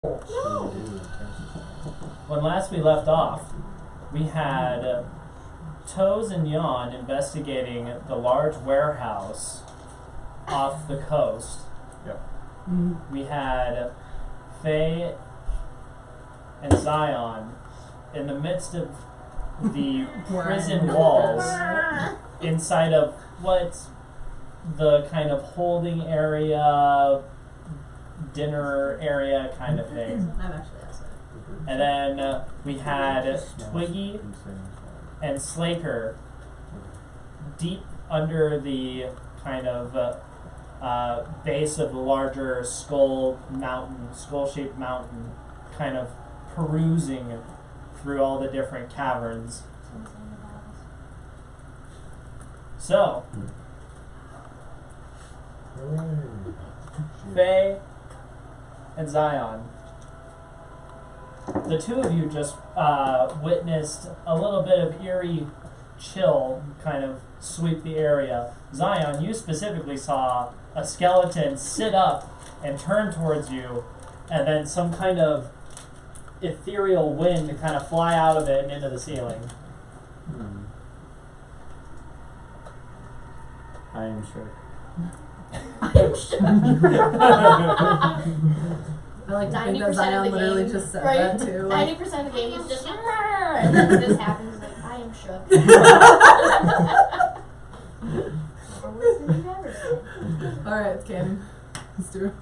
When last we left off, we had Toes and Yon investigating the large warehouse off the coast. Yep. We had Faye and Zion in the midst of the prison walls inside of what's the kind of holding area, dinner area kind of thing. I'm actually outside. And then we had Twiggy and Slaker deep under the kind of base of the larger skull-shaped mountain, kind of perusing through all the different caverns. So, Faye and Zion, the two of you just witnessed a little bit of eerie chill kind of sweep the area. Zion, you specifically saw a skeleton sit up and turn towards you, and then some kind of ethereal wind kind of fly out of it and into the ceiling. I am sure. I'm sure. I like to think that Zion literally just said that too. 90% of the game is just and then this happens like I am shook. Or worse than you've ever said. Alright, it's canon. Let's do it.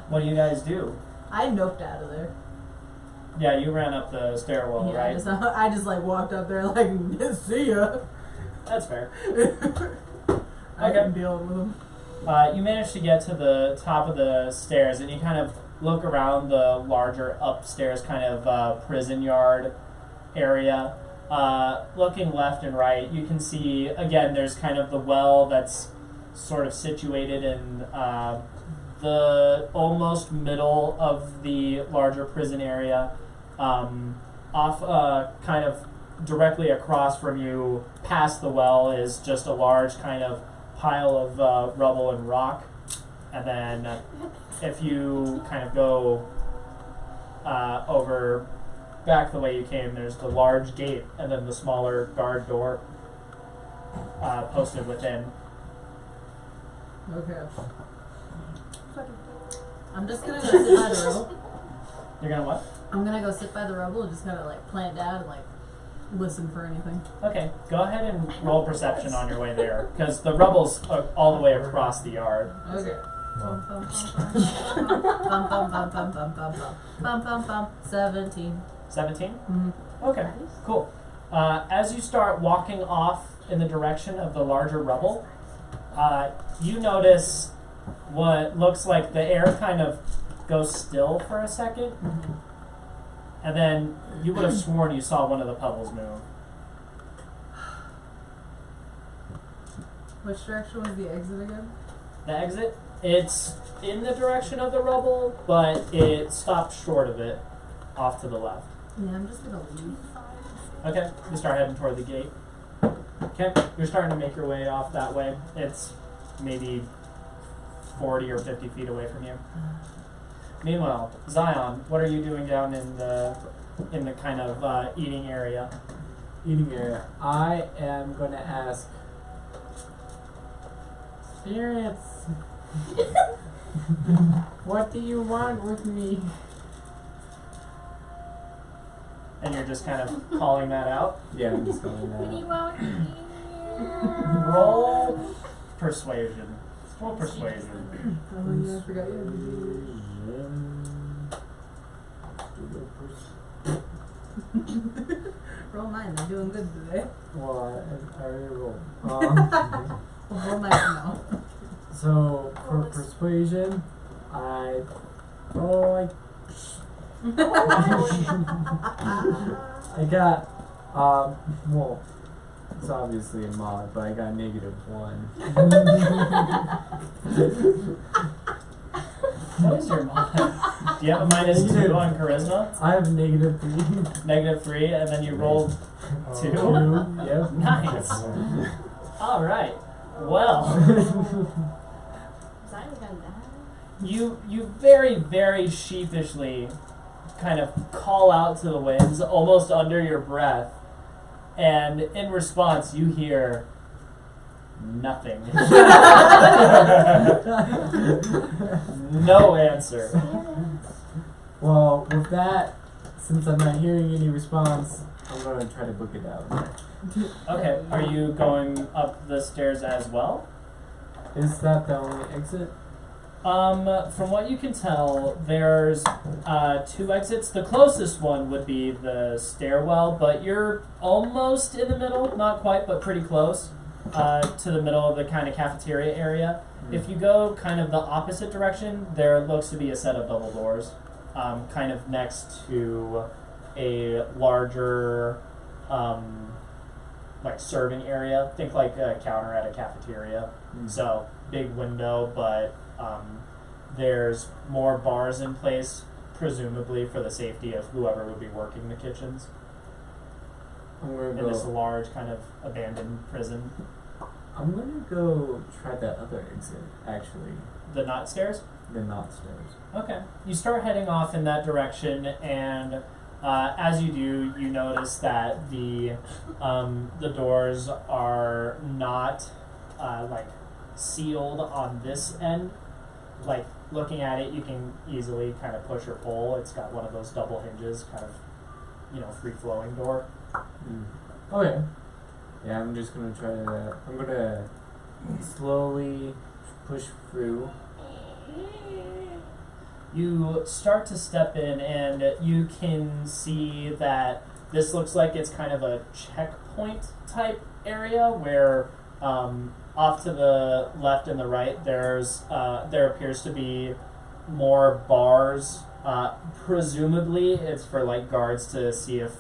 What do you guys do? I noped out of there. Yeah, you ran up the stairwell, Yeah, right? I just like walked up there like, see ya. That's fair. I can deal with them. You managed to get to the top of the stairs, and you kind of look around the larger upstairs kind of prison yard area. Looking left and right, you can see, again, there's kind of the well that's sort of situated in the almost middle of the larger prison area. Off kind of directly across from you, past the well, is just a large kind of pile of rubble and rock. And then if you kind of go over back the way you came, there's the large gate and then the smaller guard door posted within. Okay. I'm just gonna go sit by the rubble. You're gonna what? I'm gonna go sit by the rubble and just kind of like plant down and like listen for anything. Okay, go ahead and roll perception on your way there, because the rubble's all the way across the yard. Okay. Bum bum bum bum bum bum bum bum bum bum 17. 17? Mm-hmm. Okay, cool. As you start walking off in the direction of the larger rubble, you notice what looks like the air kind of goes still for a second, and then you would have sworn you saw one of the pebbles move. Which direction was the exit again? The exit? It's in the direction of the rubble, but it stopped short of it, off to the left. Yeah, I'm just gonna leave. Okay, you start heading toward the gate. Okay, you're starting to make your way off that way. It's maybe 40 or 50 feet away from you. Meanwhile, Zion, what are you doing down in the kind of eating area? Eating area. I am going to ask spirits. What do you want with me? And you're just kind of calling that out? Yeah, I'm just calling that What do you out. want here? Roll persuasion. Roll persuasion. Oh yeah, I forgot you. Roll 9, I'm doing good today. Well, I already rolled. Roll 9 now. So, for persuasion, I roll like... I got, well, it's obviously a mod, but I got -1. What is your mod? Do you have a -2 on charisma? I have -3. -3, and then you rolled 2? Yep. Nice. Alright. Well. Zion's gonna die. You very, very sheepishly kind of call out to the winds, almost under your breath, and in response you hear nothing. No answer. Well, with that, since I'm not hearing any response, I'm gonna try to book it out. Okay, are you going up the stairs as well? Is that the only exit? From what you can tell, there's 2 exits. The closest one would be the stairwell, but you're almost in the middle, not quite, but pretty close to the middle of the kind of cafeteria area. If you go kind of the opposite direction, there looks to be a set of double doors, kind of next to a larger, like serving area. Think like a counter at a cafeteria. So big window, but there's more bars in place, presumably for the safety of whoever would be working the kitchens I'm gonna in this go. large kind of abandoned prison. I'm gonna go try that other exit. Actually, The not stairs? the not stairs. Okay. You start heading off in that direction, and as you do, you notice that the doors are not like sealed on this end. Like looking at it, you can easily kind of push or pull. It's got one of those double hinges, kind of, free flowing door. Okay. Yeah, I'm just gonna try to. I'm gonna slowly push through. You start to step in, and you can see that this looks like it's kind of a checkpoint type area where off to the left and the right there appears to be more bars. Presumably it's for like guards to see if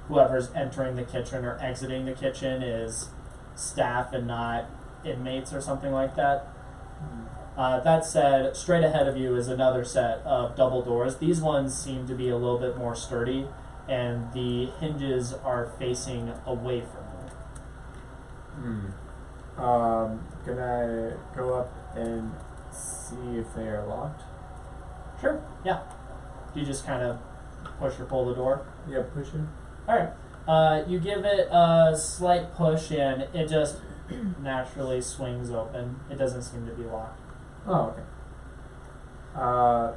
whoever's entering the kitchen or exiting the kitchen is staff and not inmates or something like that. That said, straight ahead of you is another set of double doors. These ones seem to be a little bit more sturdy, and the hinges are facing away from you. Can I go up and see if they are locked? Sure, yeah. Do you just kind of push or pull the door? Yeah, push it. Alright. You give it a slight push, and it just naturally swings open. It doesn't seem to be locked. Oh, okay. I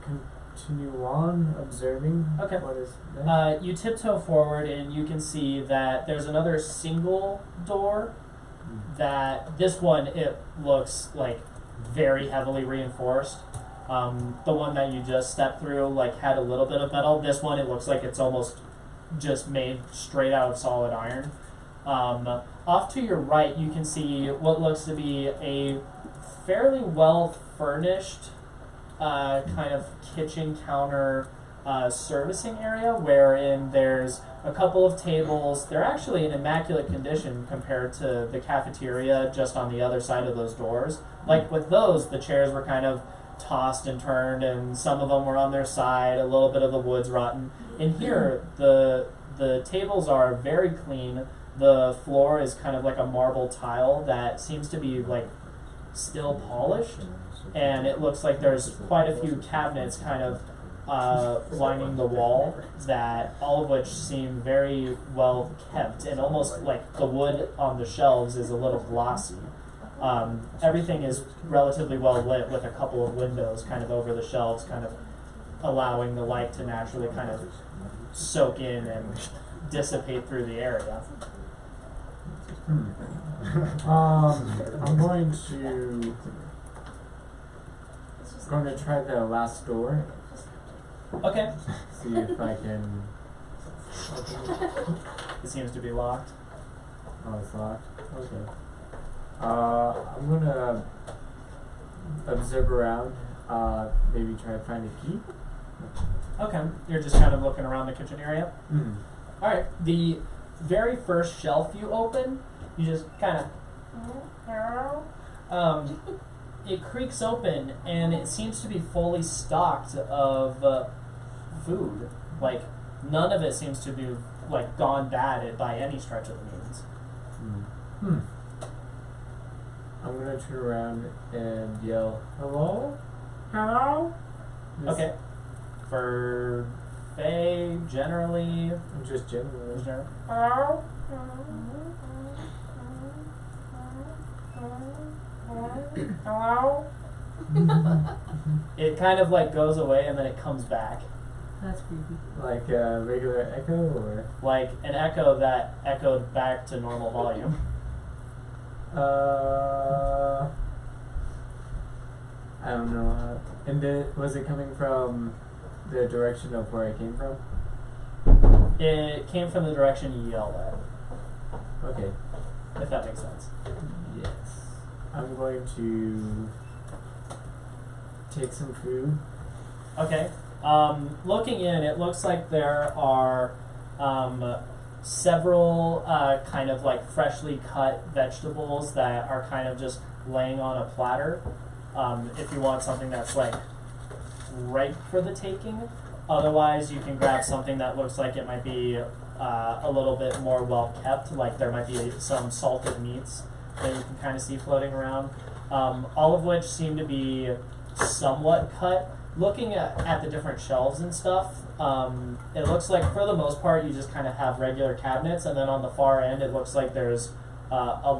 continue on observing. Okay. What is that? You tiptoe forward, and you can see that there's another single door. That this one, it looks like very heavily reinforced. The one that you just stepped through like had a little bit of metal. This one, it looks like it's almost just made straight out of solid iron. Off to your right, you can see what looks to be a fairly well furnished kind of kitchen counter servicing area, wherein there's a couple of tables. They're actually in immaculate condition compared to the cafeteria just on the other side of those doors. Like with those, the chairs were kind of tossed and turned, and some of them were on their side, a little bit of the wood's rotten. In here, the tables are very clean. The floor is kind of like a marble tile that seems to be like still polished, and it looks like there's quite a few cabinets kind of lining the wall, that all of which seem very well kept, and almost like the wood on the shelves is a little glossy. Everything is relatively well lit with a couple of windows kind of over the shelves, kind of allowing the light to naturally kind of soak in and dissipate through the area. I'm going to try the last door. Okay. See if I can. It seems to be locked. Oh, it's locked. Okay. I'm gonna observe around. Maybe try to find a key. Okay. You're just kind of looking around the kitchen area. Mm-hmm. All right. The very first shelf you open, you just kind of it creaks open, and it seems to be fully stocked of food. Like none of it seems to be like gone bad by any stretch of the means. I'm gonna turn around and yell, "Hello?" Hello? Okay. For Faye, generally. Just generally. Hello? Hello? It kind of like goes away and then it comes back. That's creepy. Like a regular echo or? Like an echo that echoed back to normal volume. I don't know. Was it coming from the direction of where I came from? It came from the direction you yelled at, Okay. if that makes sense. Yes. I'm going to take some food. Okay. Looking in, it looks like there are several kind of like freshly cut vegetables that are kind of just laying on a platter. If you want something that's like ripe for the taking. Otherwise, you can grab something that looks like it might be a little bit more well kept, like there might be some salted meats that you can kind of see floating around. All of which seem to be somewhat cut. Looking at the different shelves and stuff, it looks like for the most part you just kind of have regular cabinets, and then on the far end it looks like there's a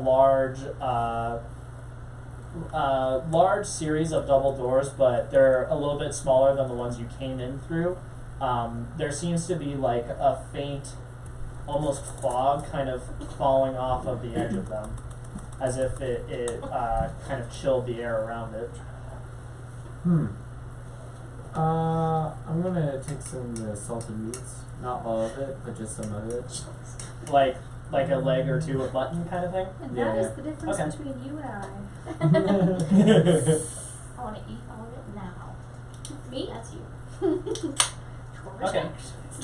large series of double doors, but they're a little bit smaller than the ones you came in through. There seems to be like a faint, almost fog kind of falling off of the edge of them, as if it kind of chilled the air around it. I'm gonna take some of the salted meats. Not all of it, but just some of it. Like a leg or two of mutton kind of thing? And Yeah. that is the difference Okay. between you and I. I want to eat all of it now. Me? That's you. Okay.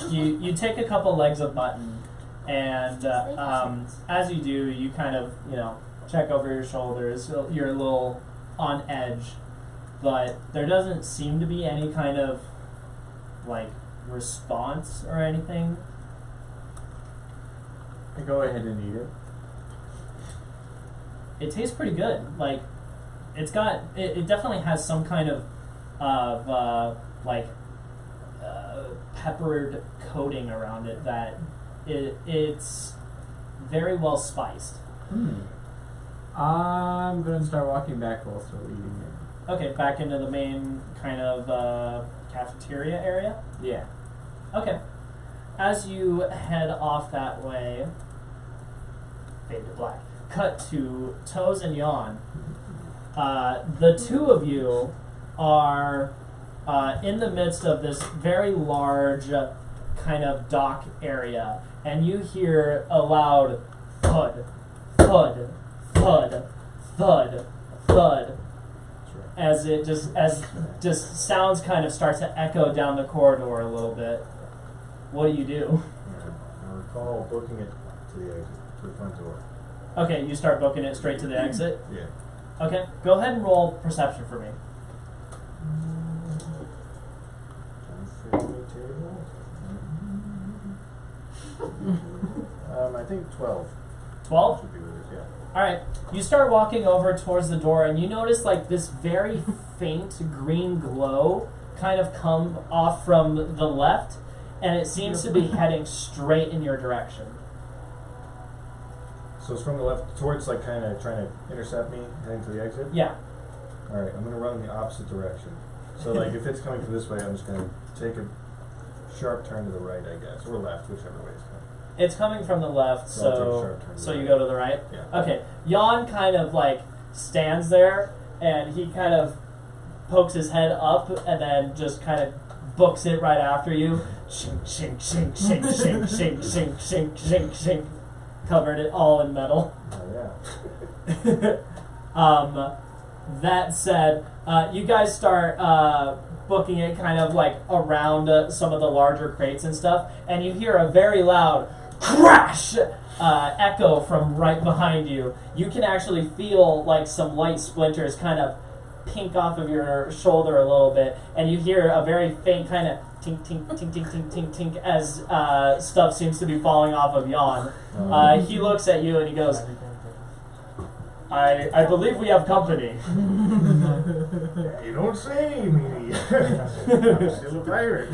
You take a couple legs of mutton, and as you do, you kind of, check over your shoulders. You're a little on edge, but there doesn't seem to be any kind of, like, response or anything. I go ahead and eat it. It tastes pretty good. Like, it definitely has some kind of peppered coating around it that it's very well spiced. I'm gonna start walking back while still eating it. Okay, back into the main kind of cafeteria area. Yeah. Okay. As you head off that way, fade to black. Cut to Toes and Yawn. The two of you are in the midst of this very large kind of dock area, and you hear a loud thud, thud, thud, thud, thud, as just sounds kind of start to echo down the corridor a little bit. What do you do? I recall booking it to the exit, to the front door. Okay, you start booking it straight to the exit. Yeah. Okay, go ahead and roll perception for me. I think 12 12? should be with us, yeah. Alright, you start walking over towards the door, and you notice like this very faint green glow kind of come off from the left, and it seems to be heading straight in your direction. So it's from the left towards, like, kind of trying to intercept me heading to the exit? Yeah. Alright, I'm going to run in the opposite direction. So, like, if it's coming from this way, I'm just going to take a sharp turn to the right, I guess, or left, whichever way it's coming. It's coming from the left, So I'll take a sharp turn to so the you right. go to the right? Yeah. Okay. Jan kind of like stands there, and he kind of pokes his head up and then just kind of books it right after you. Shink, shink, shink, shink, shink, shink, shink, shink, shink, shink. Covered it all in metal. Oh, yeah. That said, you guys start booking it kind of like around some of the larger crates and stuff, and you hear a very loud crash echo from right behind you. You can actually feel like some light splinters kind of pink off of your shoulder a little bit, and you hear a very faint kind of tink, tink, tink, tink, tink, tink, tink as stuff seems to be falling off of Jan. He looks at you and he goes, I believe we have company. You don't say, meanie. I'm still a pirate.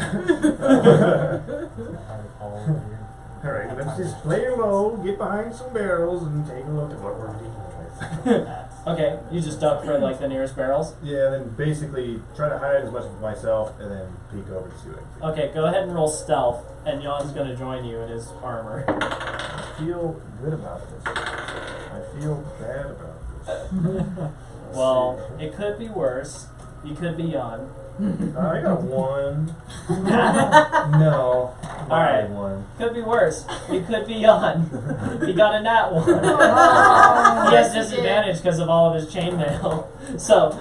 Alright, let's just play it low, get behind some barrels, and take a look at what we're dealing with. Okay, you just duck for like the nearest barrels. Yeah, then basically try to hide as much of myself, and then peek over to see what I can Okay, go ahead and roll stealth, and Jan's gonna join you in his armor. I feel good about this. I feel bad about this. Well, it could be worse. You could be Jan. I got 1. No. Alright. 1. Could be worse. You could be Jan. He got a nat 1. He has disadvantage because of all of his chainmail. So,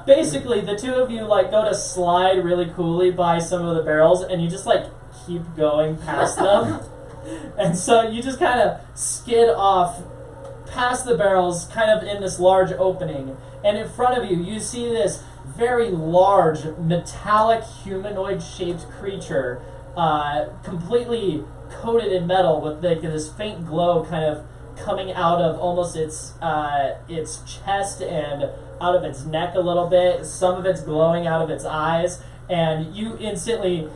basically, the two of you like go to slide really coolly by some of the barrels, and you just like keep going past them. And so you just kind of skid off past the barrels, kind of in this large opening. And in front of you, you see this very large, metallic, humanoid-shaped creature, completely coated in metal with like this faint glow kind of coming out of almost its chest and out of its neck a little bit. Some of it's glowing out of its eyes, and you instantly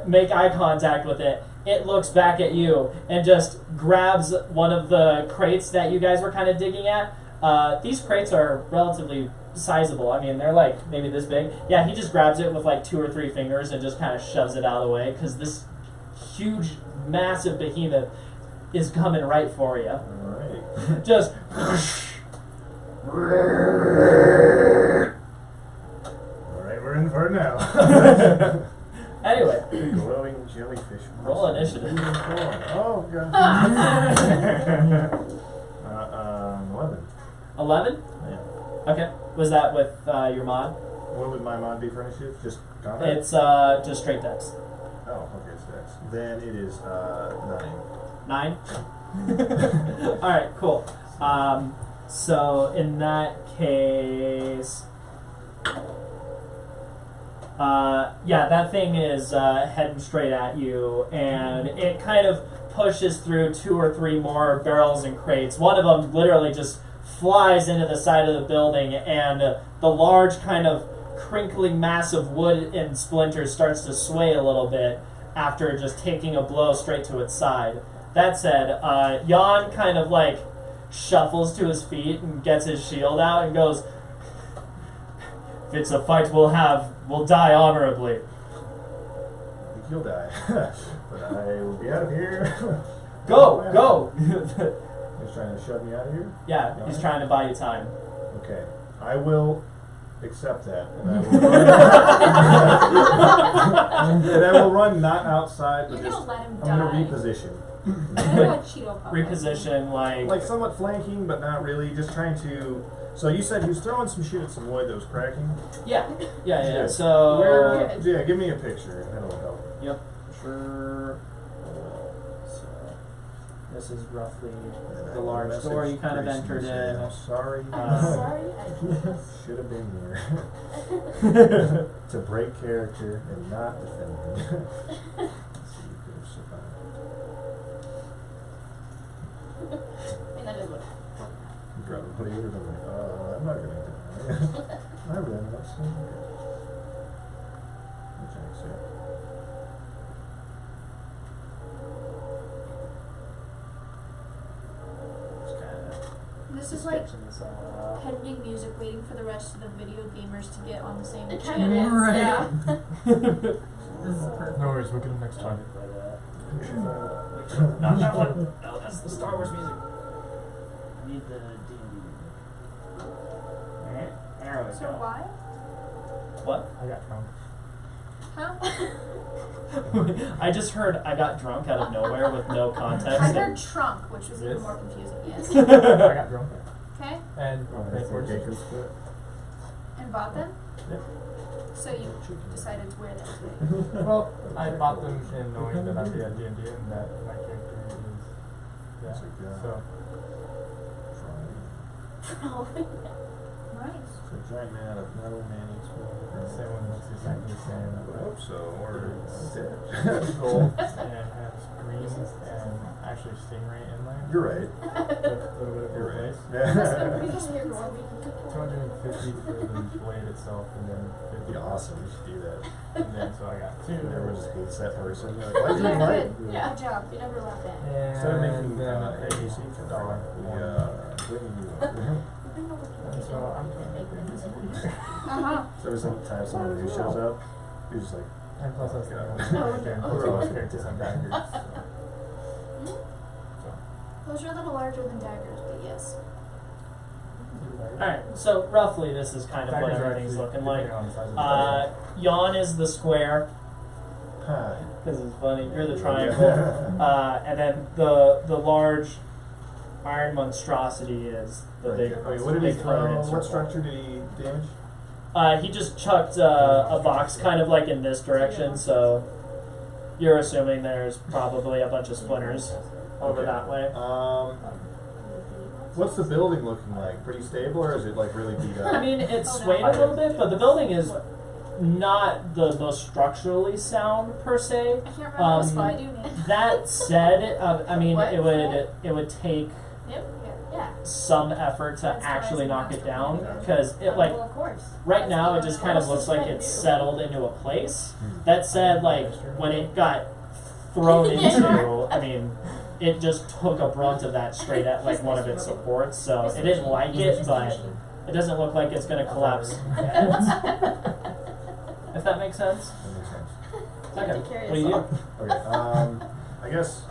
make eye contact with it. It looks back at you and just grabs one of the crates that you guys were kind of digging at. These crates are relatively sizable. I mean, they're like maybe this big. Yeah, he just grabs it with like 2 or 3 fingers and just kind of shoves it out of the way because this huge, massive behemoth is coming right for you. Alright. Just Alright, we're in for it now. anyway, Glowing jellyfish. roll initiative. Oh, God. 11. 11? Yeah. Okay. Was that with your mod? What would my mod be for initiative? Just combat? It's just straight dex. Oh, okay, it's dex. Then it is 9. 9? Alright, cool. So in that case, yeah, that thing is heading straight at you, and it kind of pushes through 2 or 3 more barrels and crates. One of them literally just flies into the side of the building, and the large kind of crinkling mass of wood and splinters starts to sway a little bit after just taking a blow straight to its side. That said, Jan kind of like shuffles to his feet and gets his shield out and goes, "If it's a fight we'll die honorably." I think you'll die. But I will be out of here. Go! He's trying to shove me out of here? Yeah, he's trying to buy you time. Okay. I will accept that. And I will run not outside, but You're just gonna let him I'm die. gonna reposition. Reposition, Like somewhat flanking, but not really. Just trying to. So you said he was throwing some shit at some wood that was cracking. Yeah. Yeah. So Where? Yeah, give me a picture. That'll help. Yep. Sure. So this is roughly the large door you kind of entered in. I'm sorry. I'm sorry. Should have been here. To break character and not defend me. Let's see, you could have survived. I mean, that is what. You probably would have been like, I'm not gonna die. I ran out so good. Which I accept. Just kind of This is like sketching this all out. pending music, waiting for the rest of the video gamers to get on the same It channel. kinda is, Yeah. This is perfect. No worries, we'll get him next time. Not that one. No, that's the Star Wars music. I need the D&D. Alright, there we So go. why? What? I got drunk. Huh? I just heard I got drunk out of nowhere with no context. I heard trunk, which was even more confusing. Yes. I got drunk. Okay. And That's where Jacob's split. And bought them. Yeah. So you decided to wear them today. well, I bought them in knowing that I'd be at D&D and that my character is That's a good. So Oh. Nice. So giant man out of metal man eats one. same one looks exactly the same. I would hope so, or it's dead. Gold and has green and actually stingray inland. You're right. With a little bit of You're right. place. Yeah. 250 for the blade itself, and then 50. That'd be awesome. You should do that. And then so I got 2. Everyone just hates that person. You're like, why did you invite? Yeah, good job. You never left that. And Instead of making then ABC a $1, dollar. bringing you up. And so I'm trying to make this Uh-huh. So every single time someone new shows up, you're just like, And plus that's Yeah. plus all the characters on daggers. Those are a little larger than daggers, but yes. Alright, so roughly this is kind of what everything's looking like. Yawn is the square, huh. because it's funny. You're the triangle. And then the large iron monstrosity is the Right. big, Wait, what did he big permanent what circle. structure did he damage? He just chucked a box kind of like in this direction, so you're assuming there's probably a bunch of splinters over Okay. that way. What's the building looking like? Pretty stable, or is it like really beat up? I mean, it's swayed a little bit, but the building is not the most structurally sound per se. I can't remember what Um, spy do now. That said, I mean, What? it would take Yep. Yeah. some effort to That's actually crazy. knock it down, because it like Well, of course. right now it just kind of looks like it's settled into a place. That said, like when it got thrown into, I mean, it just took a brunt of that straight at like one of its supports, so it didn't like it, but it doesn't look like it's gonna collapse yet. If that makes sense. That makes sense. Okay. Take care of What do you do? Okay, I guess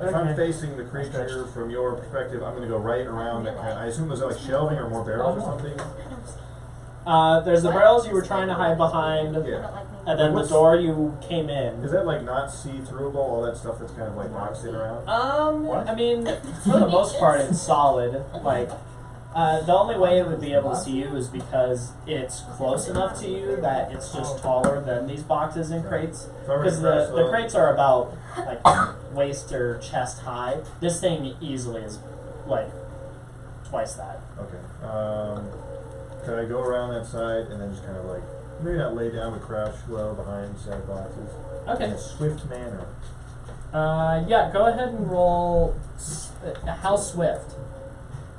if I'm facing the creature from your perspective, I'm gonna go right around it. I assume there's like shelving or more barrels or something. There's the barrels you were trying to hide behind, Yeah. and then the What's- door you came in. Is that like not see-throughable? All that stuff that's kind of like boxed in around. I mean, for the most part, it's solid. Like, the only way it would be able to see you is because it's close enough to you that it's just taller than these boxes and crates. If I were to Because crash the though- crates are about like waist or chest high. This thing easily is like twice that. Okay. Can I go around that side and then just kind of like maybe not lay down but crouch low behind said boxes in Okay. a swift manner? Yeah. Go ahead and roll. How swift?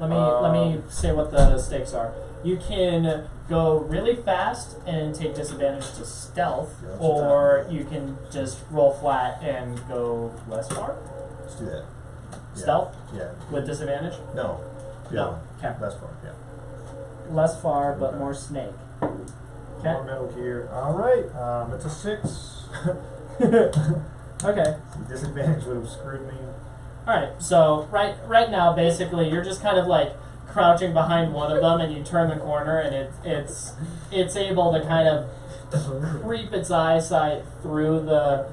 Let me say what the stakes are. You can go really fast and take disadvantage to stealth, Yeah, that's or tough. you can just roll flat and go less far. Let's do that. Yeah. Stealth Yeah. with disadvantage. No. No. Okay. That's far. Yeah. Less far, but Okay. more snake. More Okay. metal gear. All right. It's a 6. Okay. Disadvantage would have screwed me. All right. So right now, basically, you're just kind of like crouching behind one of them, and you turn the corner, and it's able to kind of creep its eyesight through the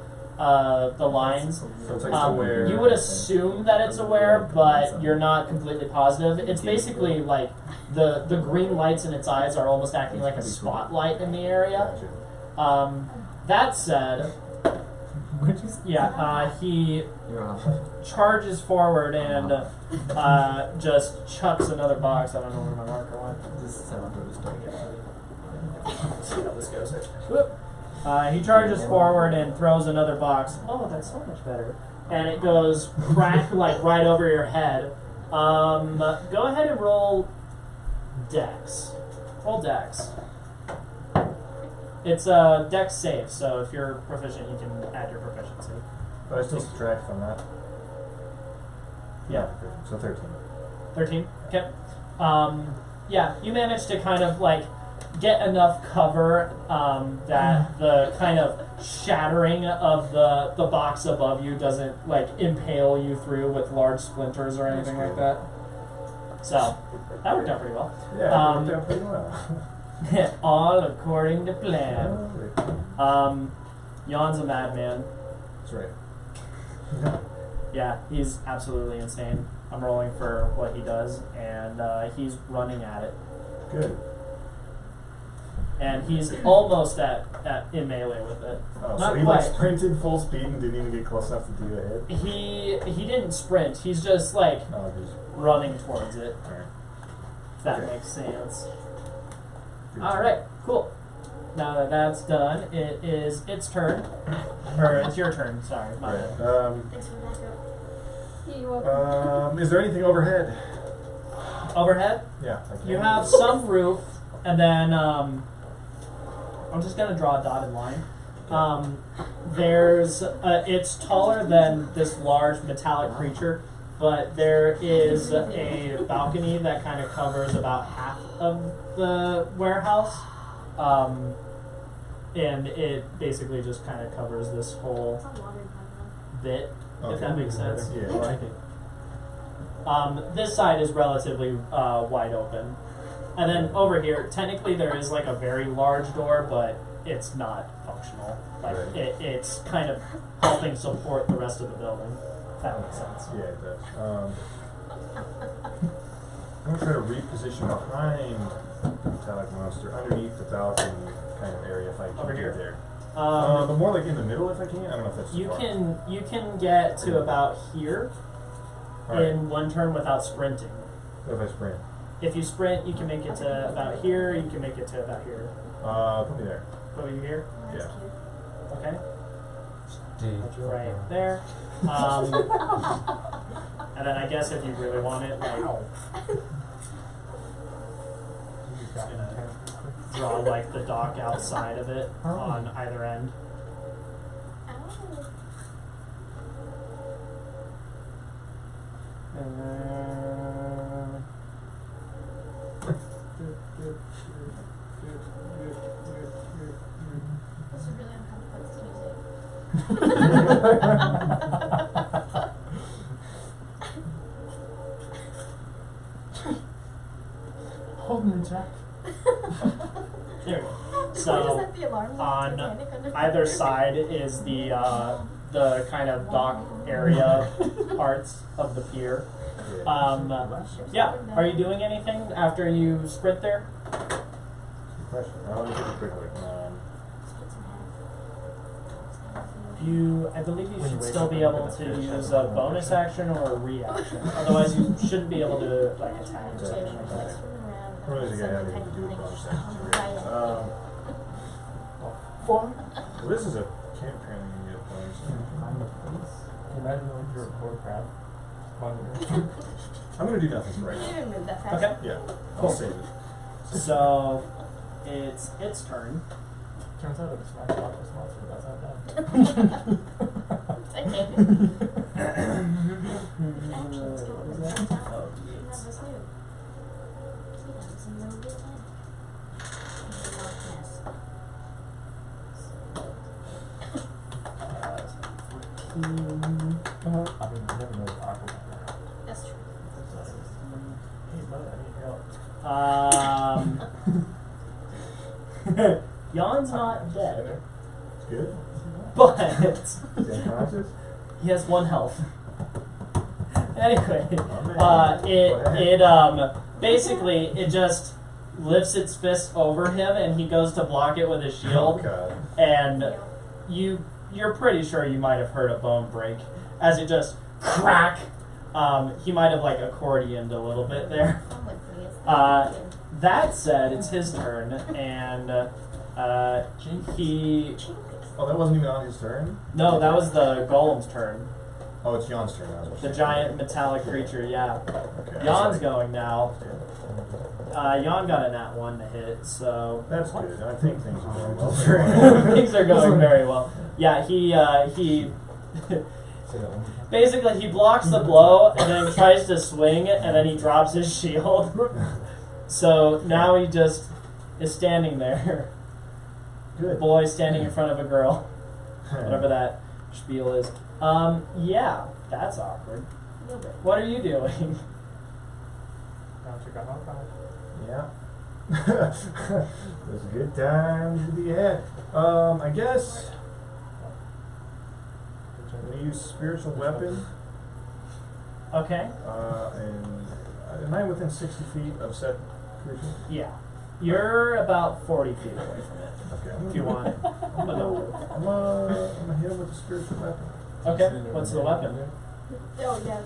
lines. So it's like aware. You would assume that it's aware, but you're not completely positive. It's basically like the green lights in its eyes are almost acting like a spotlight in the area. Gotcha. That said, he charges forward and just chucks another box. I don't know where my marker went. See how this goes. Whoop. He charges forward and throws another box. Oh, that's so much better. And it goes crack like right over your head. Go ahead and roll Dex. Roll Dex. It's a Dex save, so if you're proficient, you can add your proficiency. But I still subtract from that. Yeah. So 13. 13? Okay. Yeah, you managed to kind of like get enough cover that the kind of shattering of the box above you doesn't like impale you through with large splinters or anything like that. So that worked out pretty well. Yeah, it worked out pretty well. All according to plan. Jan's a madman. That's right. Yeah, he's absolutely insane. I'm rolling for what he does, and he's running at it. Good. And he's almost in melee with it. Oh, Not so he quite. like sprinted full speed and didn't even get close enough to do a hit? He didn't sprint. He's just like Oh, just. running towards it. Alright. If that Okay. makes sense. Good. All right, cool. Now that that's done, it is its turn, or it's your turn. Sorry, my bad. Right. Thanks for the backup. You're welcome. Is there anything overhead? Overhead, Yeah. I you can. have some roof, and then I'm just gonna draw a dotted line. There's it's taller than this large metallic creature, but there is a balcony that kind of covers about half of the warehouse, and it basically just kind of covers this whole bit, if that makes sense. Yeah, I like it. This side is relatively wide open. And then over here, technically there is like a very large door, but it's not functional. Like Right. it's kind of helping support the rest of the building, if that makes sense. Yeah, it does. I'm gonna try to reposition behind the metallic monster underneath the balcony kind of area if I can Over get here? there. Um, But more like in the middle if I can. I don't know if that's too you far. can get to about here Alright. in one turn without sprinting. What if I sprint? If you sprint, you can make it to about here. You can make it to about here. Put me there. Over here. Yeah. Okay. Put you Right there. And then I guess if you really want it, like, just gonna draw like the dock outside of it on either end. This is really uncomfortable. Hold me, Jack. There we go. Why does So that the alarm on panic under either side is the kind of dock area parts of the pier. Yeah. Are you doing anything after you sprint there? Good question. Let me take a quick look. I believe you When you should wake still up be and look able at the to fish, use that's a bonus action or a reaction. Otherwise, you shouldn't be able to like attack or something like that. I don't really think I have anything to do with bonus actions. What? Well, this is a campground you can get bonus. I'm the police. Imagine like you're a poor crab. I'm gonna do nothing right You now. didn't move that fast. Okay. Yeah, Cool. I'll save it. So it's its turn. Turns out that a smash this monster does have that. I can't. Actually, let's go over What is to that? downtown. Oh, We have yes. this new. See, that was in no good time. Yes. I mean, you never know the aqua. That's true. Hey, brother, I need help. Jan's not dead, It's good. but Is he unconscious? he has 1 health. Anyway, Oh, man. it basically it just lifts its fist over him and he goes to block it with his Oh, shield, God. and you're pretty sure you might have heard a bone break as it just crack. He might have like accordioned a little bit there. Someone forgets That said, it's his turn, and he Oh, that wasn't even on his turn? no, that was the golem's turn. Oh, it's Jan's turn now. The giant metallic creature, yeah. Okay. Jan's going now. Jan got a nat 1 to hit, so That's good. I think things are going well for him. things are going very well. Yeah, he Say that one more time. basically he blocks the blow and then tries to swing and then he drops his shield. So now he just is standing there. Good. Boy standing in front of a girl. Whatever that spiel is. Yeah, that's awkward. A little bit. What are you doing? Now she got knocked out. Yeah. Those are good times to be had. I guess I'm gonna use spiritual weapon. Okay. And am I within 60 feet of said creature? Yeah. You're about 40 feet away from it, Okay. if you want it. But no. I'm gonna hit him with a spiritual weapon. Okay, what's the weapon? Oh, yeah.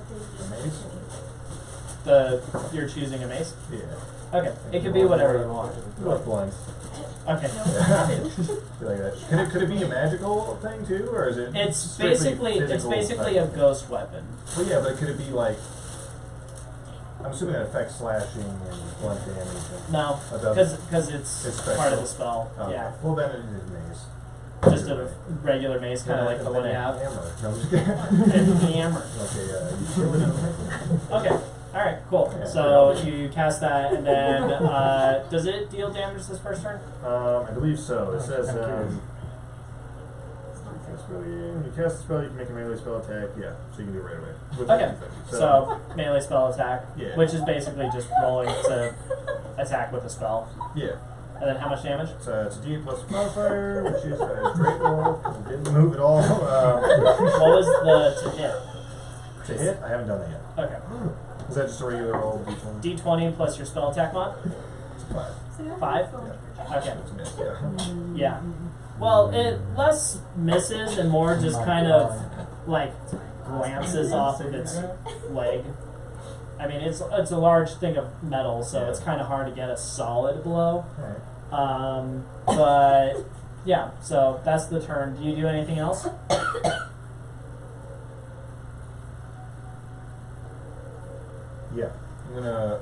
Mace. you're choosing a mace? Yeah. Okay, it could be whatever you want. Both blinds. Okay. Feel like that. Could it be a magical thing too, or is it? It's strictly physical basically a type? ghost weapon. Well, yeah, but could it be like? I'm assuming it affects slashing and blunt damage. And No, it doesn't? because it's It's part of special. the spell. Oh, Yeah, Well, then it is maze. just a regular mace, kind of like the one you have. Hammer. No, I'm just kidding. Hammer. Okay, you kill it. Okay. All right. Cool. Yeah. So you cast that, and then does it deal damage this first turn? I believe so. It says, when you cast a spell, you can make a melee spell attack. Yeah, so you can do it right away. With Okay. 50. So melee spell attack, Yeah. which is basically just rolling to attack with a spell. Yeah. And then how much damage? It's a D plus modifier, which is a great roll. It didn't move at all. What was the to hit? To hit, I haven't done that yet. Okay. Is that just a regular roll? D20? D20 plus your spell attack mod? It's a 5. 5? Yeah. Okay. It's a miss, yeah. Yeah. Well, it less misses and more just kind of like glances off of its leg. I mean, it's a large thing of metal, so it's kind of hard to get a solid blow. Alright. But yeah, so that's the turn. Do you do anything else? Yeah. I'm gonna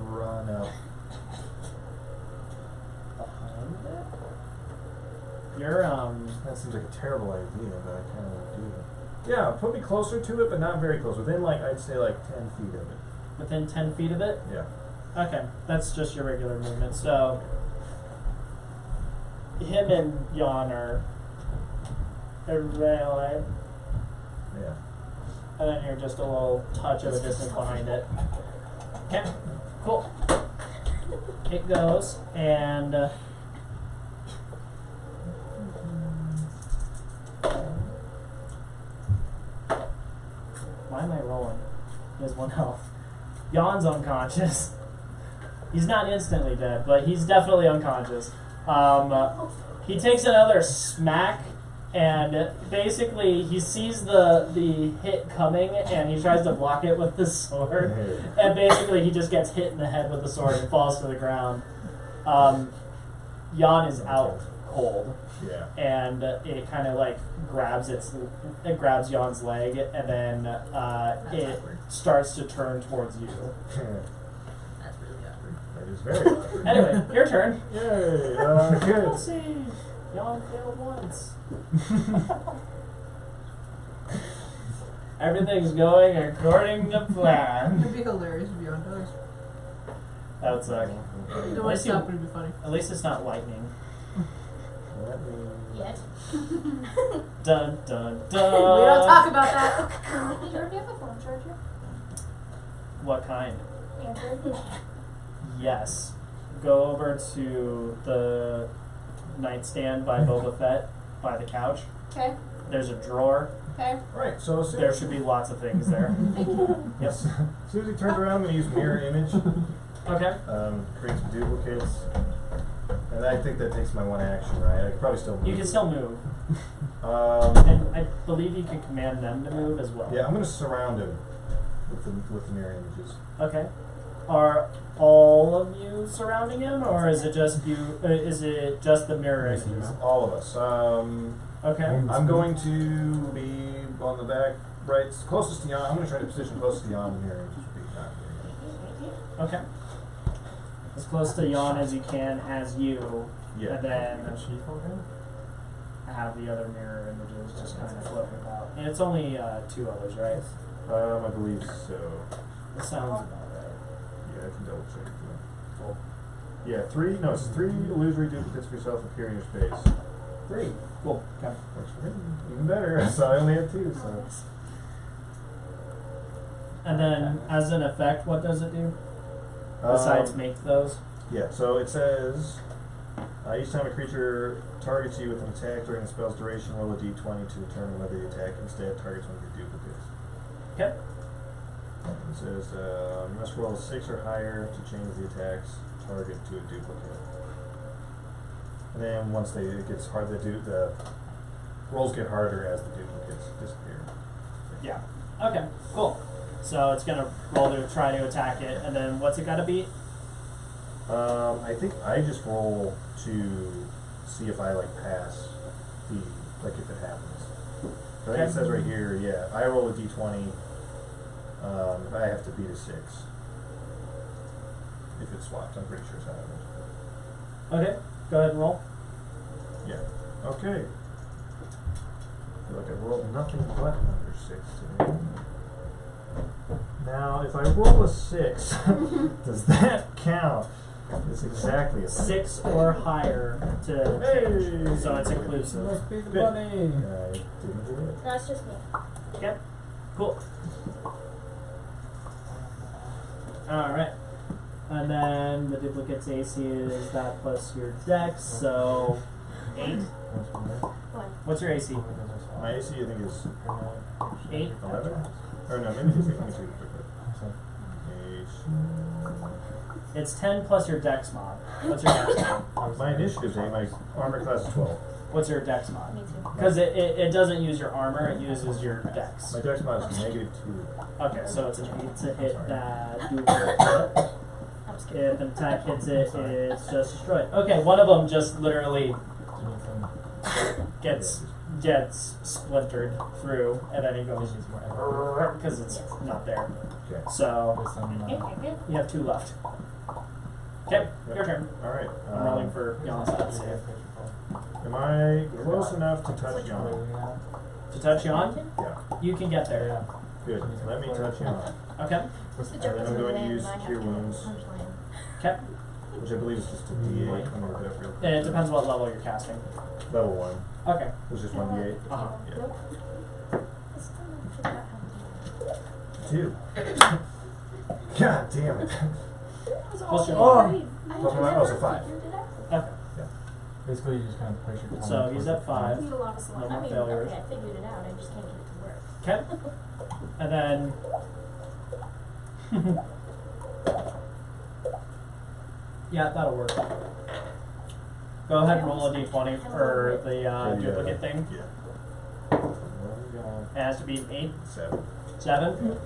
run up. Behind it? You're That seems like a terrible idea, but I kind of want to do it. Yeah, put me closer to it, but not very close. Within, like, I'd say, like, 10 feet of it. within 10 feet of it? Yeah. Okay, that's just your regular movement. So him and Jan are right, Yeah. and then you're just a little touch of a distance behind it. Okay, cool. It goes, and why am I rolling? He has 1 health. Jan's unconscious. He's not instantly dead, but he's definitely unconscious. He takes another smack, and basically he sees the hit coming, and he tries to block it with the sword. And basically he just gets hit in the head with the sword and falls to the ground. Jan is out cold. Yeah. And it kind of like grabs grabs Jan's leg, and then it starts to turn towards you. That's really awkward. That is very awkward. Anyway, your turn. Yay! Let's Good. see. Jan failed once. Everything's going according to plan. It'd be hilarious if you on dollars. That would suck. The one stop would be funny. At least it's not lightning. Let me... Yet. Dun dun dun. We don't talk about that. George, do you have a phone charger? What kind? Android? Yes. Go over to the nightstand by Boba Fett, by the couch. Okay. There's a drawer. Okay. Right, so as soon There as, should be lots of things there. Yep. as soon as he turns around, I'm going to use mirror image. Okay. Create some duplicates. And I think that takes my 1 action, right? I could probably still move. You can still move. Um, And I believe you can command them to move as well. yeah, I'm going to surround him with the mirror images. Okay. Are all of you surrounding him, or is it just you? Is it just the mirror images? All of us. Okay. I'm going to be on the back right, closest to Jan. I'm going to try to position closest to Jan. The mirror images would be not Okay. As close to Jan as you can, as you, Yeah. and then have the other mirror images just kind of floating about. And it's only 2 others, right? I believe so. That sounds about right. Yeah, I can double check. Cool. Yeah, 3. No, it's 3 illusory duplicates of yourself appear in your space. 3. Cool. Okay. Works for me. Even better. So I only have 2. So. And then, as an effect, what does it do? Besides make those? Yeah, so it says each time a creature targets you with an attack during the spell's duration, roll a d20 to determine whether the attack instead targets one of your duplicates. Okay. It says you must roll a 6 or higher to change the attack's target to a duplicate. And then once it gets hard, the rolls get harder as the duplicates disappear. Yeah. Okay. Cool. So it's gonna roll to try to attack it, and then what's it gotta beat? I think I just roll to see if I like pass the like if it happens. I think it says right here, yeah. I roll a d20. If I have to beat a 6. If it's swapped, I'm pretty sure it's happened. Okay, go ahead and roll. Yeah. Okay. I feel like I rolled nothing but under 6 today. Now, if I roll a 6, does that count? It's exactly a 6 or higher to change, so it's inclusive. Must be the Good. money. I didn't do it. No, it's just me. Yep. Cool. Alright. And then the duplicate's AC is that plus your dex, so 8. What? What's your AC? My AC, I think, is 8? 11? Or no, maybe it's 8. Let me see quickly. It's 10 plus your dex mod. What's your dex mod? My initiative's 8, my armor class is 12. What's your dex mod? Me too. Because it doesn't use your armor, it uses your dex. My dex mod is -2. Okay, so it's an 8 to hit that duplicate. I'm just kidding. If an attack hits it, it's just destroyed. Okay, one of them just literally gets splintered through, and then he goes because it's not there. Okay. So you have 2 left. Okay, your turn. Alright. I'm rolling for Jan's save. Am I close enough to touch Jan? To touch Jan, Yeah. you can get there. Good. Let me touch Jan. Okay. The And joke then is I'm going to land use and I have Cure to Wounds, punchline. Okay. which I believe is just a D8. Let me look it up real quick. And it depends what level you're casting. Level 1. Okay. It was just 1D8. Uh-huh. Yeah. Nope. I still don't figure out how to do 2. God damn it. it. What's your- Plus my also 5. Okay. Basically, you just kind of push your So he's at I 5. need a lot of slime. No I more mean, failures. okay, I figured it out. I just can't get it to work. Okay. And then yeah, that'll work. Go ahead and roll a d20 for the duplicate thing. Yeah. It has to be 8, 7. 7.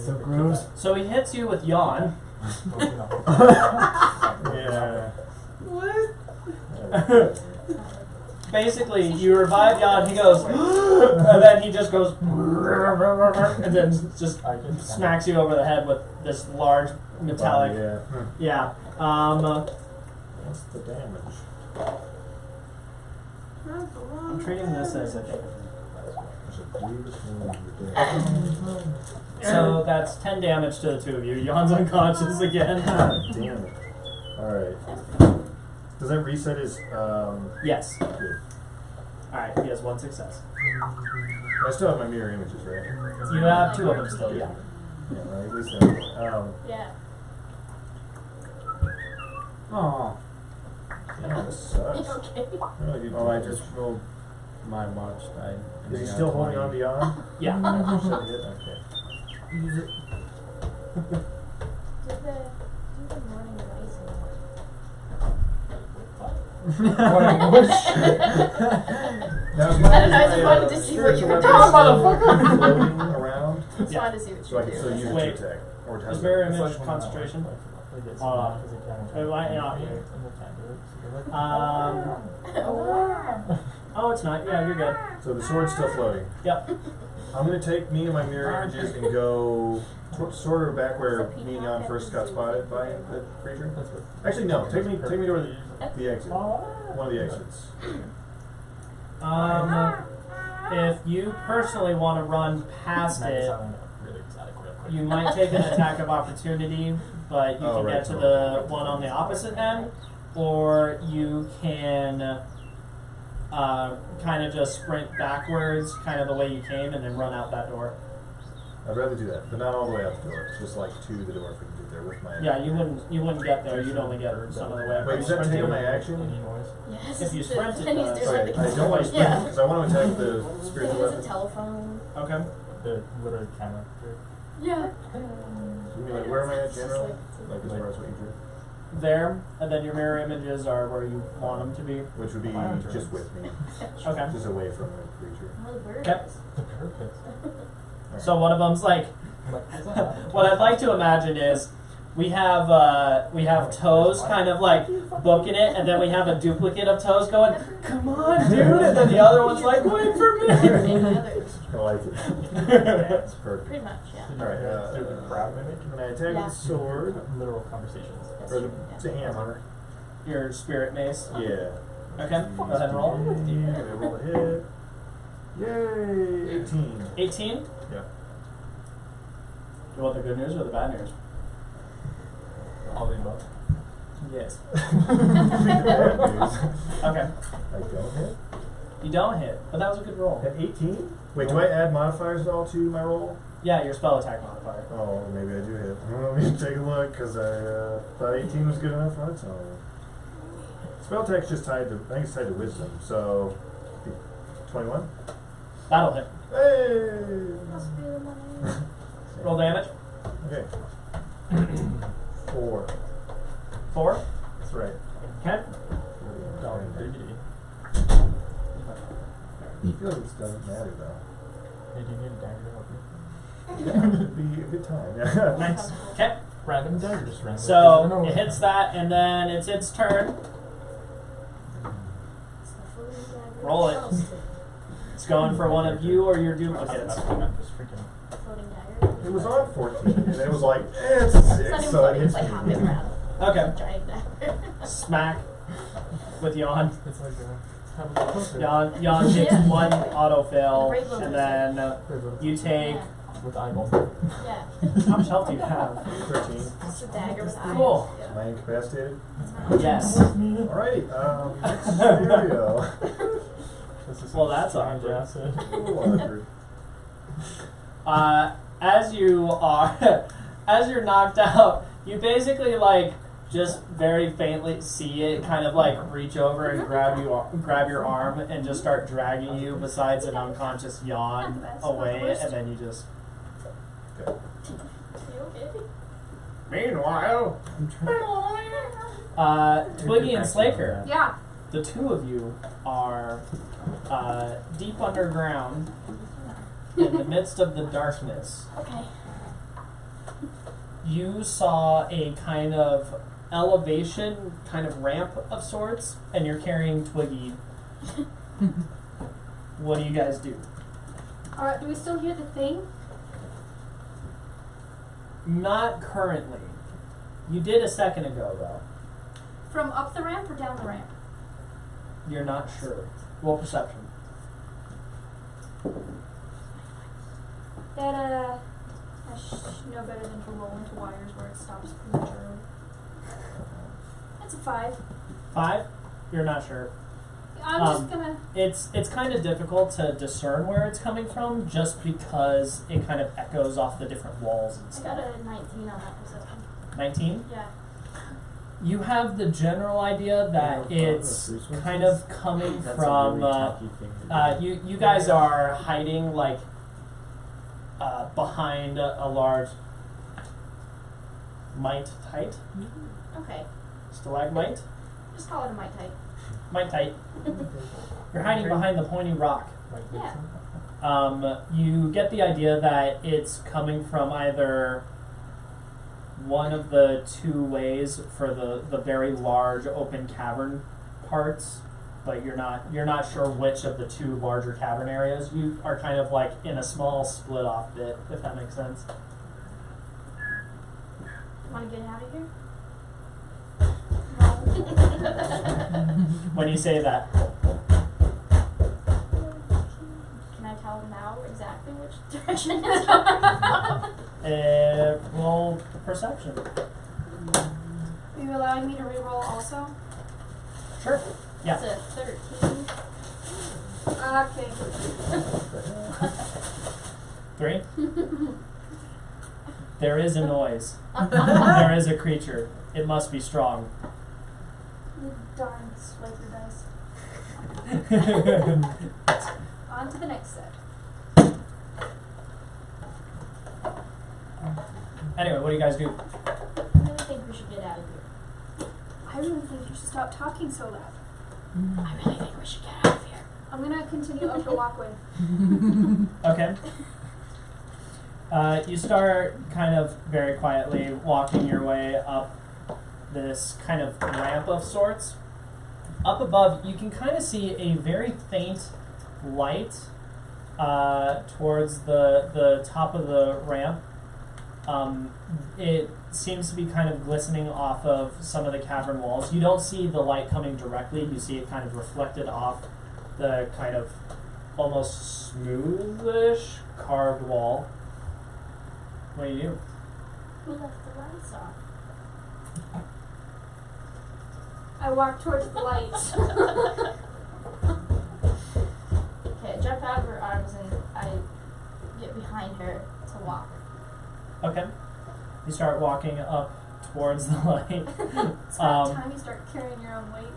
So gross. So he hits you with yawn. Yeah. What? Basically, you revive Yawn, he goes, and then he just goes, and then just smacks you over the head with this large metallic. Yeah. Yeah. What's the damage? I'm treating this as a. There's a grievous wound in your day. So that's 10 damage to the 2 of you. Yawn's unconscious again. God damn it. Alright. Does that reset his, Yes. Good. Alright, he has 1 success. I still have my mirror images, right? You have 2 of them still, yeah. Yeah, well, at least that. Yeah. Oh. Damn, this sucks. Okay. Oh, I just rolled my watch die. Is he still holding on to Jan? Yeah. After 7 hit? Okay. Use it. Do the morning rising. That was I don't know, I just wanted to see what you were doing, motherfucker! Floating around, Just Yeah. wanted to see what you so were I can still doing. use it Wait. to attack. Or to Is have mirror it. image concentration? It might not be. Oh, it's not. Yeah, you're good. So the sword's still floating. Yep. I'm gonna take me and my mirror images and go sort of back where me and Jan first got spotted by the creature. Actually, no. Take me to where the exit. One of the exits. If you personally want to run past it, you might take an attack of opportunity, but you can right, get to the one on the opposite end, or you can kind of just sprint backwards, kind of the way you came, and then run out that door. I'd rather do that, but not all the way out the door. It's just like to the door if we can get there with my. Yeah, you wouldn't get there. You'd only get some of the way. Wait, is that taking my action? Yes. If you sprint, it Then he's does. doing Sorry, the I don't want to sprint Yeah. because I want to attack the Then spiritual there's a weapon. telephone. Okay. The literary camera. Yeah. You mean like where am I at, general? Like as far as what you drew? There, and then your mirror images are where you want them to be. Which would be just with me, Okay. just away from the creature. Oh, the bird. Okay. The purpose. So one of them's like, I'm like, what's that? what I'd like to imagine is we have Toes kind of like booking it, and then we have a duplicate of Toes going, "Come on, dude!" And then the other one's like, "Wait for me." And the others. I like it. That's perfect. Pretty much, yeah. Alright, Stupid crab mimic. when I attack Yeah. with the sword, Literal conversations. or the hammer, Your spirit mace. yeah. Okay, go ahead and roll. Yeah, I roll a hit. Yay! 18. 18. Yeah. You want the good news or the bad news? All the above. Yes. Bad news. Okay. I don't hit. You don't hit, but that was a good roll. At 18? Wait, do I add modifiers at all to my roll? Yeah, your spell attack modifier. Oh, maybe I do hit. Let me take a look, because I thought 18 was good enough on its own. Spell attack's just tied to, I think it's tied to wisdom, so 21? That'll hit. Hey! Must be the money. Roll damage. Okay. 4. 4. That's right. Okay. Dog diggity. I feel like this doesn't matter though. Hey, do you need a dagger to help you? Yeah, it'd be a good time. Yeah. Nice. Okay. Random dagger, just random. So it hits that, and then it's its turn. Roll it. It's going for one of you or your duplicates. That's what I meant, just freaking. Floating dagger. It was on 14, and it was like, it's a 6, It's not even so it floating, hits it's like me. hopping around. Okay. Giant dagger. Smack with Yawn. It's like have a closer. Yawn takes Yeah. one auto fail, Brave little and then you take. Yeah. With eyeballs. Yeah. How much health do you have? 13. It's a dagger with eyes. Cool. Yeah. Am I incapacitated? Yes. Alrighty, next scenario. Well, that's awkward. A little awkward. As you are, as you're knocked out, you basically like just very faintly see it kind of like reach over and grab your arm and just start dragging you besides an unconscious Yawn away, and then you just. Okay. You okay? Meanwhile, Twiggy and Slaker, Yeah. the two of you are deep underground in the midst of the darkness. Okay. You saw a kind of elevation, kind of ramp of sorts, and you're carrying Twiggy. What do you guys do? Alright, do we still hear the thing? Not currently. You did a second ago, though. From up the ramp or down the ramp? You're not sure. Roll perception. That, I know better than to roll into wires where it stops prematurely. That's a 5. 5? You're not sure. I'm just gonna. It's kind of difficult to discern where it's coming from, just because it kind of echoes off the different walls and I stuff. got a 19 on that perception. 19? Yeah. You have the general idea that it's kind of coming That's from. a really tacky thing to do. You guys are hiding like behind a large mite-tite, Okay. stalagmite, Just call it a Mai Tai. mite-tite. You're hiding behind the pointy rock. Yeah. You get the idea that it's coming from either one of the two ways for the very large open cavern parts, but you're not sure which of the two larger cavern areas. You are kind of like in a small split off bit, if that makes sense. Want to get out of here? When you say that, Can I tell now exactly which direction it's going? roll perception. Are you allowing me to reroll also? Sure. Yeah. It's a 13. Okay. 3. There is a noise. There is a creature. It must be strong. You darn swiper dice. On to the next set. Anyway, what do you guys do? I really think we should get out of here. I really think you should stop talking so loud. I really think we should get out of here. I'm gonna continue up the walkway. Okay. You start kind of very quietly walking your way up this kind of ramp of sorts. Up above, you can kind of see a very faint light towards the top of the ramp. It seems to be kind of glistening off of some of the cavern walls. You don't see the light coming directly. You see it kind of reflected off the kind of almost smoothish carved wall. What do you do? Who left the lights off? I walk towards the lights. Okay, I jump out of her arms and I get behind her to walk. Okay. You start walking up towards the light. It's about time you start carrying your own weight.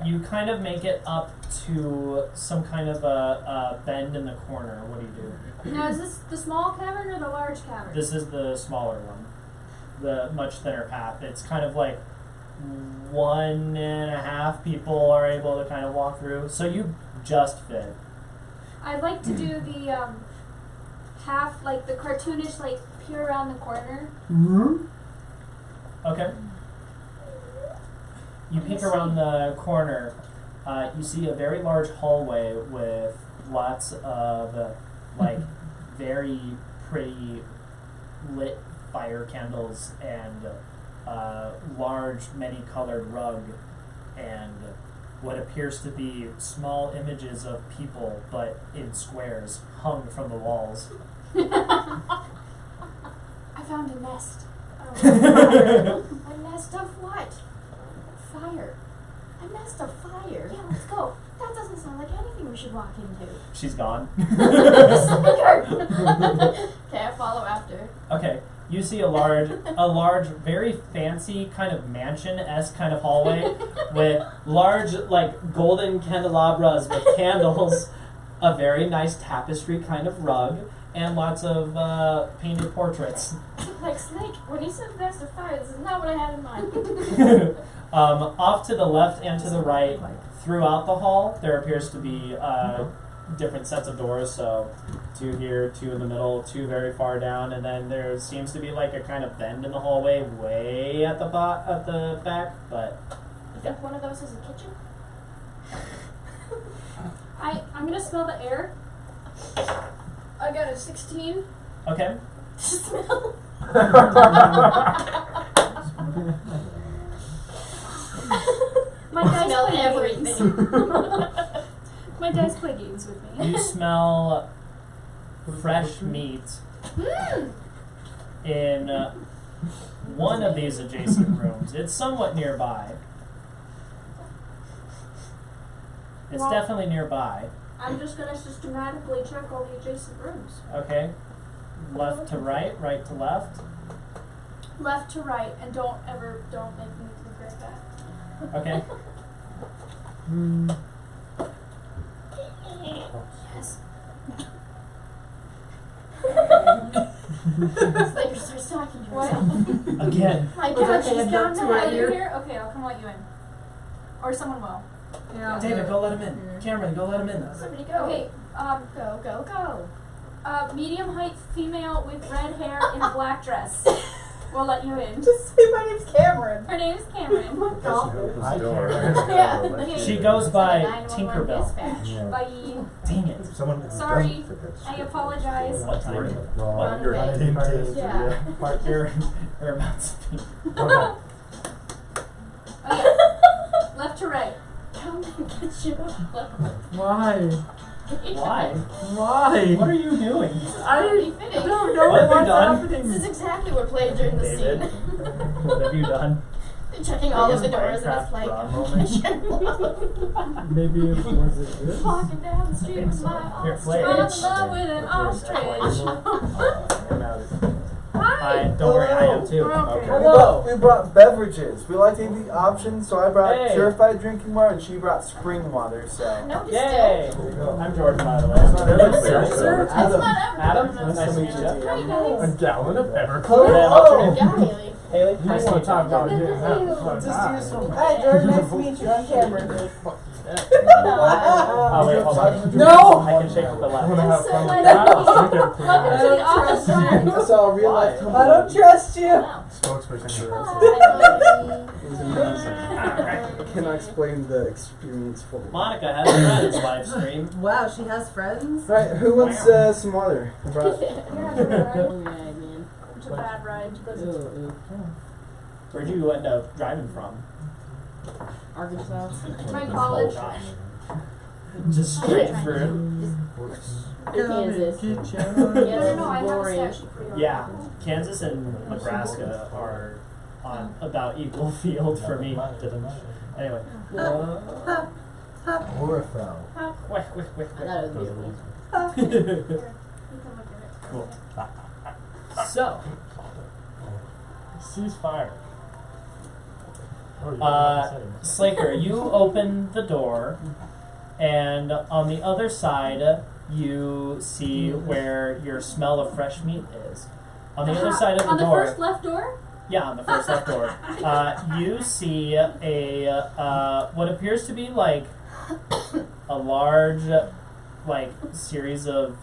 You kind of make it up to some kind of a bend in the corner. What do you do? Now, is this the small cavern or the large cavern? This is the smaller one, the much thinner path. It's kind of like 1.5 people are able to kind of walk through. So you just fit. I'd like to do the half, like the cartoonish, like peer around the corner. Okay. You peek around the corner. You see a very large hallway with lots of like very pretty lit fire candles and large many-colored rug and what appears to be small images of people but in squares hung from the walls. I found a nest. A nest of what? Fire. A nest of fire? Yeah, let's go. That doesn't sound like anything we should walk into. She's gone. Okay, I follow after. Okay, you see a large, very fancy kind of mansion-esque kind of hallway with large, like, golden candelabras with candles, a very nice tapestry kind of rug, and lots of painted portraits. Like Snake, when he said nest of fire, this is not what I had in mind. Off to the left and to the right, throughout the hall, there appears to be different sets of doors. So 2 here, 2 in the middle, 2 very far down, and then there seems to be like a kind of bend in the hallway way at the back. But You think one of those is a kitchen? I'm gonna smell the air. I got a 16. okay, Smell. My dice Smell play everything. games. My dice play games with me. you smell fresh meat in one of these adjacent rooms. It's somewhat nearby. It's Well- definitely nearby. I'm just gonna systematically check all the adjacent rooms. Okay. Left to right, right to left. Left to right, and don't make me regret that. Okay. Yes. Slater starts talking to What? herself. Again. My With her God, she's hand down up to there. her Are you ear. here? Okay, I'll come let you in. Or someone will. Yeah. David, go let him in. Cameron, go let him in. Somebody go. Okay, Go, go, go. medium height female with red hair in a black dress. We'll let you in. Just say my name's Cameron. Her name's Cameron. Oh my God. Open the door. Yeah. Okay. She goes by 911 Tinkerbell. dispatch. Yeah. Bye. Dang it. Someone who Sorry, doesn't fit that I script. apologize. What time? Wrong. You're You're team team. Yeah. Part your about to speak. Okay. Left to right. Come and get you. Why? Why? Why? What are you doing? I Be fitting. don't know What have you what's done? This is happening. exactly what played during the David, scene. what have you done? Checking all of the This doors and Minecraft it's like bra moment. Maybe it was it this? walking down the street with my Here, ostrich. play I'm it. in love with an ostrich. I'm out. Hi, don't worry, I am too. Okay. We brought beverages. We like to eat the options, so I brought Hey. purified drinking water and she brought spring water, so. No Yay! distill. I'm George, by the way. Sir, It's Adam. not Adam, ever. nice to meet you. Hi guys. A gallon of Yeah, Everclear? what's your name? Yeah, Haley. Haley, You nice to want meet to talk you. about getting that? Just use some. Hi, George. Nice to meet you. I'm Cameron. Oh wait, hold on. No! I can shake with the I'm left. so fun. like, Drink it, welcome to please. the office, John. I saw a real life Why? tumbler. I don't trust you. Wow. Spokesperson. It was amazing. Alright. I cannot explain the experience fully. Monica has friends live stream. Wow, she has friends? Alright, who wants some water? I brought- You're having a ride. Alright, man. It's a bad ride. Where'd you end up driving from? Arkansas. My college. Just straight through. Kansas. No, no, I have a Boring. statue for you. Yeah, Kansas and Nebraska are on about equal field for me. Anyway. Ortho. Quick. I thought it was beautiful. Here, you can look at it. Cool. So, Ceasefire. Slaker, you open the door, and on the other side, you see where your smell of fresh meat is. On the other side of the On the door, first left door? yeah, on the first left door, you see a what appears to be like a large, like series of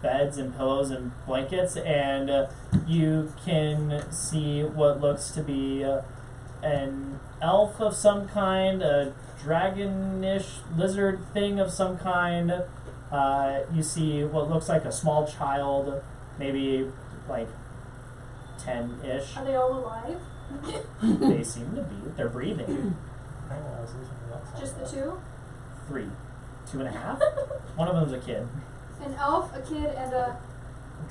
beds and pillows and blankets, and you can see what looks to be an elf of some kind, a dragonish lizard thing of some kind. You see what looks like a small child, maybe like 10-ish. Are they all alive? They seem to be. They're breathing. Just the two? 3, 2.5. One of them's a kid. An elf, a kid, and a...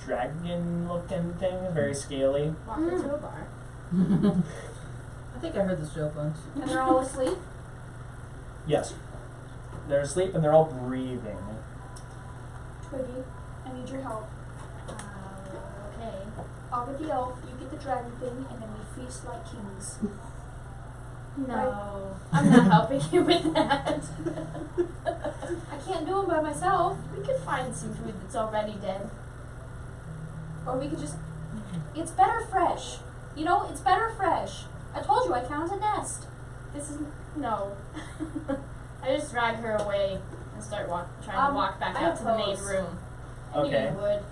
Dragon-looking thing, very scaly. Walk into a bar. I think I heard this joke once. And they're all asleep? Yes. They're asleep and they're all breathing. Twiggy, I need your help. Okay. I'll get the elf, you get the dragon thing, and then we feast like kings. No, I'm not helping you with that. I can't do them by myself. We could find some food that's already dead. Or we could just... It's better fresh. You know, it's better fresh. I told you I count as a nest. This is no. I just drag her away and start trying to walk back I out to the main oppose. room. I knew Okay. you would.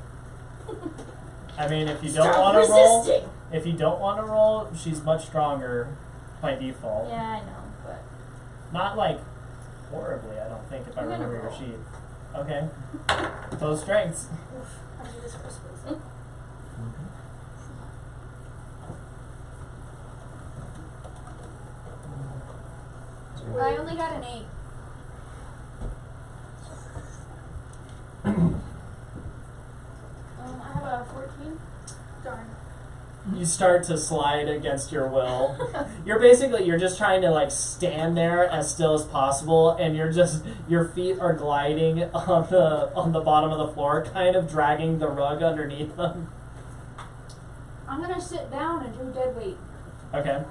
I mean, if you don't Stop want to roll, resisting. if you don't want to roll, she's much stronger by default. Yeah, I know, but Not like horribly, I don't think, if I I'm gonna remember your roll. sheet. Okay. Those strengths. I'll do this first, please. I only got an 8. I have a 14. Darn. You start to slide against your will. You're just trying to like stand there as still as possible, and your feet are gliding on the bottom of the floor, kind of dragging the rug underneath them. I'm gonna sit down and do dead weight. Okay.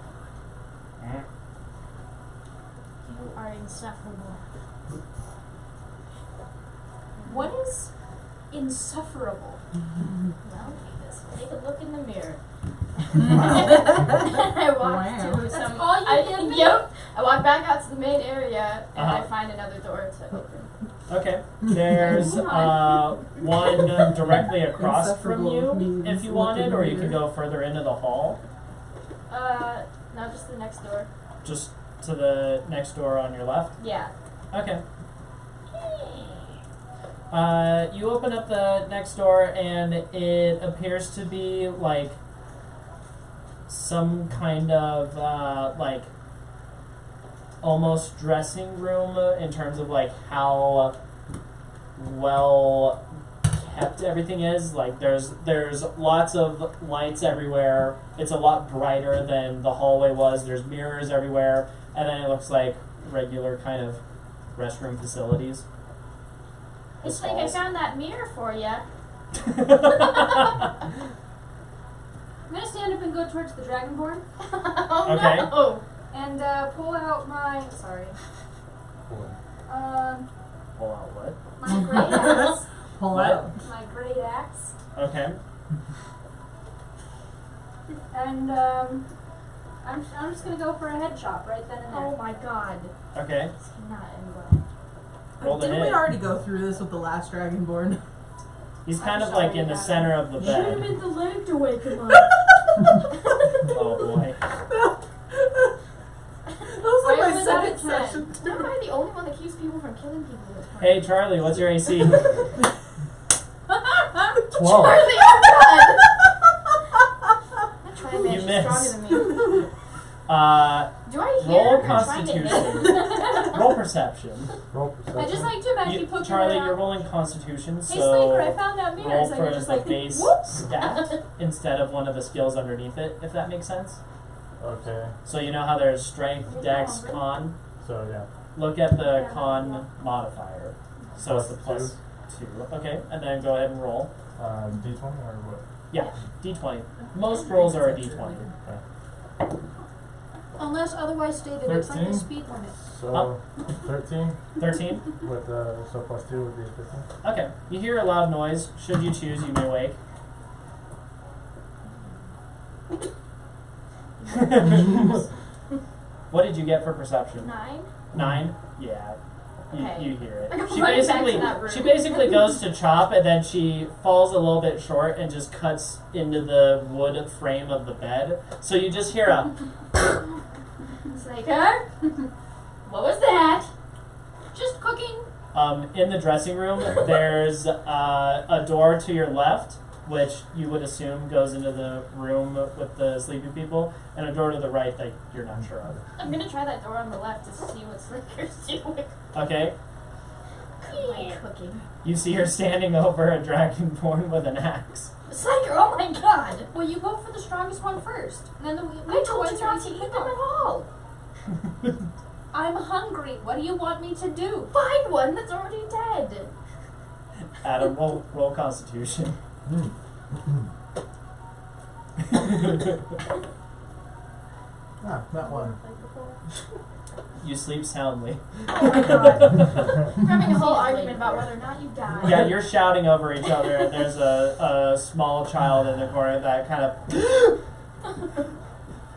You are insufferable. What is insufferable? Well, take a look in the mirror. I walk Wow. to That's some. all you give me? Yep. I walk back out to the main area and I Uh-huh. find another door to open. Okay. There's one directly across from you Insufferable if you means wanted, or you looking can go further into the hall. No, just the next door. Just to the next door on your left. Yeah. Okay. You open up the next door, and it appears to be like some kind of like almost dressing room in terms of like how well kept everything is. Like there's lots of lights everywhere. It's a lot brighter than the hallway was. There's mirrors everywhere, and then it looks like regular kind of restroom facilities. It's like I found that mirror for you. I'm gonna stand up and go towards the dragonborn Oh Okay. no! and pull out my Pull out what? my great axe. Pull What? out. My great axe. Okay. And I'm just gonna go for a head chop right then and there. Oh my god. Okay. This cannot end well. Roll the Didn't we hit. already go through this with the last Dragonborn? He's kind I'm of like sorry, in the Adam. center of the Shoot him bed. in the leg to wake him up. Oh boy. That was like Why my was that second a session. 10? Am I the only one that keeps people from killing people this time? Hey Charlie, what's your AC? 12. Charlie, oh god! That trying You man, she's miss. stronger than me. Do I hear Roll her trying to hit? Constitution. Roll Perception. Roll perception. I just like to imagine you poking Charlie, around. you're rolling Constitution, Hey so Slaker, I found out roll mirrors. I for could just the like base whoop. stat instead of one of the skills underneath it, if that makes sense. Okay. So you know how there's Strength, Dex, Con? So yeah. Look at the Yeah. Con modifier. So it's the Plus +2. Okay, and then go ahead and roll. D20 or what? Yeah, D20. Most rolls are a D20. Unless otherwise stated, it's like the 13. speed limit. So 13 13? with so +2 would be 15. Okay. You hear a loud noise. Should you choose, you may wake. What did you get for perception? 9? 9? Yeah. Okay. You hear I go it. She running back to basically that room. she basically goes to chop and then she falls a little bit short and just cuts into the wood frame of the bed. So you just hear a Slaker? What was that? Just cooking. in the dressing room there's a door to your left, which you would assume goes into the room with the sleepy people, and a door to the right that you're not sure of. I'm gonna try that door on the left to see what Slaker's doing. Okay? Like cooking. You see her standing over a dragonborn with an axe. Slaker, oh my god! Well, you go for the strongest one first. And then the I told you not to hit them at all! I'm hungry. What do you want me to do? Find one that's already dead! Adam, roll Constitution. Ah, that one. You sleep soundly. Oh my god. We're having a whole argument about whether or not you die. Yeah, you're shouting over each other, and there's a small child in the corner that kind of.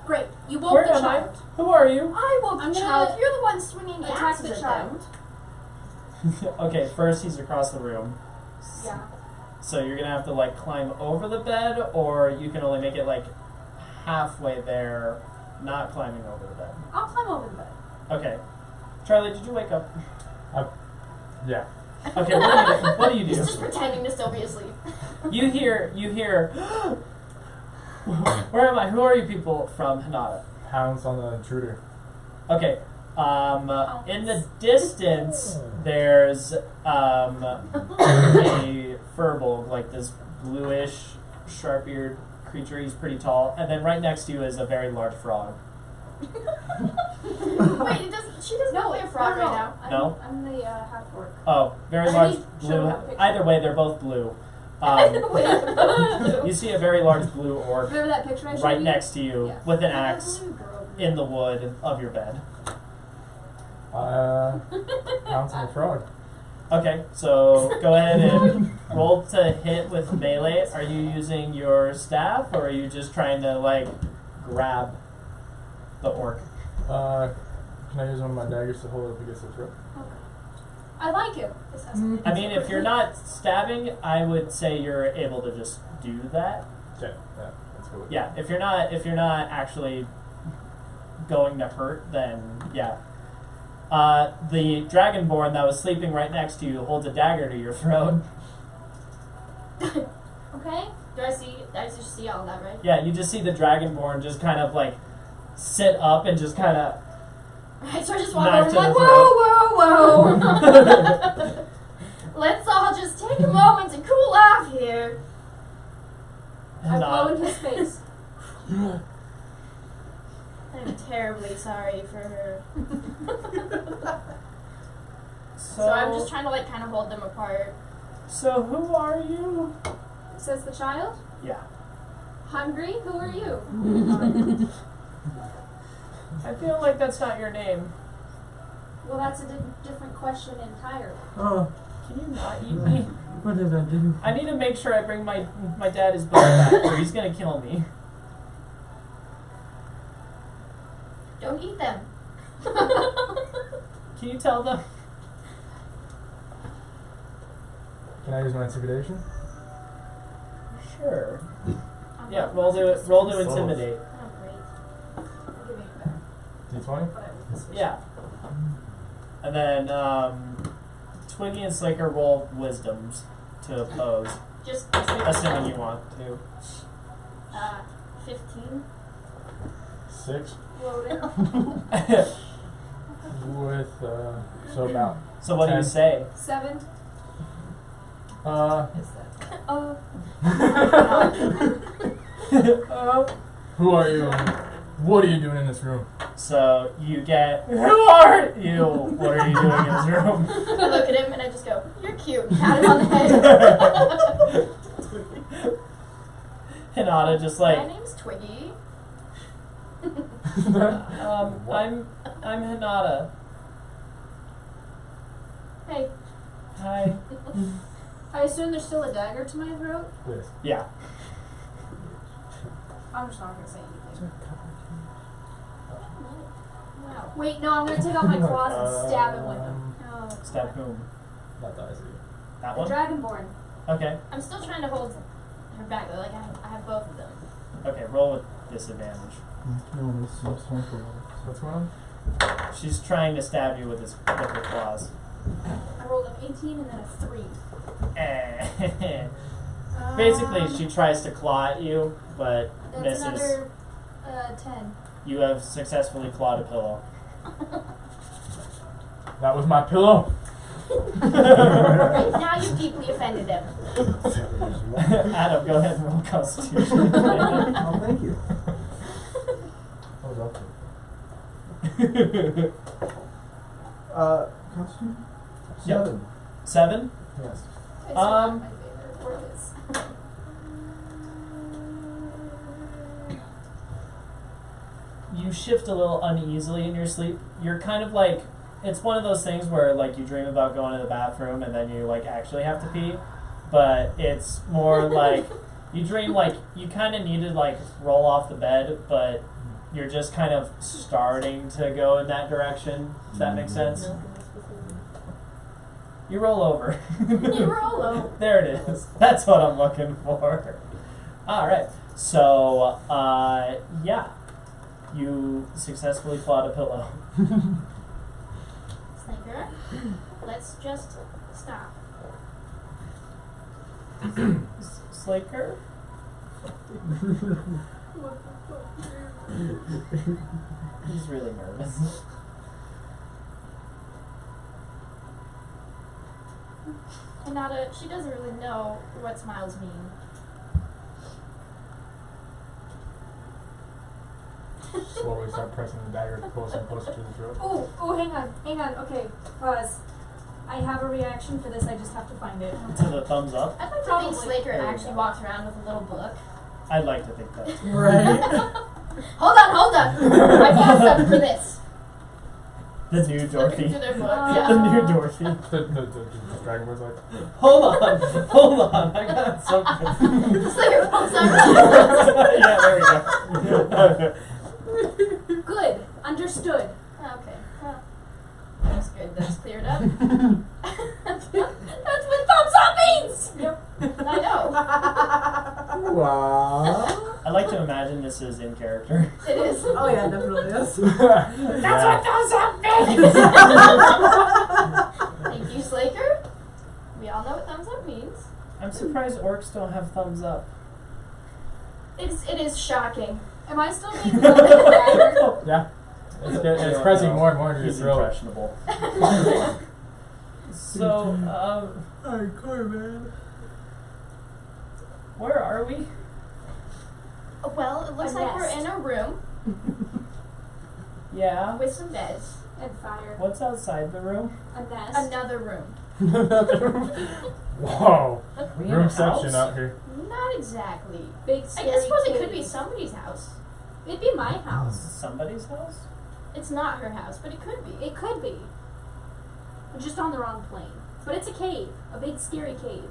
Great. You woke Where the am I? child. Who are you? I woke I'm the gonna child. You're the one swinging attack axes the at child. them. Okay, first he's across the room. Yeah. So you're gonna have to like climb over the bed, or you can only make it like halfway there, not climbing over the bed. I'll climb over the bed. Okay. Charlie, did you wake up? Yeah. Okay, what do you He's do? just pretending to still be asleep. You hear, where am I? Who are you people from, Hinata? Pounce on the intruder. Okay, in the distance, there's, a furbolg, like this bluish, sharp-eared creature. He's pretty tall. And then right next to you is a very large frog. Wait, she doesn't play a frog right now. No? I'm the half orc. Oh, very I large need to blue. show that picture. Either way, they're both blue. You see a very large blue orc Remember that picture I showed right you? next to you Yes. with an axe Blue girl. in the wood of your bed. Pounce on the frog. Okay, so go ahead and roll to hit with melee. Are you using your staff, or are you just trying to like grab the orc? Can I use one of my daggers to hold it up against the throat? I like it. This has to be I mean, if you're not stabbing, I would say you're able to just do that. Okay, yeah, let's go with Yeah, if you're not actually going to hurt, then yeah. The dragonborn that was sleeping right next to you holds a dagger to your throat. Okay. Do I just see all that, right? Yeah, you just see the dragonborn just kind of like sit up and just kind of. Alright, so I just walk Knife over to and the like, whoa, whoa, whoa. Let's all just take a moment to cool off here. I blow in his face. I'm terribly sorry for her. So I'm just trying to like kind of hold them apart. So who are you? Says the child. Yeah. Hungry? Who are you? I feel like that's not your name. Well, that's a different question entirely. Oh, Can you not eat me? what did I do? I need to make sure I bring my dad his blood back, or he's gonna kill me. Don't eat them. Can you tell them? Can I use my intimidation? Sure. I'm Yeah, not roll to Subtle. intimidate. Oh, great. I'll give you it back. D20? But I was suspicious. Yeah. And then Twiggy and Slicker roll wisdoms to oppose, Just assuming you want to. 15. 6. Loaded. With, so about. So what do you 10. say? 7. Who are you? What are you doing in this room? So you get, who are you? What are you doing in this room? I look at him and I just go, "You're cute," and pat him on the head. Hinata just My like, name's Twiggy. I'm Hinata. Hey, Hi. I assume there's still a dagger to my throat? Yes. Yeah. I'm just not gonna say anything. Wow. Wait, no, I'm gonna take out my claws and stab him with them. Oh, Stab whom? Not that I see. That The one? Dragonborn. Okay. I'm still trying to hold her back though. Like I have both of them. Okay, roll with disadvantage. What's going on? She's trying to stab you with her claws. I rolled an 18 and then a 3. Basically, she tries to claw at you, but That's misses. another 10. You have successfully clawed a pillow. That was my pillow. Right now you've deeply offended him. Adam, go ahead and roll Constitution. Oh, thank you. What was up? Constitution? Yep. 7. 7? Yes. It's not my favorite. Or it is. You shift a little uneasily in your sleep. You're kind of like, it's one of those things where like you dream about going to the bathroom and then you like actually have to pee, but it's more like you dream like you kind of need to like roll off the bed, but you're just kind of starting to go in that direction. Does that make sense? You roll over. You roll over. There it is. That's what I'm looking for. All right. So, yeah, you successfully clawed a pillow. Slinker, let's just stop. Slaker? He's really nervous. Hinata, she doesn't really know what smiles mean. Slowly start pressing the dagger closer and closer to the throat. Oh, hang on. Okay, pause. I have a reaction for this, I just have to find it. To the thumbs up? I'd like to Probably. think Slaker There we actually go. walks around with a little book. I'd like to think that. Right. Hold on. I bought something for this. The new Dorothy. Flipping through their book. Oh. Yeah. The new Dorothy. The Dragon Boy's like, Hold on. I got something. Slaker pulls up. Yeah, there we go. Good. Understood. Okay. Well, that's good. That's cleared up. That's what thumbs up means! Yep. I know. Wow. I like to imagine this is in character. It is. Oh yeah, definitely is. That's what thumbs up means! Thank you, Slaker. We all know what thumbs up means. I'm surprised orcs don't have thumbs up. It is shocking. Am I still being held in the dagger? yeah. It's I it's don't pressing know. more and more into your He's throat. impressionable. So, Hardcore, man. where are we? Well, it looks A like we're nest. in a room Yeah. with some beds. And fire. What's outside the room? A nest. Another room. Whoa. Are we in a Roomception house? out here. Not exactly. Big I scary suppose it cave. could be somebody's house. It'd be my house. Somebody's house? It's not her house, but it could be. It could be. We're just on the wrong plane. But it's a cave. A big scary cave.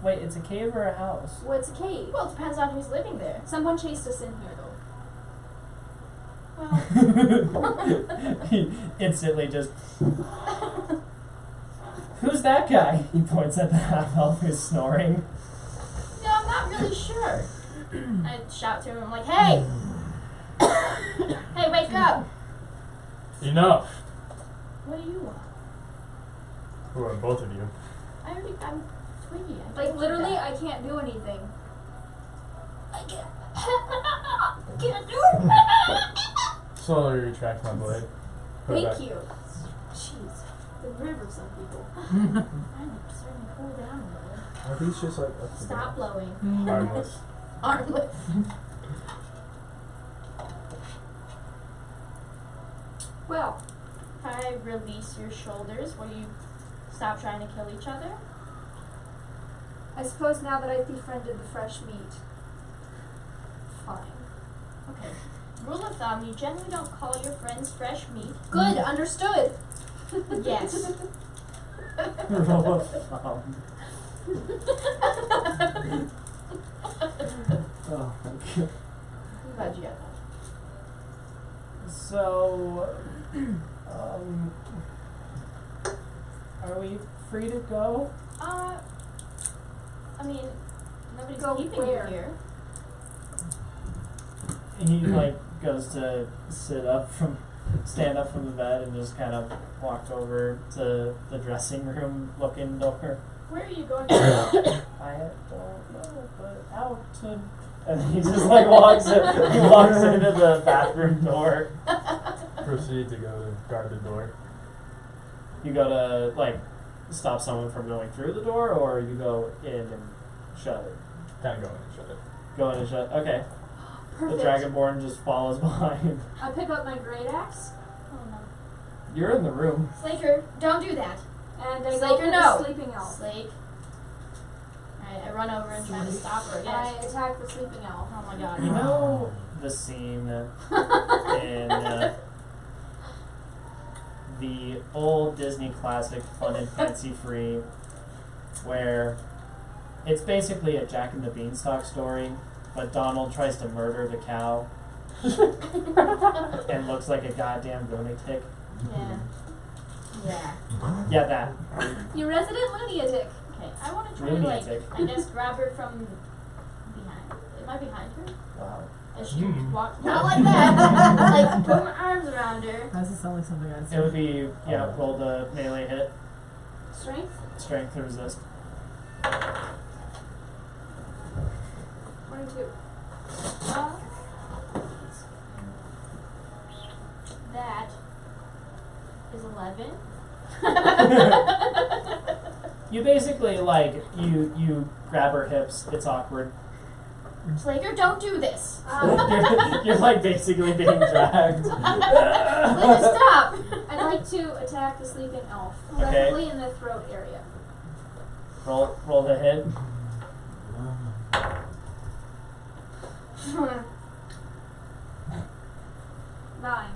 Wait, it's a cave or a house? Well, it's a cave. Well, it depends on who's living there. Someone chased us in here, though. Well, He instantly just. Who's that guy? He points at the half elf who's snoring. No, I'm not really sure. I shout to him, I'm like, hey! Hey, wake up! Enough. What do you want? Who are both of you? I'm Twiggy. I like told you literally, that. I can't do anything. I can't do it. Slowly retract my blade. Put it back. Thank you. Jeez, the river, some people. I'm starting to cool down a little. Are these just like up to Stop blowing. Harmless. Armless. Well, I release your shoulders. Will you stop trying to kill each other? I suppose now that I've befriended the fresh meat. Fine. Okay. Rule of thumb, you generally don't call your friends fresh meat. Good, understood. Yes. Roll of thumb. Oh my god. I'm glad you got that. So, are we free to go? I mean, nobody's Go keeping where? you here. He like goes to stand up from the bed and just kind of walk over to the dressing room looking door. Where are you going? I don't know, but out and he just like walks into the bathroom door. Proceed to go to guard the door. You go to like stop someone from going through the door, or you go in and shut it. Kind of go in and shut it. Go in and shut. Okay. The Perfect. dragonborn just follows behind. I pick up my great axe Oh no. You're in the room. Slaker, don't do that. and I go Slaker, for no. the sleeping elf. Slake. Alright, I run over and try to stop her And again. I attack the sleeping elf. Oh my god. You know the scene in the old Disney classic Fun and Fancy Free, where it's basically a Jack and the Beanstalk story, but Donald tries to murder the cow and looks like a goddamn lunatic. Yeah. Yeah. Yeah, that. You resident lunatic. Okay, I want to try to, like, Lunatic. I guess grab her from behind. Am I behind her? Wow. As she Mm. walks. Not like that! Like, put my arms around her. Does it sound like something I'd say? It would be, yeah, roll the melee hit, Strength? strength to resist. 22. That is 11. You basically, like, you grab her hips, it's awkward. Slaker, don't do this. You're like basically being dragged. Slaker, stop! I'd like to attack the sleeping elf, Okay. preferably in the throat area. Roll the hit. Nine.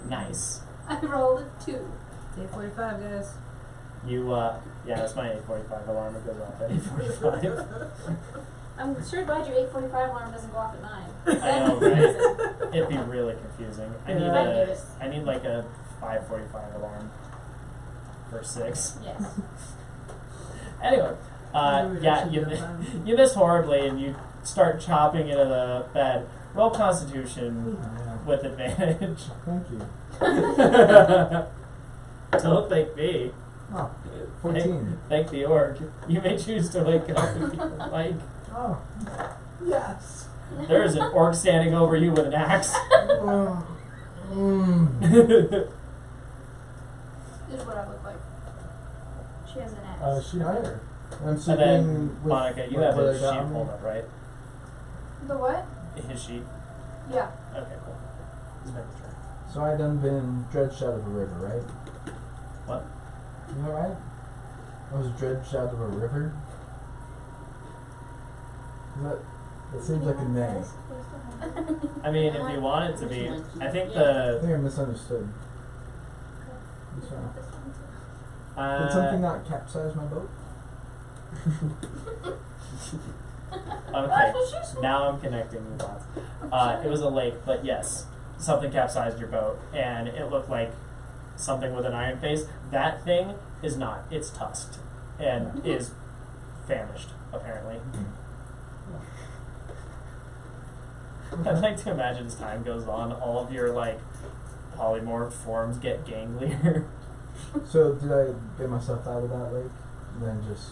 Nice. I rolled a 2. It's 8:45, guys. You, yeah, that's my 8:45 alarm. It goes off at 8:45. I'm sure glad your 8:45 alarm doesn't go off at 9. I know, right? It'd be really confusing. I need Yeah. I need like a 5:45 alarm for 6. Yes. Anyway, Maybe we yeah, should you do that. you miss horribly and you start chopping into the bed. Roll Constitution with advantage. Thank you. Don't thank me. Oh, 14. Thank the orc. You may choose to wake up if you would like. Oh, yes. There is an orc standing over you with an axe. Mm. This is what I look like. She has an axe. She higher. I'm And sleeping then, with Monica, you what- have what his I got sheet on pulled me. up, right? The what? His sheet. Yeah. Okay, cool. Just making sure. So I done been dredged out of a river, right? What? Is that right? I was dredged out of a river? That seems like a nay. I mean, if you want it to be, I think I think I misunderstood. I'm sorry. Did something not capsize my boat? Okay, now I'm connecting the dots. It was a lake, but yes. something capsized your boat, and it looked like something with an iron face. That thing is not. It's tusked and is famished, apparently. I'd like to imagine as time goes on, all of your like polymorph forms get ganglier. So did I get myself out of that lake? Then just.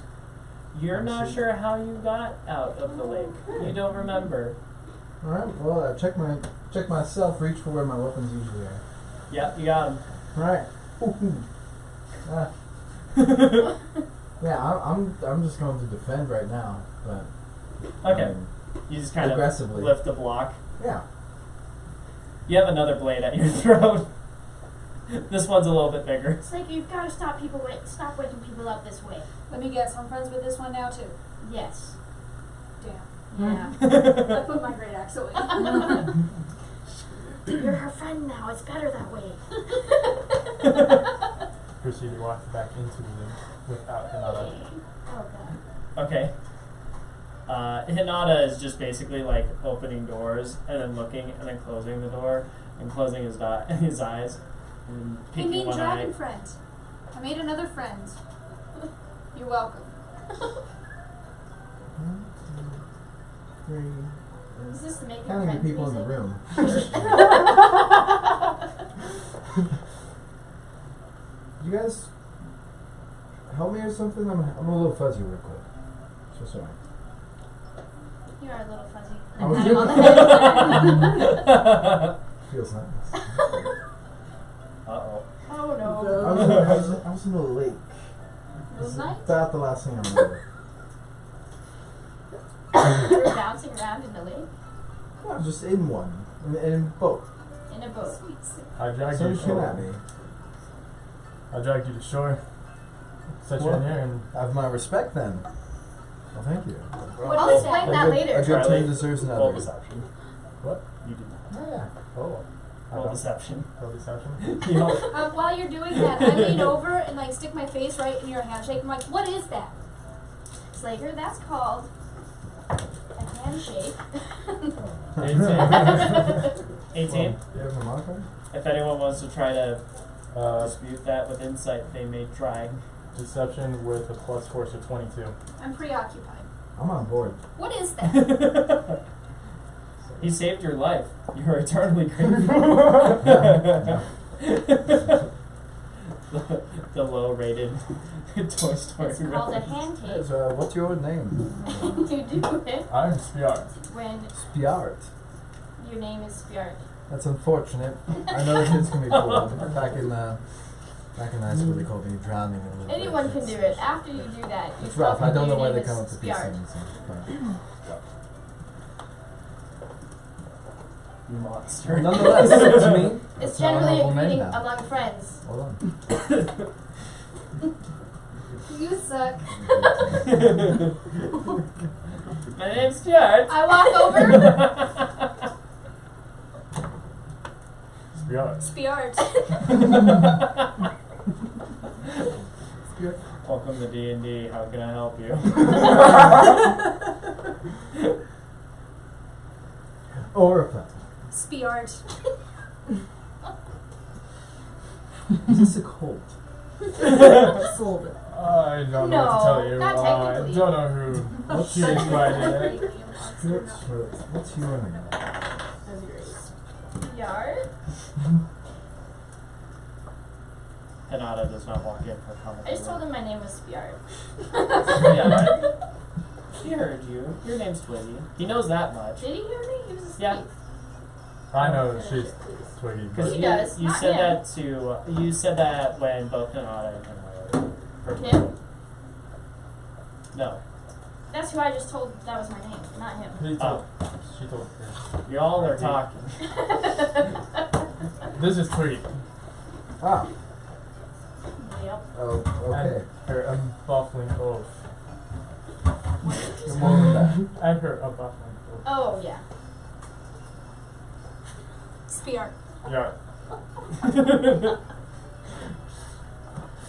You're I not see. sure how you got out of the lake. You don't remember. All right. Well, check myself. Reach for where my weapons usually are. Yep, you got him. All right. Yeah, I'm just going to defend right now, but. Okay. You just kind of aggressively lift the block. Yeah. You have another blade at your throat. This one's a little bit bigger. It's like you've got to stop waking people up this way. Let me guess, I'm friends with this one now too. Yes. Damn. Yeah. I put my great axe away. You're her friend now. It's better that way. Proceed to walk back into the room without Hinata. Oh god. Okay. Hinata is just basically like opening doors and then looking and then closing the door and closing his eyes and Hey, peeking mean one dragon eye. friend. I made another friend. You're welcome. 1, 2, 3. Is this the making Counting the friends people in the music? room. You guys help me or something? I'm a little fuzzy real quick. So sorry. You are a little fuzzy. I was Pat him on the head. Feels nice. Uh-oh. Oh no. I was in the lake. Was It's nice? about the last thing I remember. You were bouncing around in the lake? No, just in one. In both. In a boat. I dragged So you you came at me. I dragged you to shore. Set you Well, in here and have my respect then. Well, thank you. What I'll is explain that? that A later. good Charlie, team deserves Roll another. deception. what? You do. Oh, yeah. Oh. Roll deception. Roll deception. You know, While you're doing that, I lean over and like stick my face right in your handshake. I'm like, what is that? Slager, that's called a handshake. 18. Well, 18. you have a modifier? If anyone wants to try to Uh, dispute that with insight, they may try. deception with a plus force of 22. I'm preoccupied. I'm on board. What is that? He saved your life. You are eternally grateful. the low-rated Toy Story. It's called a reference. handcake. Yes, what's your name? You do it I'm Spiart. when Spiart. your name is Spiart. That's unfortunate. I know the kids can be cool. Back in high school, they called me drowning in a little Anyone bit. can do it. After you do that, you It's rough. tell I don't know your why name they is come up with these Spiart. things. But You monster. nonetheless, to me, It's that's an generally a honorable name greeting now. among friends. Hold on. You suck. My name's Stuart. I walk over. Spiart. Spiart. Welcome to D&D. How can I help you? Or a pet. Spiart. Is this a cult? Sold it. I don't know what to No, tell you. not I technically. don't know who. What's She is quite What's your name? Spiart? Hinata does not walk in for I comment. just told him my name was Spiart. Yeah, right? He heard you. Your name's Twiggy. He knows that much. Did he hear me? He was asleep. Yeah. I know she's Twiggy. Because He you, does, you not said him. that to you said that when both Hinata and Hinata heard you. Him? No, That's who I just told that was my name, not him. He told, she told her. you all are talking. This is Twiggy. Ah. Yep. Oh, okay. And her unbuffling oath. You're more than that. And her unbuffling oath. Oh, yeah. Spiart. Yeah.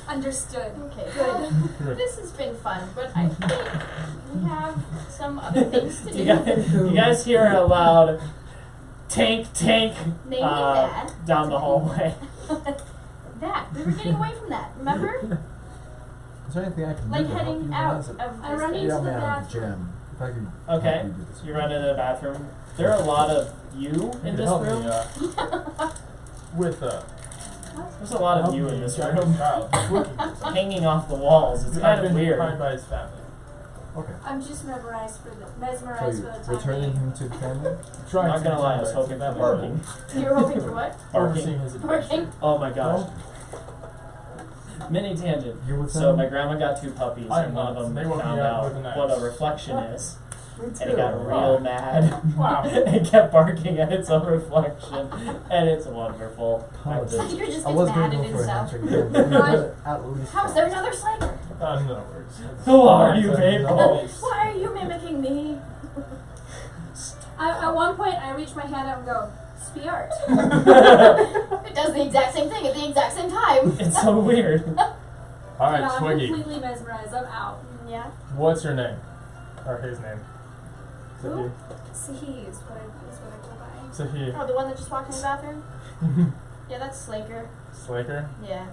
Understood. Okay, good. Good. This has been fun, but I think we have some other things to do. You guys hear a loud tank, Name it that. down the hallway. That. We were getting away from that, remember? Is there anything I can Like do to help heading you out guys? of I this run space. into Yeah, the man, bathroom. Jim. If I could Okay, help you do this. you run into the bathroom. There are a lot of you You in can this help room. me with There's a lot of you in this room. child. Hanging off the walls. It's I've kind been of weird. defined by his family. Okay. I'm just mesmerized for So the you're time returning being. him to the family? I'm Trying not to gonna lie, I return was back to hoping the for family. barking. You're hoping for what? Overseeing Barking. his Barking? education. Oh my gosh. No? Mini tangent. You're with So them? my grandma got 2 puppies, I and am one of not. them They woke me found up out with a knife. what a reflection is, Me and it got too. real mad. Wow. It kept barking at its own reflection, and it's wonderful. I Apologies. You're just I gets was mad going at to go for a himself. handshake again, but we Right. gotta at least How's there another Slaker? No worries. Who are you, Sorry, people? no. Why are you mimicking me? At one point, I reach my hand out and go, Spiart. It does the exact same thing at the exact same time. It's so weird. Alright, I'm Twiggy. completely mesmerized. I'm out. Yeah. What's your name? Or his name? Who? Sahi is what I go by. So he. Oh, the one that just walked in the bathroom? Yeah, that's Slaker. Slaker? Yeah.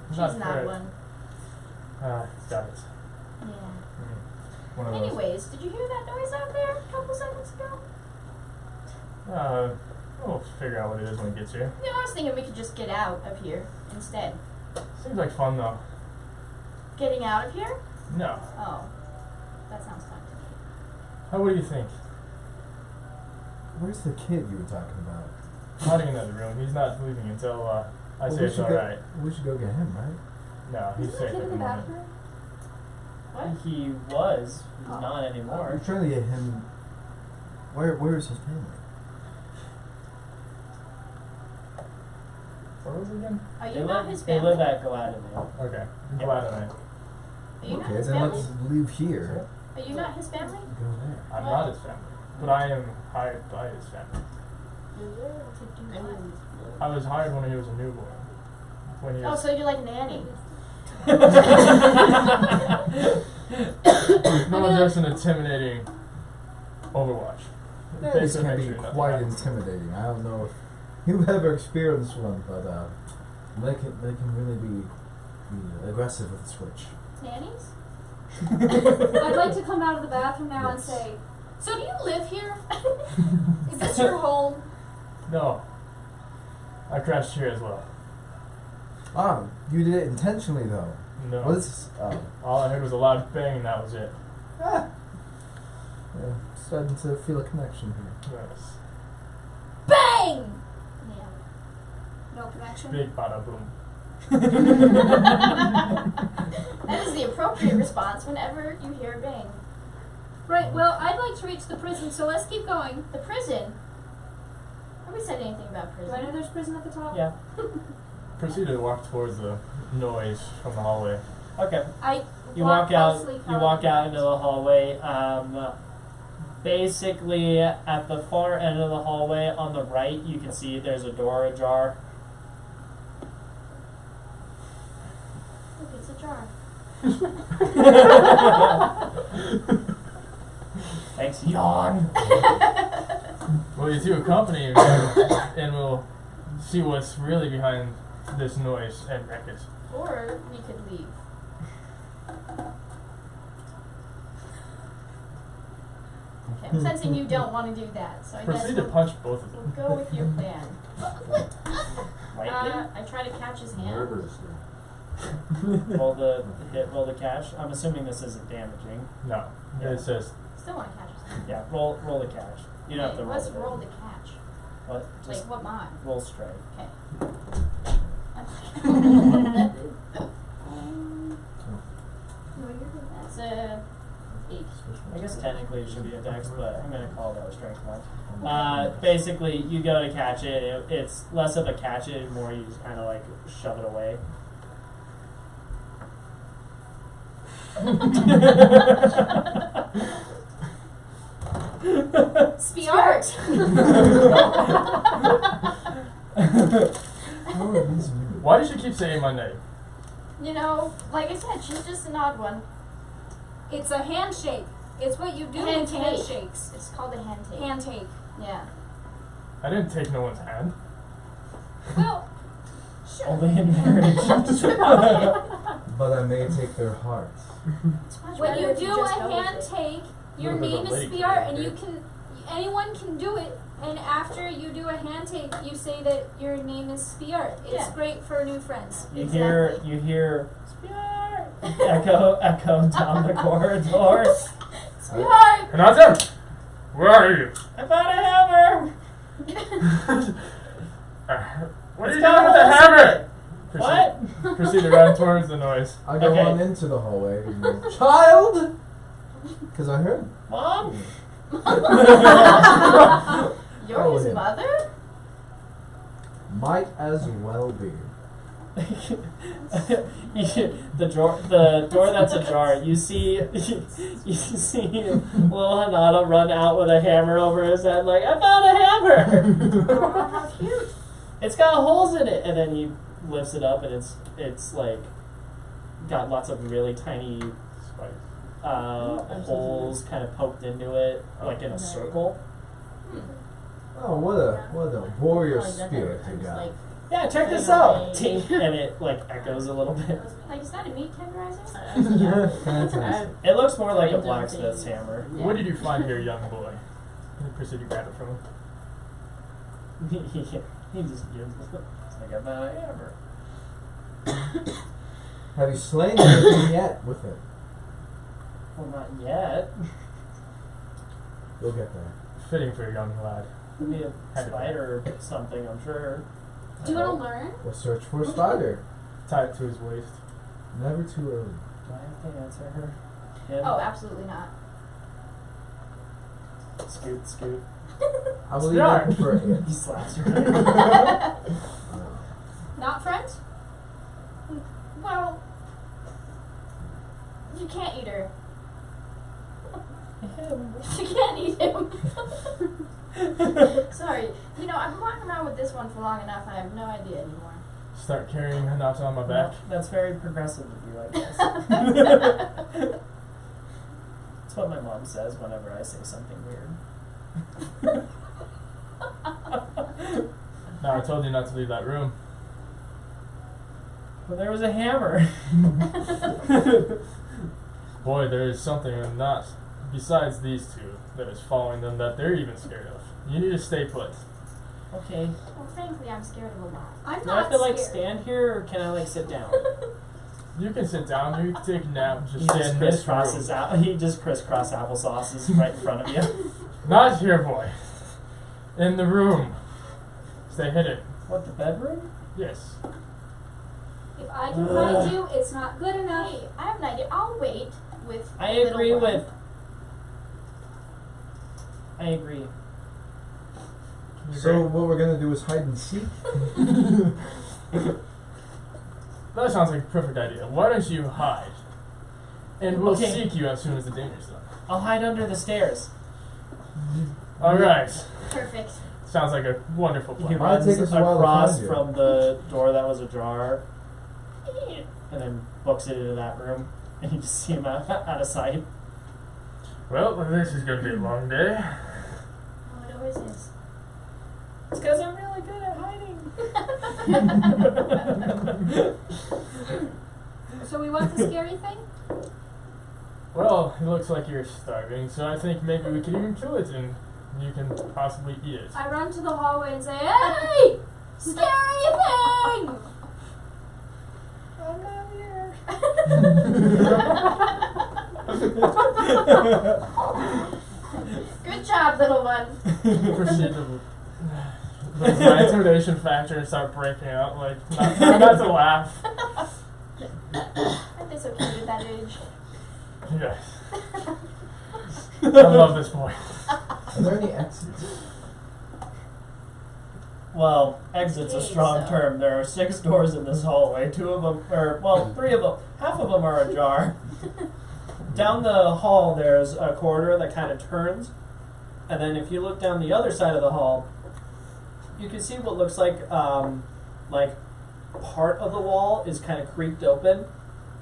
She's Not not very- one. Got it. Yeah. One of those. Anyways, did you hear that noise out there a couple seconds ago? We'll figure out what it is when it gets here. Yeah, I was thinking we could just get out of here instead. Seems like fun though. Getting out of here? No. Oh. That sounds fun to me. What do you think? Where's the kid you were talking about? Hiding in another room. He's not leaving until I Well, say we it's should go- alright. We should go get him, right? No, he's Is safe the kid at in the the moment. bathroom? What? He was. He's Oh. not We're anymore. trying to get him. Where is his family? Where was he again? Are you They not live, his they family? live at Galadriel. Okay. Yeah. Glad I. Are you not Okay, his then family? let's leave here. Are you not his family? Go there. I'm not his family, but I am hired by his family. To do what? I was hired when he was a newborn. When he Oh, was so you're like nanny. no, just an intimidating Overwatch. This Basically can make be sure nothing quite happens. intimidating. I don't know if you've ever experienced one, but they can really be aggressive with the switch. Nannies? I'd like to come out of the bathroom now and Yes. say, So do you live here? Is this your home? No. I crashed here as well. Ah, you did it intentionally though. No. What is? All I heard was a loud bang and that was it. Yeah, starting to feel a connection here. Yes. Bang! Yeah. no connection. Big bada boom. That is the appropriate response whenever you hear a bang. Right, well, I'd like to reach the prison, so let's keep going. The prison? Have we said anything about Do I know prison? there's prison at the top? Yeah. Proceed to walk towards the noise from the hallway. Okay. I You walk out. closely You walk out into the hallway. Basically, at the far end of the hallway on the right, you can see there's a door ajar. Look, it's a jar. Thanks, yawn. Well, you two accompany me, and we'll see what's really behind this noise and racket. Or we could leave. Okay, I'm sensing you don't want to do that, so I guess Proceed to we'll, punch both of we'll them. go with your plan. Lightly. I try to catch his hand. Murderously. Roll the catch. I'm assuming this isn't damaging. No, Yeah. it says Still want to catch his hand. Yeah. Roll the catch. You don't have to roll. Let's it. roll the catch. What? Just Wait, what mod? roll straight. Okay. That's a 8. I guess technically it should be a dex, but I'm gonna call that a strength mod. Basically, you go to catch it. It's less of a catch it, and more you just kind of like shove it away. Spiart! How are these new? Why does she keep saying my name? You know, like I said, she's just an odd one. It's a handshake. It's what you do with Handshake. handshakes. It's called a handshake. Handtake. Yeah. I didn't take no one's hand. Well, sure. Only in marriage. But I may take their hearts. It's much When better you if do just a go with it. handtake, your What if name a is lady Spiar, came and in you can. Anyone can do it. And after you do a handtake, you say that your name is Spiar. It's Yeah. great for new friends. You hear Spiar echo down the corridor. Spiar. Announcer! Where are you? I found a hammer. What are It's you got doing with the holes in hammer? it. What? Proceed to run towards the noise. I go Okay. on into the hallway and go, child! Because I heard. Mom? You're Oh, his yeah. mother? Might as well be. the door that's ajar. You see little Hanada run out with a hammer over his head, like, I found a hammer. Aw, how cute. It's got holes in it, and then he lifts it up, and it's like got lots of really tiny holes kind of poked into it, like in a circle. Oh, what a warrior Like, that spirit never you comes, got. like, Yeah, check this Right out. away. Tink, and it like echoes a little bit. Like, is that a meat tenderizer? Fantastic. It looks more like a Random blacksmith's thing. hammer. Yeah. What did you find here, young boy? And proceed to grab it from him. He just gives it. It's like I found a hammer. Have you slain anything yet with it? Well, not yet. We'll get there. Fitting for a young lad. Could be a Had to be. spider or something, I'm sure. Do you want to learn? We'll search for a spider. Tied it to his waist. Never too early. Do I have to answer her? Him? Oh, absolutely not. Scoot, scoot. I will Spider. leave it for it. He slaps her. Not friends? Well, you can't eat her. Him. You can't eat him. Sorry. You know, I've been walking around with this one for long enough, I have no idea anymore. Start carrying Hanata on my back. That's very progressive of you, I guess. That's what my mom says whenever I say something weird. No, I told you not to leave that room. Well, there was a hammer. Boy, there is something not besides these two that is following them that they're even scared of. You need to stay put. Okay. Well, frankly, I'm scared of a lot. I'm Do I not have to like scared. stand here, or can I like sit down? You can sit down, you can take a nap, He just just stand in this crisscrosses room. out. He just crisscross applesauces right in front of you. Not here, boy. In the room. Stay hidden. What, the bedroom? Yes. If I can find you, it's not good enough. Hey, I have an idea. I'll wait with I the little agree one. with. I agree. So what we're gonna do is hide and seek. That sounds like a perfect idea. Why don't you hide? And we'll Okay. seek you as soon as the danger's done. I'll hide under the stairs. Alright. Perfect. Sounds like a wonderful He plan. Might runs take us a while to across find you. from the door that was ajar, and then books it into that room, and you just see him out of sight. Well, this is going to be a long day. Oh, it always is. It's because I'm really good at hiding. So we want the scary thing? Well, it looks like you're starving, so I think maybe we can even kill it and you can possibly eat it. I run to the hallway and say, "Hey, scary thing!" I'm not here. Good job, little one. Proceed to lose my intimidation factor and start breaking out, like, not to laugh. Aren't they so cute at that age? Yes. I love this boy. Are there any exits? Well, exit's a strong So. term. There are 6 doors in this hallway. 2 of them, or well, 3 of them. Half of them are ajar. Down the hall, there's a corridor that kind of turns, and then if you look down the other side of the hall, you can see what looks like part of the wall is kind of creaked open,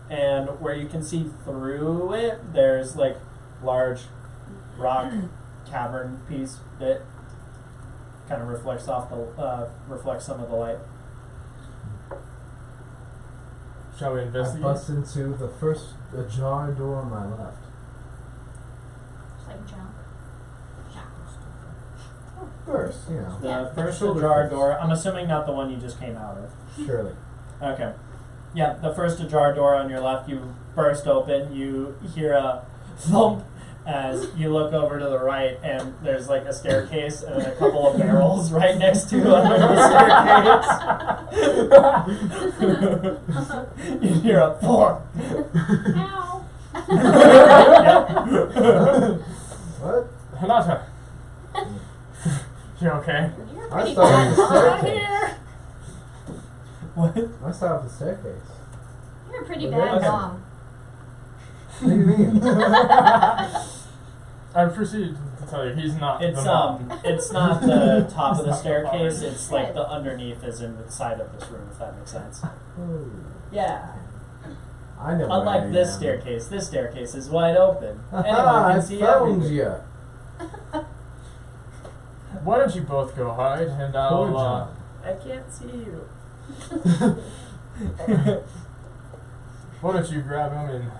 and where you can see through it, there's like large rock cavern piece that kind of reflects off the reflects some of the light. Shall we I investigate? bust into the first ajar door on my left. Just like jump. First, you know. The first Shoulder ajar first. door. I'm assuming not the one you just came out of. Surely. Okay. Yeah, the first ajar door on your left, you burst open. You hear a thump as you look over to the right, and there's like a staircase and then a couple of barrels right next to under the staircase. You hear a thump. Ow. What? Hanata. You okay? You're I pretty started bad the mom. staircase. What? I started the staircase. You're a pretty Okay. bad Okay. mom. What do you mean? I proceed to tell you, he's not It's the mom. it's not the top of the It's not the staircase. bottom. It's like the underneath is in the side of this room, if that makes sense. Yeah. I know. where I Unlike this am. staircase is wide open. Anyone I can see found everything. you. Why don't you both go hide, and Poor I'll, John. I can't see you. why don't you grab him and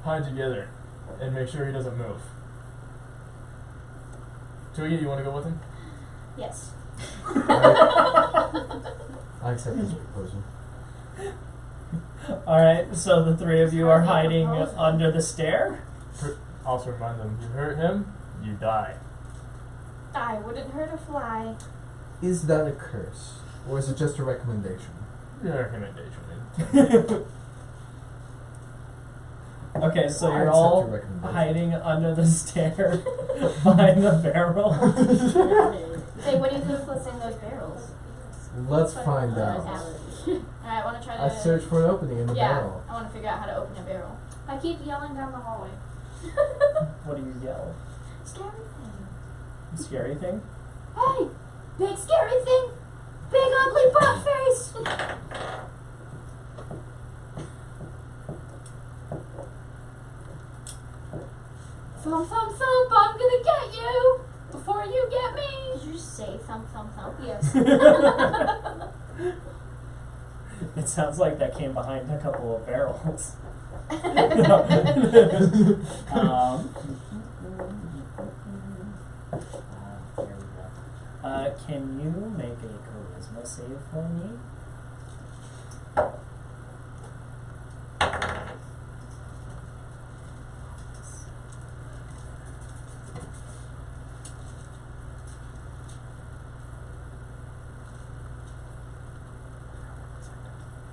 hide together, and make sure he doesn't move. Twiggy, you want to go with him? Yes. I accept this proposal. Alright, so the three of you are hiding under the stair? Also remind them, you hurt him, you die. I wouldn't hurt a fly. Is that a curse, or is it just a recommendation? Your recommendation. Okay, so I you're accept all your recommendation. hiding under the stair behind the barrel. Say, what do you do with what's in those barrels? Let's find out. Alright, wanna try to... I search for an opening in the yeah, barrel. I wanna figure out how to open a barrel. I keep yelling down the hallway. What do you yell? Scary thing. Scary thing? Hey! Big scary thing! Big ugly butt face! Thump, thump, thump, I'm gonna get you! Before you get me! Did you just say thump, thump, thump? Yes. It sounds like that came behind a couple of barrels. Here we go. Can you make a charisma save for me?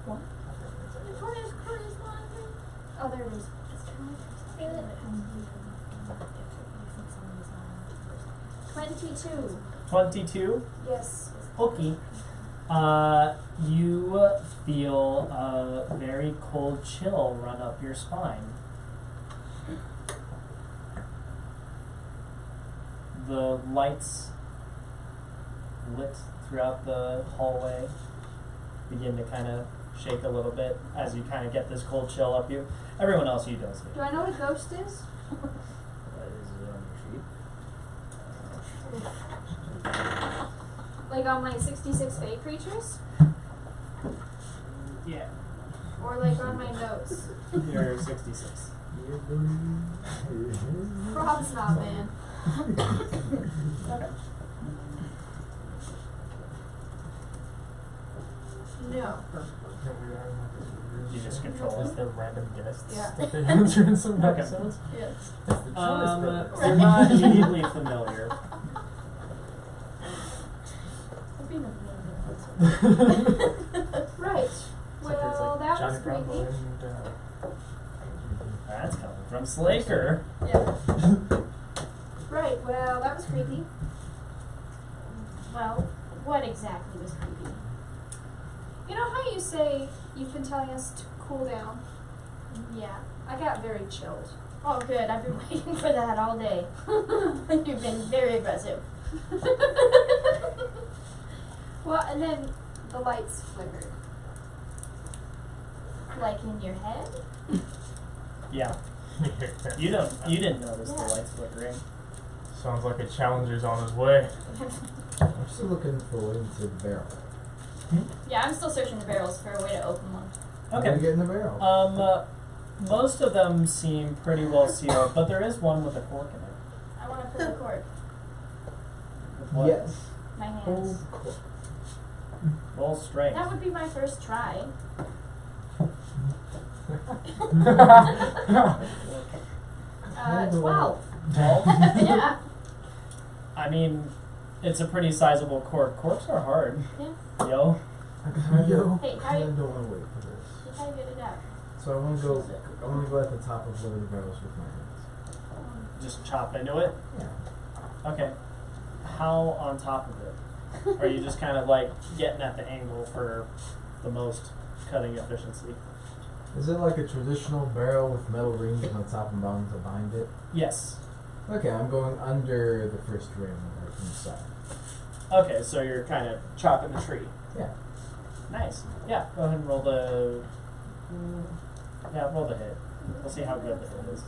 What? Oh, there it is. 22. 22? Yes. Okay. You feel a very cold chill run up your spine. The lights lit throughout the hallway begin to kind of shake a little bit as you kind of get this cold chill up you. Everyone else you don't see. Do I know what a ghost is? Is it on your sheet? Like on my 66 fake creatures? Yeah. Or like on my notes? You're 66. Rob's not, man. Okay. No. You just control Is it. there random guests Yeah. that they answer in some Okay. episodes? Yes. You're not immediately familiar. Right. Well, that was Johnny Bravo creepy. and, That's coming from Slaker. Yeah. Right, well, that was creepy. Well, what exactly was creepy? You know how you say you've been telling us to cool down? Yeah. I got very chilled. Oh, good. I've been waiting for that all day. You've been very aggressive. Well, and then the lights flickered. Like in your head? Yeah. You didn't notice the lights flickering. Sounds like a challenger's on his way. I'm still looking for a way into the barrel. Yeah, I'm still searching the barrels for a way to open one. How do we Okay. get in the barrel? Most of them seem pretty well sealed, but there is one with a cork in it. I want to pull the cord. With what? Yes. My hands. Hold cork. Roll strength. That would be my first try. Hold the 12. 12? Yeah. I mean, it's a pretty sizable cork. Corks are hard. Yeah. Yo. I kinda Hey, how you- don't want to wait for this. You gotta get it out. So I want to go. I want to go at the top of one of the barrels with my hands. Just chop into it? Yeah. Okay. How on top of it? Are you just kind of like getting at the angle for the most cutting efficiency? Is it like a traditional barrel with metal rings on the top and bottom to bind it? Yes. Okay, I'm going under the first ring, like from the side. Okay, so you're kind of chopping the tree. Yeah. Nice. Yeah, go ahead and roll the... roll the hit. We'll see how good the hit is.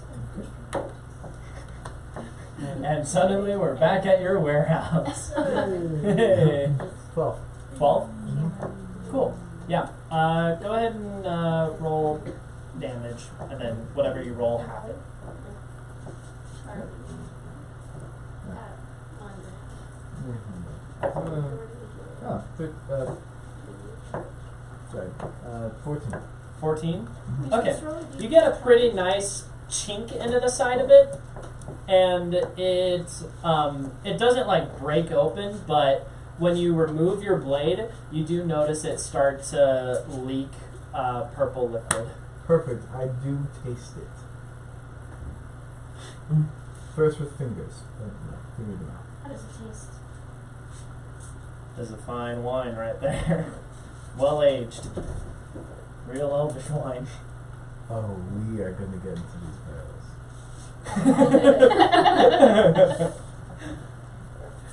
And suddenly we're back at your warehouse. Hey. 12. 12? Cool. Yeah. Go ahead and roll damage, and then whatever you roll, half it. Sorry. 14. 14? Okay. You get a pretty nice chink into the side of it, and it doesn't like break open, but when you remove your blade, you do notice it start to leak purple liquid. Perfect. I do taste it. First with fingers. Finger to mouth. How does it taste? There's a fine wine right there. Well aged. Real elvish wine. Oh, we are gonna get into these barrels.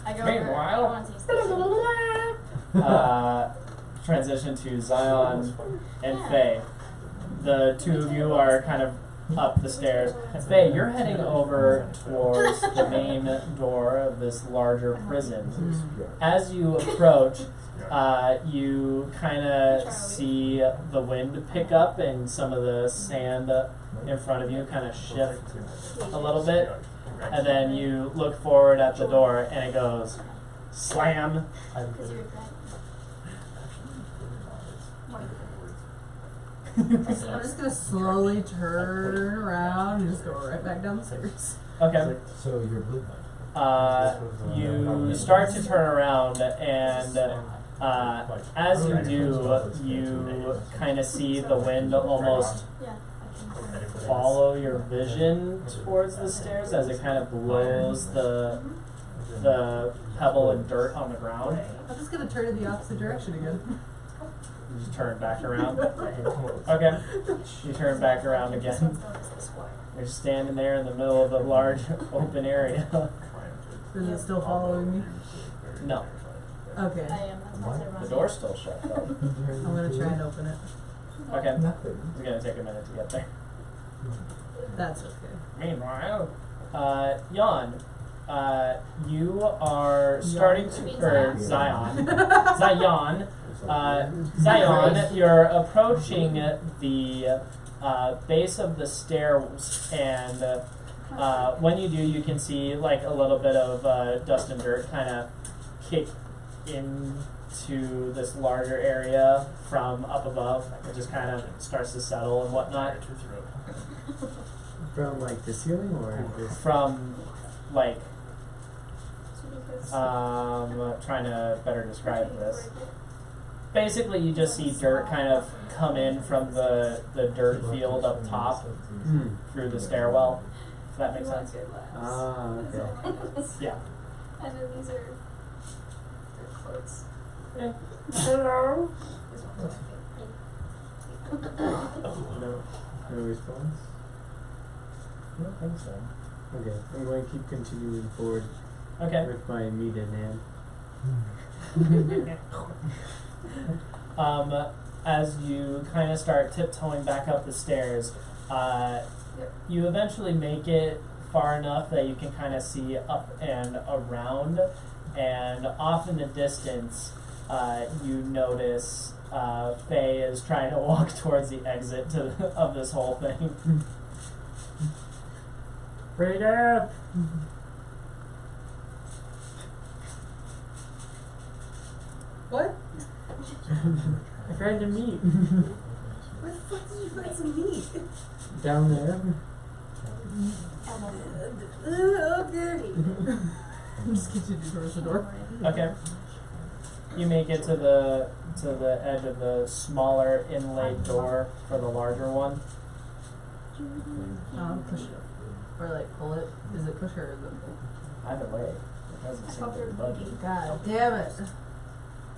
I go Meanwhile- over. I want to taste this. Transition to Zion and Faye. The two of you are kind of up the stairs. Faye, you're heading over towards the main door of this larger prison. As you approach, you kind of see the wind pick up and some of the sand in front of you kind of shift a little bit. And then you look forward at the door and it goes slam. Is your friend? I'm just gonna slowly turn around and just go right back down the stairs. Okay. So you're blue. You start to turn around, and as you do, you kind of see the wind almost Yeah. follow your vision towards the stairs as it kind of blows the pebble and dirt on the ground. I'm just gonna turn in the opposite direction again. You just turn back around. Okay. You turn back around again. You're standing there in the middle of a large open area. Is it still following me? No, Okay. I am. That's why I said the run. door's still shut though. I'm gonna try and open it. Okay. Nothing. It's gonna take a minute to get there. That's okay. Meanwhile, Jan, you are starting to, or Zion, Zion, you're approaching the base of the stairs, and when you do, you can see like a little bit of dust and dirt kind of kick into this larger area from up above. It just kind of starts to settle and whatnot. From like the ceiling or just From like trying to better describe this. Basically, you just see dirt kind of come in from the dirt field up top through the stairwell. If that makes sense. okay. Yeah. And then these are their quotes. Hello. No response? I don't think so. Okay, I'm going to keep continuing forward Okay. with my meat in hand. As you kind of start tiptoeing back up the stairs, Yep. You eventually make it far enough that you can kind of see up and around, and off in the distance, you notice Faye is trying to walk towards the exit of this whole thing. Wait up! What? I found a meat. Where the fuck did you find some meat? Down there. Okay. I'm just continuing towards the door. Okay. You make it to the edge of the smaller inlaid door for the larger one. Push it. Or like pull it. Is it push or is it pull? Either way, it doesn't seem to be budging. God damn it.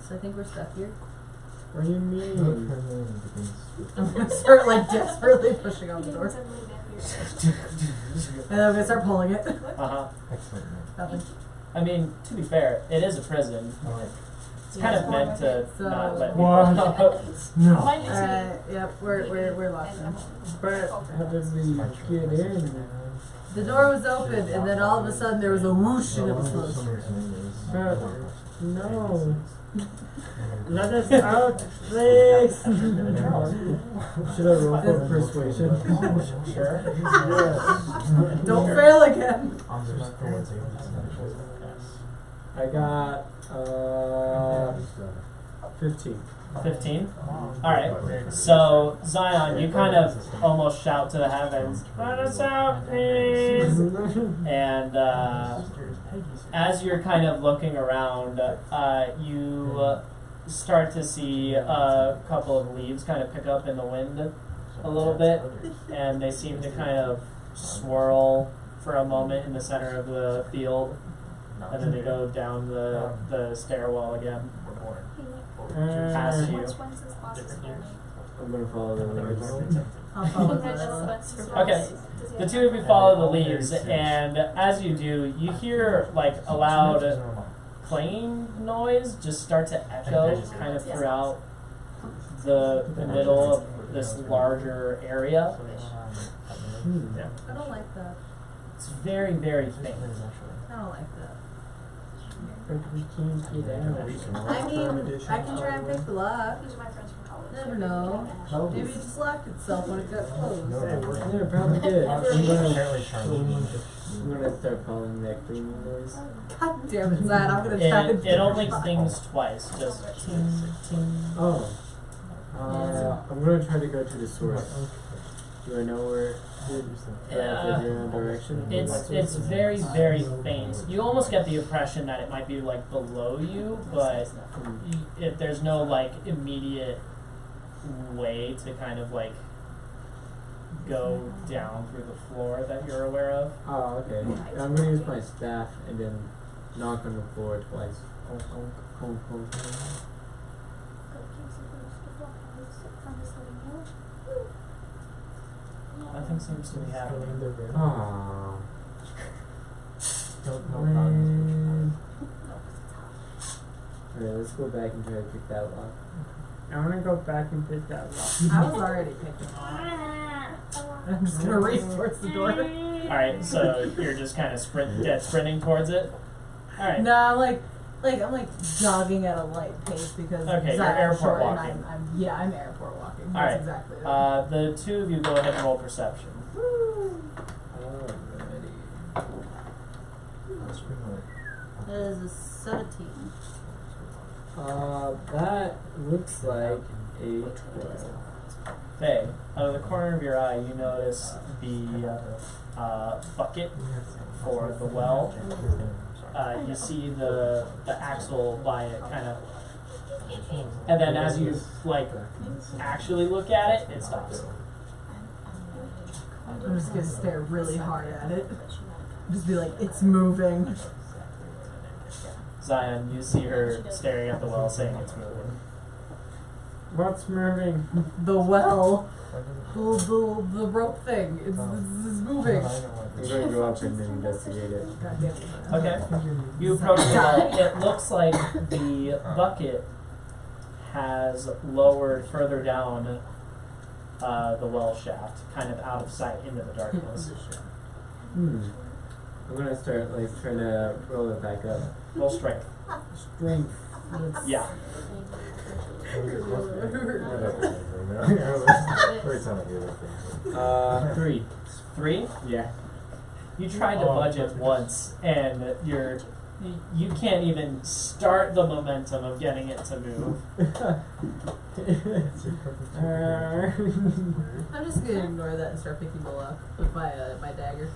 So I think we're stuck here. What do you mean? I'm gonna start like desperately pushing on the door. And then I'm gonna start pulling it. Uh-huh. Nothing. I mean, to be fair, it is a prison. It's kind of meant to So- not let people What? out. No. Yep, we're locked in. But how did we get in? The door was open and then all of a sudden there was a whoosh and it was closed. But no. Let us out, please. Should I roll for persuasion? Sure. Yes. Don't fail again. I got 15. 15? Alright. So, Zion, you kind of almost shout to the heavens, "Let us out, please!" And as you're kind of looking around, you start to see a couple of leaves kind of pick up in the wind a little bit, and they seem to kind of swirl for a moment in the center of the field, and then they go down the stairwell again. Past you. I'm gonna follow the leaves. I'll follow the Okay. The two of you follow the leaves, and as you do, you hear like a loud playing noise just start to echo kind of throughout the middle of this larger area. I don't like that. It's very, very faint. I don't like that. But we can't get out. I mean, I can try and pick the lock. These are my friends from college. Never know. Maybe it just locked itself when it got closed. Yeah, probably did. I'm gonna start following that cleaning noise. God damn it, Zad. I'm gonna try and It only stings twice, just ting, ting. Oh. I'm gonna try to go to the source. Do I know where? Direction? It's very, very faint. You almost get the impression that it might be like below you, but if there's no like immediate way to kind of like go down through the floor that you're aware of. Oh, okay. I'm gonna use my staff and then knock on the floor twice. Nothing seems to be happening. Oh. Alright, let's go back and try to pick that lock. I wanna go back and pick that lock. I was already picking on. I'm just gonna race towards the door. Alright, so you're just kind of sprinting towards it? Alright. No, I'm like jogging at a light pace because Okay, you're I'm airport short and walking. I'm airport walking. That's Alright. exactly it. The two of you go ahead and roll perception. That is a 17. That looks like a 12. Faye, out of the corner of your eye, you notice the bucket for the well. You see the axle by it kind of, and then as you like actually look at it, it stops. I'm just gonna stare really hard at it. Just be like, it's moving. Zion, you see her staring at the well, saying it's moving. What's moving? The well. The rope thing. It's moving. I'm gonna go up and investigate it. God damn it. Okay. You approach the well. It looks like the bucket has lowered further down the well shaft, kind of out of sight into the darkness. I'm gonna start like trying to roll it back up. Roll strength. Strength. Yeah. Three. 3. Yeah. You tried to budget once, and you can't even start the momentum of getting it to move. I'm just gonna ignore that and start picking the lock with my dagger.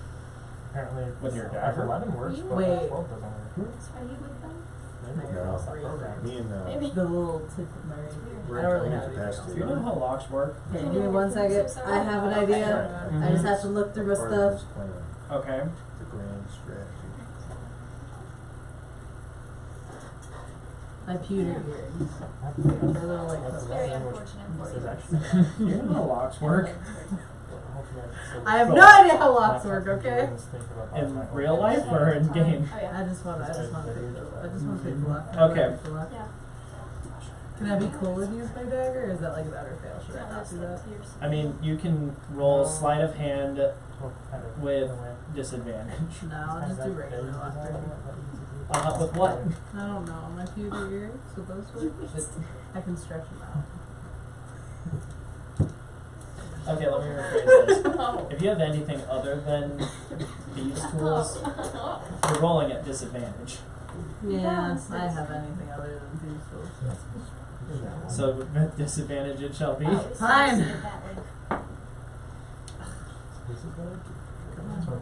Apparently, With your I dagger? can let him work, but Wait. that bolt doesn't work. That's why you would come. Maybe No. that's not programmed. Me and Maybe. The little tip of my rapier. We're I don't really in have anything capacity. Do you know how locks work? Okay, give me 1 second. I have an idea. I just have to look through my Part of stuff. his plan, Okay. the grand strategy. My pewter earrings. They're little like It's very unfortunate for This is you. actually. Do you know how locks work? I have no idea how locks work, okay? In real life or in game? Oh, yeah. I just want to pick the lock. Okay. Pick the lock. Yeah. Can I be cool and use my dagger, or is that like a better fail? Should I No, not that's do like that? yours. I mean, you can roll sleight of hand with disadvantage. No, I'll just do regular lock. With what? I don't know. My pewter earrings, so those work. I can stretch them out. Okay, let me rephrase this. If you have anything other than these tools, you're rolling at disadvantage. Yeah, I have anything other than these tools. So with disadvantage it shall be. Fine.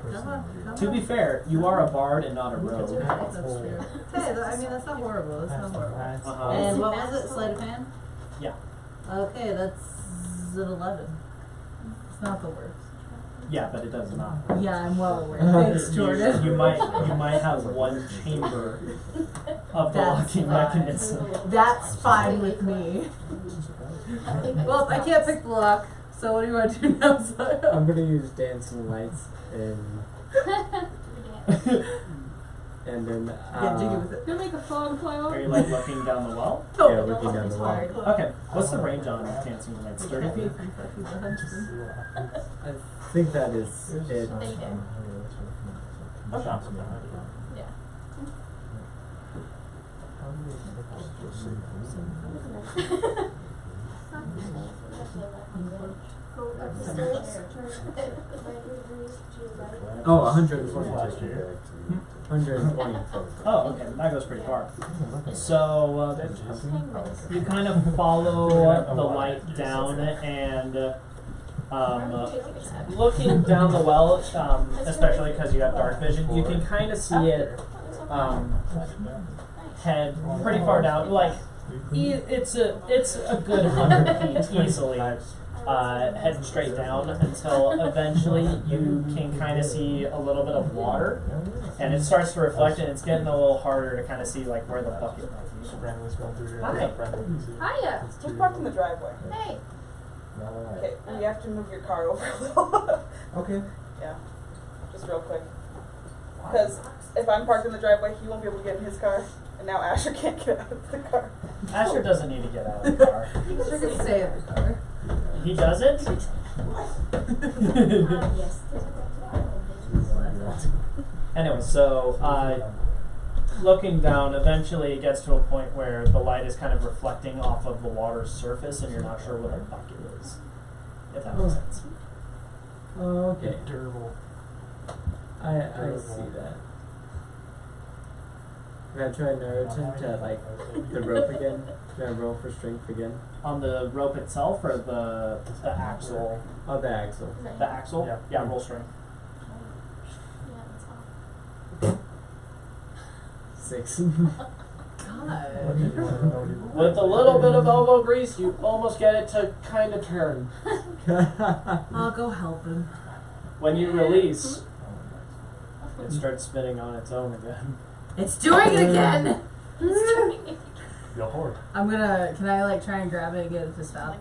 Come on. To be fair, you are a bard and not a rogue. That's true. Hey, I mean that's not horrible. That's not horrible. Uh-huh. And what was it? Sleight of hand? Yeah. Okay, that's an 11. It's not the worst. Yeah, but it does not. Yeah, I'm well aware. Thanks, Jordan. You might have one chamber of the That's locking fine. mechanism. That's fine with me. Well, I can't pick the lock, so what do you want to do now, Zion? I'm gonna use dancing lights and then Get jiggy with it. You'll make a fog cloud. Are you like looking down the well? yeah, looking down the wall. Okay. What's the range on dancing lights? 30 feet? I think that is it. They do. Okay. Yeah. Oh, 120. 120. Oh, okay. That goes pretty far. So you kind of follow the light down and looking down the well, especially because you have dark vision, you can kind of see it head pretty far down. Like it's a good 100 feet easily. Heading straight down until eventually you can kind of see a little bit of water, and it starts to reflect, and it's getting a little harder to kind of see like where the bucket might be. Hiya. Just parked in the driveway. Hey. Okay, you have to move your car over a little. Okay. Yeah, just real quick. Because if I'm parked in the driveway, he won't be able to get in his car, and now Asher can't get out of the car. Asher doesn't need to get out of the car. Sure can stay in the car. He doesn't? Anyway, so looking down, eventually it gets to a point where the light is kind of reflecting off of the water's surface and you're not sure what a bucket is. If that makes sense. Okay. Durable. I see that. I'm gonna try Naruto to like the rope again. Can I roll for strength again? On the rope itself or the axle? Oh, the axle. The axle? Yeah. Yeah, roll strength. 6. God. With a little bit of elbow grease, you almost get it to kind of turn. I'll go help him. When you release, it starts spinning on its own again. It's doing it again! Yo, horde. I'm gonna, can I like try and grab it and get it to stop?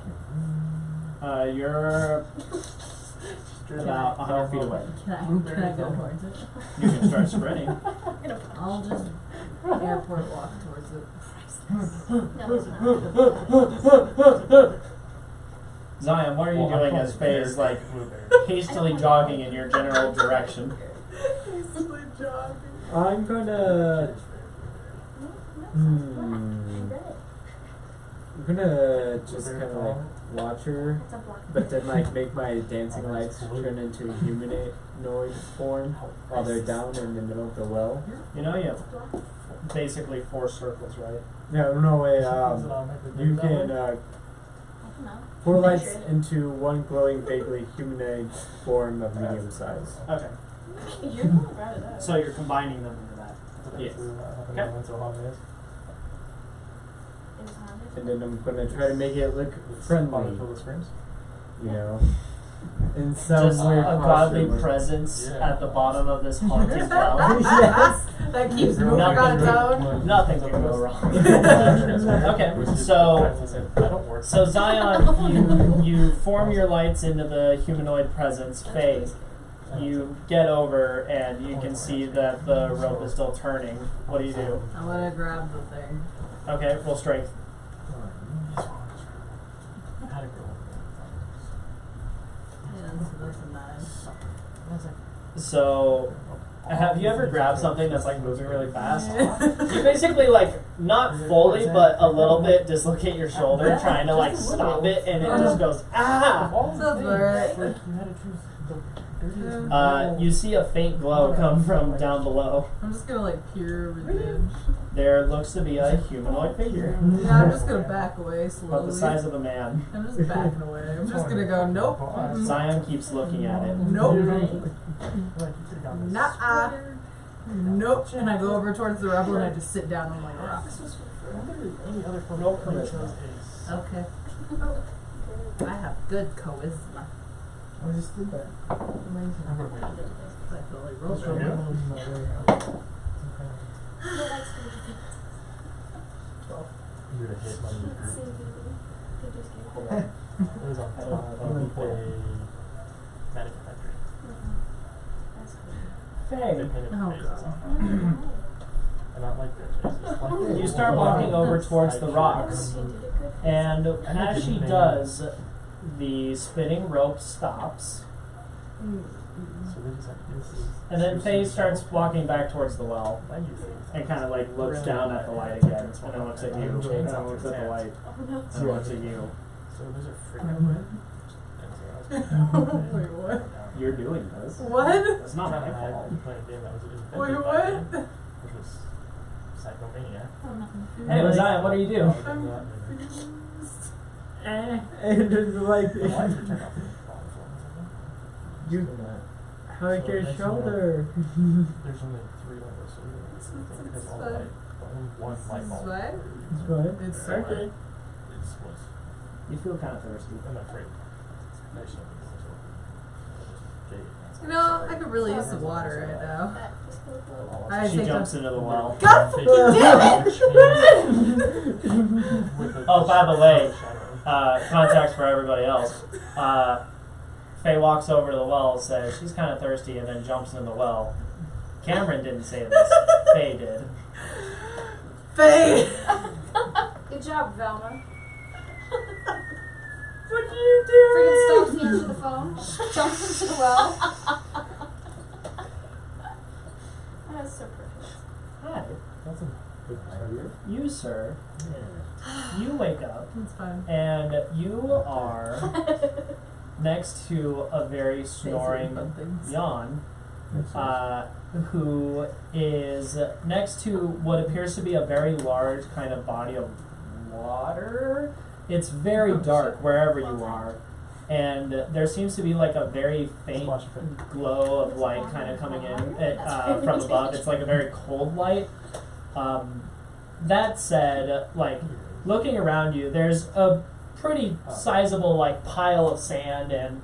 You're about 100 feet away. Can I go towards it? You can start sprinting. I'll just airport walk towards it. No, it's not. Zion, what are you Well, I'm doing calling as it Faye is like blueberry. hastily jogging in your general direction? Hastily jogging. I'm gonna. I'm gonna just kind of like watch her, It's a black. but then like make my dancing lights turn into humanoid form while they're down in the middle of the well. You know, you have basically 4 circles, right? No way. You can I don't know. 4 lights into one glowing, vaguely humanoid form of medium size. Okay. You're really proud of that. So you're combining them into that. Yes. Okay. It was haunted. And then I'm gonna try to make it look friendly, Fill the springs. you know, in some Just weird a godly posture. presence Yeah. at the bottom of this haunted well. Yes. That keeps moving Nothing on its can- own. Nothing can go wrong. Okay, so Zion, you form your lights into the humanoid presence phase. You get over and you can see that the rope is still turning. What do you do? I want to grab the thing. Okay, roll strength. Yeah, that's a 9. So, have you ever grabbed something that's like moving really fast? You basically like not fully, but a little bit dislocate your shoulder, trying to like stop it, and it just goes ah. Sounds alright. You see a faint glow come from down below. I'm just gonna like peer over the edge. There looks to be a humanoid figure, Yeah, I'm just gonna back away about slowly. the size of a man. I'm just backing away. I'm just gonna go, nope. Zion keeps looking at it. Nope. Nuh-uh. Nope. And I go over towards the rubble and I just sit down on my rocks. Roll charisma. Okay. I have good charisma. I just did that. Amazing. I feel like roll Sure. trouble. You would have hit one of the group. It was on top of a mannequin factory. Faye, Oh, God. And not like this. It's just like you start walking over towards the rocks, and as she does, the spinning rope stops, So they just have this. and then Faye starts walking back towards the well, and kind of like looks down at the light again, and then looks at you, and then looks at the light, and then looks at you. So those are freaking. And so I was Wait, what? You're doing this. What? It's not my fault. playing a game that was invented Wait, by what? me, which was Psychomania. Anyway, Zion, what do you do? I'm confused. And it's like The lights were turned off. you hurt your shoulder. There's only 3 windows, so there's all the light. One light bulb. What? It's fine. It's So okay. It was. You feel kind of thirsty. I'm afraid. There's something You know, I could really use some water right now. I She think jumps I'm... into the well. God fucking damn it! Oh, by the way, context for everybody else. Faye walks over to the well, says she's kind of thirsty, and then jumps in the well. Cameron didn't say this. Faye did. Faye! Good job, Velma. What do you do? Friggin' stomps me into the phone. Jumps into the well. That's so perfect. Hi. That's a good idea. You, sir. You wake up, That's fine. and you are next to a very snoring Fun things. Jan, who is next to what appears to be a very large kind of body of water. It's very dark wherever you are, and there seems to be like a very faint glow of light kind of coming in from above. It's like a very cold light. That said, like looking around you, there's a pretty sizable like pile of sand, and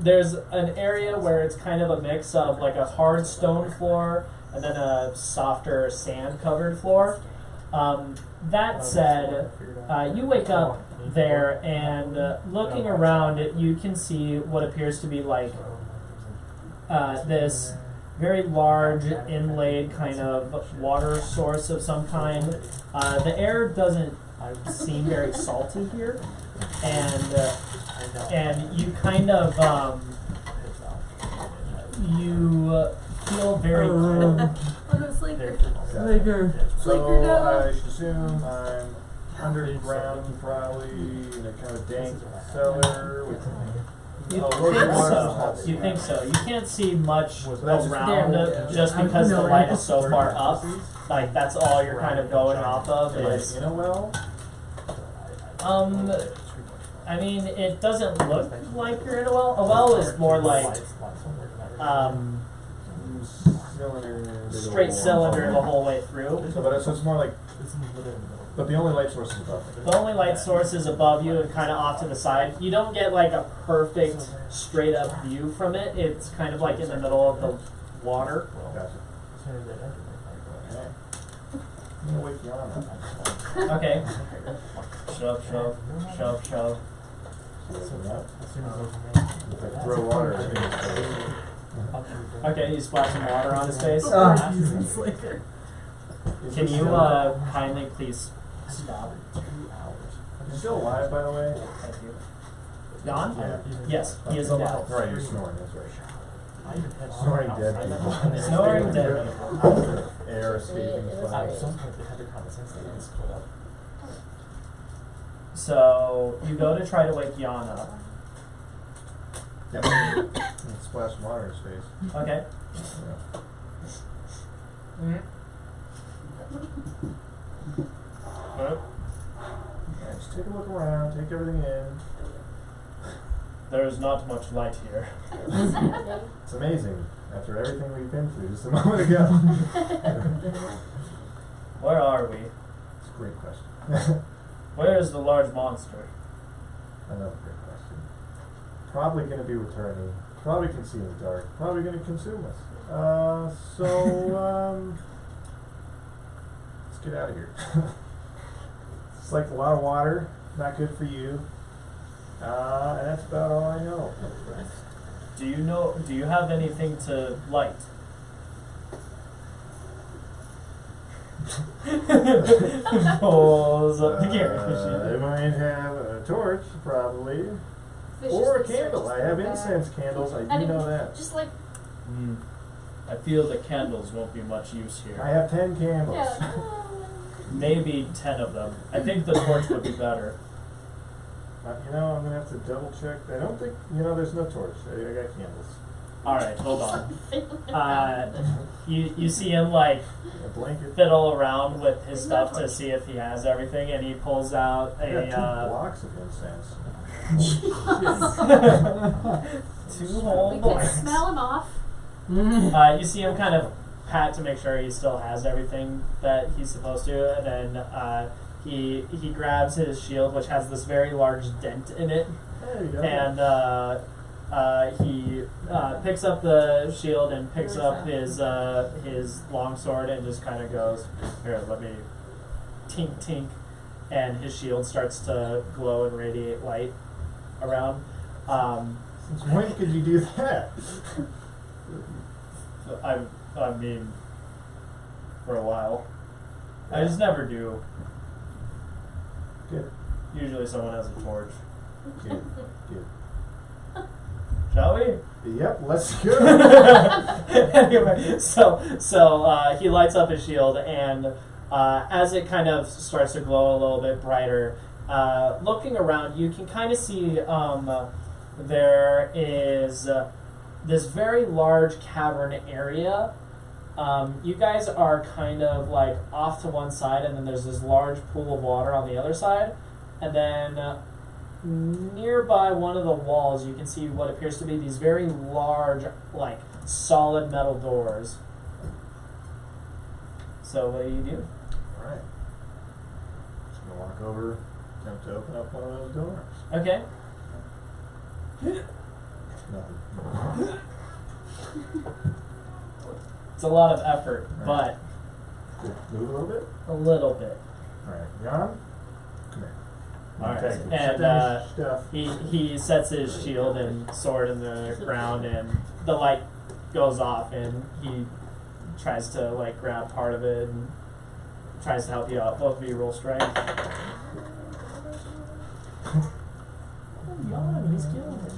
there's an area where it's kind of a mix of like a hard stone floor and then a softer sand covered floor. That said, you wake up there, and looking around, you can see what appears to be like this very large inlaid kind of water source of some kind. The air doesn't seem very salty here, and you kind of you feel very cold. Oh no, Slaker. Slaker. So no. I should assume I'm underground, probably in a kind of dank cellar with. You Oh, think Lord, so? water. You think so? You can't see much So that's around there. it just because the light is so far up. Like that's all you're kind of going off of Am I is. in a well? I mean, it doesn't look like you're in a well. A well is more like Cylinder. straight cylinder the whole way through. So it's more like. But the only light source is above me. The only light source is above you and kind of off to the side. You don't get like a perfect straight up view from it. It's kind of like in the middle of the water. Gotcha. Okay. I'm gonna wake you on. Okay. Shove. So if I throw water at me, Okay, you splash some water on his face. Oh, Jesus, Slaker. Can you kindly please stop? You're still alive, by the way? Thank you. Jan? Yeah. Yes, he is alive. Right, you're snoring, that's right. Snoring dead people. Snoring dead people. Air escaping flames. So you go to try to wake Jan up. Yep. And splash some water in his face. Okay. Yeah. Yeah, just take a look around, take everything in. There is not much light here. It's amazing, after everything we've been through just a moment ago. Where are we? It's a great question. Where is the large monster? Another great question. Probably going to be returning. Probably can see in the dark. Probably going to consume us. Let's get out of here. It's like a lot of water. Not good for you. And that's about all I know. Do you have anything to light? Pulls up the I camera. might have a torch, probably. Fish Or a just candle. I have searches incense candles. I do And know that. Just like, I feel the candles won't be much use I here. have 10 candles. yeah. Maybe 10 of them. I think the torch would be better. I'm going to have to double check. I don't think, there's no torch. I got candles. Alright, hold on. You see him like A blanket. fiddle around with his stuff to see if he has everything, and he pulls out I got 2 a blocks of incense. 2 whole We could blocks. smell him off. You see him kind of pat to make sure he still has everything that he's supposed to, and then he grabs his shield, which has this very large dent in it, There you go. and he picks up the shield and picks up his longsword and just kind of goes, "Here, let me tink tink," and his shield starts to glow and radiate light around. Since when could you do that? I mean, for a while. I just never do. Good. Usually someone has a torch. Good. Good. Shall we? Yep, let's go. Anyway, so he lights up his shield, and as it kind of starts to glow a little bit brighter, looking around, you can kind of see there is this very large cavern area. You guys are kind of like off to one side, and then there's this large pool of water on the other side, and then nearby one of the walls you can see what appears to be these very large, like solid metal doors. So what do? Alright. Just gonna walk over, attempt to open up one of those doors. Okay. Nothing. It's a lot of effort, Right. Good. Move a little bit. but a little bit. Alright, Jan, come here. Alright, Okay, and set down your stuff. he sets his shield and sword in the ground, and the light goes off, and he tries to like grab part of it and tries to help you out. Both of you roll strength. Yawn, he's killing it.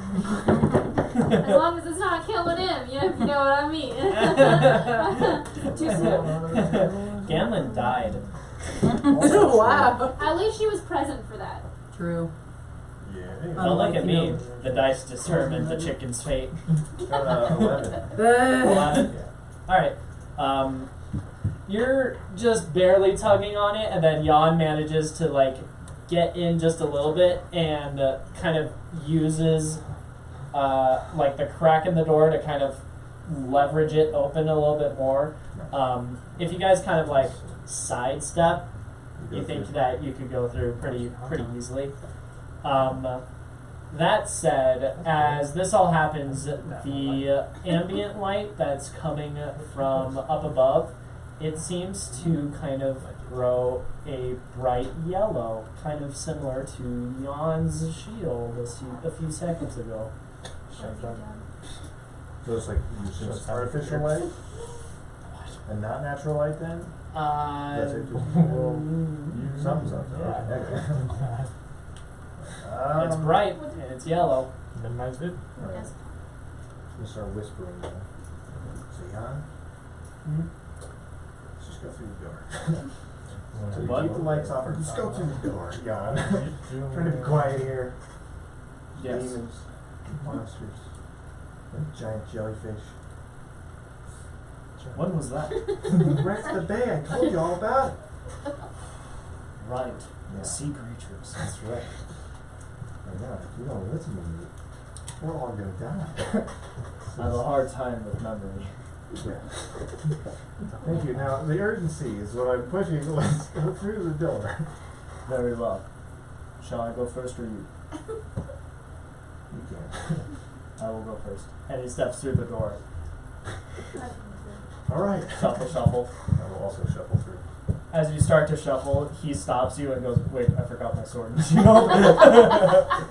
As long as it's not killing him, if you know what I mean. Too soon. Ganlin died. Wow. At least she was present for that. True. Yeah. Don't look at me. you. The dice determined the chicken's fate. 11. 11. Yeah. Alright. You're just barely tugging on it, and then Jan manages to like get in just a little bit and kind of uses like the crack in the door to kind of leverage it open a little bit more. If you guys kind of like sidestep, you think that you could go through pretty easily. That said, as this all happens, the ambient light that's coming from up above, it seems to kind of grow a bright yellow, kind of similar to Jan's shield a few seconds ago. So it's like it's artificial light and not natural light then? That's it. Something's up there. Okay. It's bright and it's yellow. Minimize it. Alright. Yes. We'll start whispering now. So Jan, let's just go through the door. So you What? keep the lights off. Just go through the door, Jan. Trying to be quiet here. Yes. Demons, monsters, and giant jellyfish. When was that? Wrecked the bay. I told you all about it. Right. Yeah. Sea creatures. That's right. I know. If you don't listen to me, we're all gonna die. I have a hard time with memory. Yeah. Thank you. Now the urgency is what I'm pushing. Let's go through the door. Very well. Shall I go first or you? You can. I will go first. And he steps through the door. All right. Shuffle, shuffle. I will also shuffle through. As you start to shuffle, he stops you and goes, "Wait, I forgot my sword and shield." I'm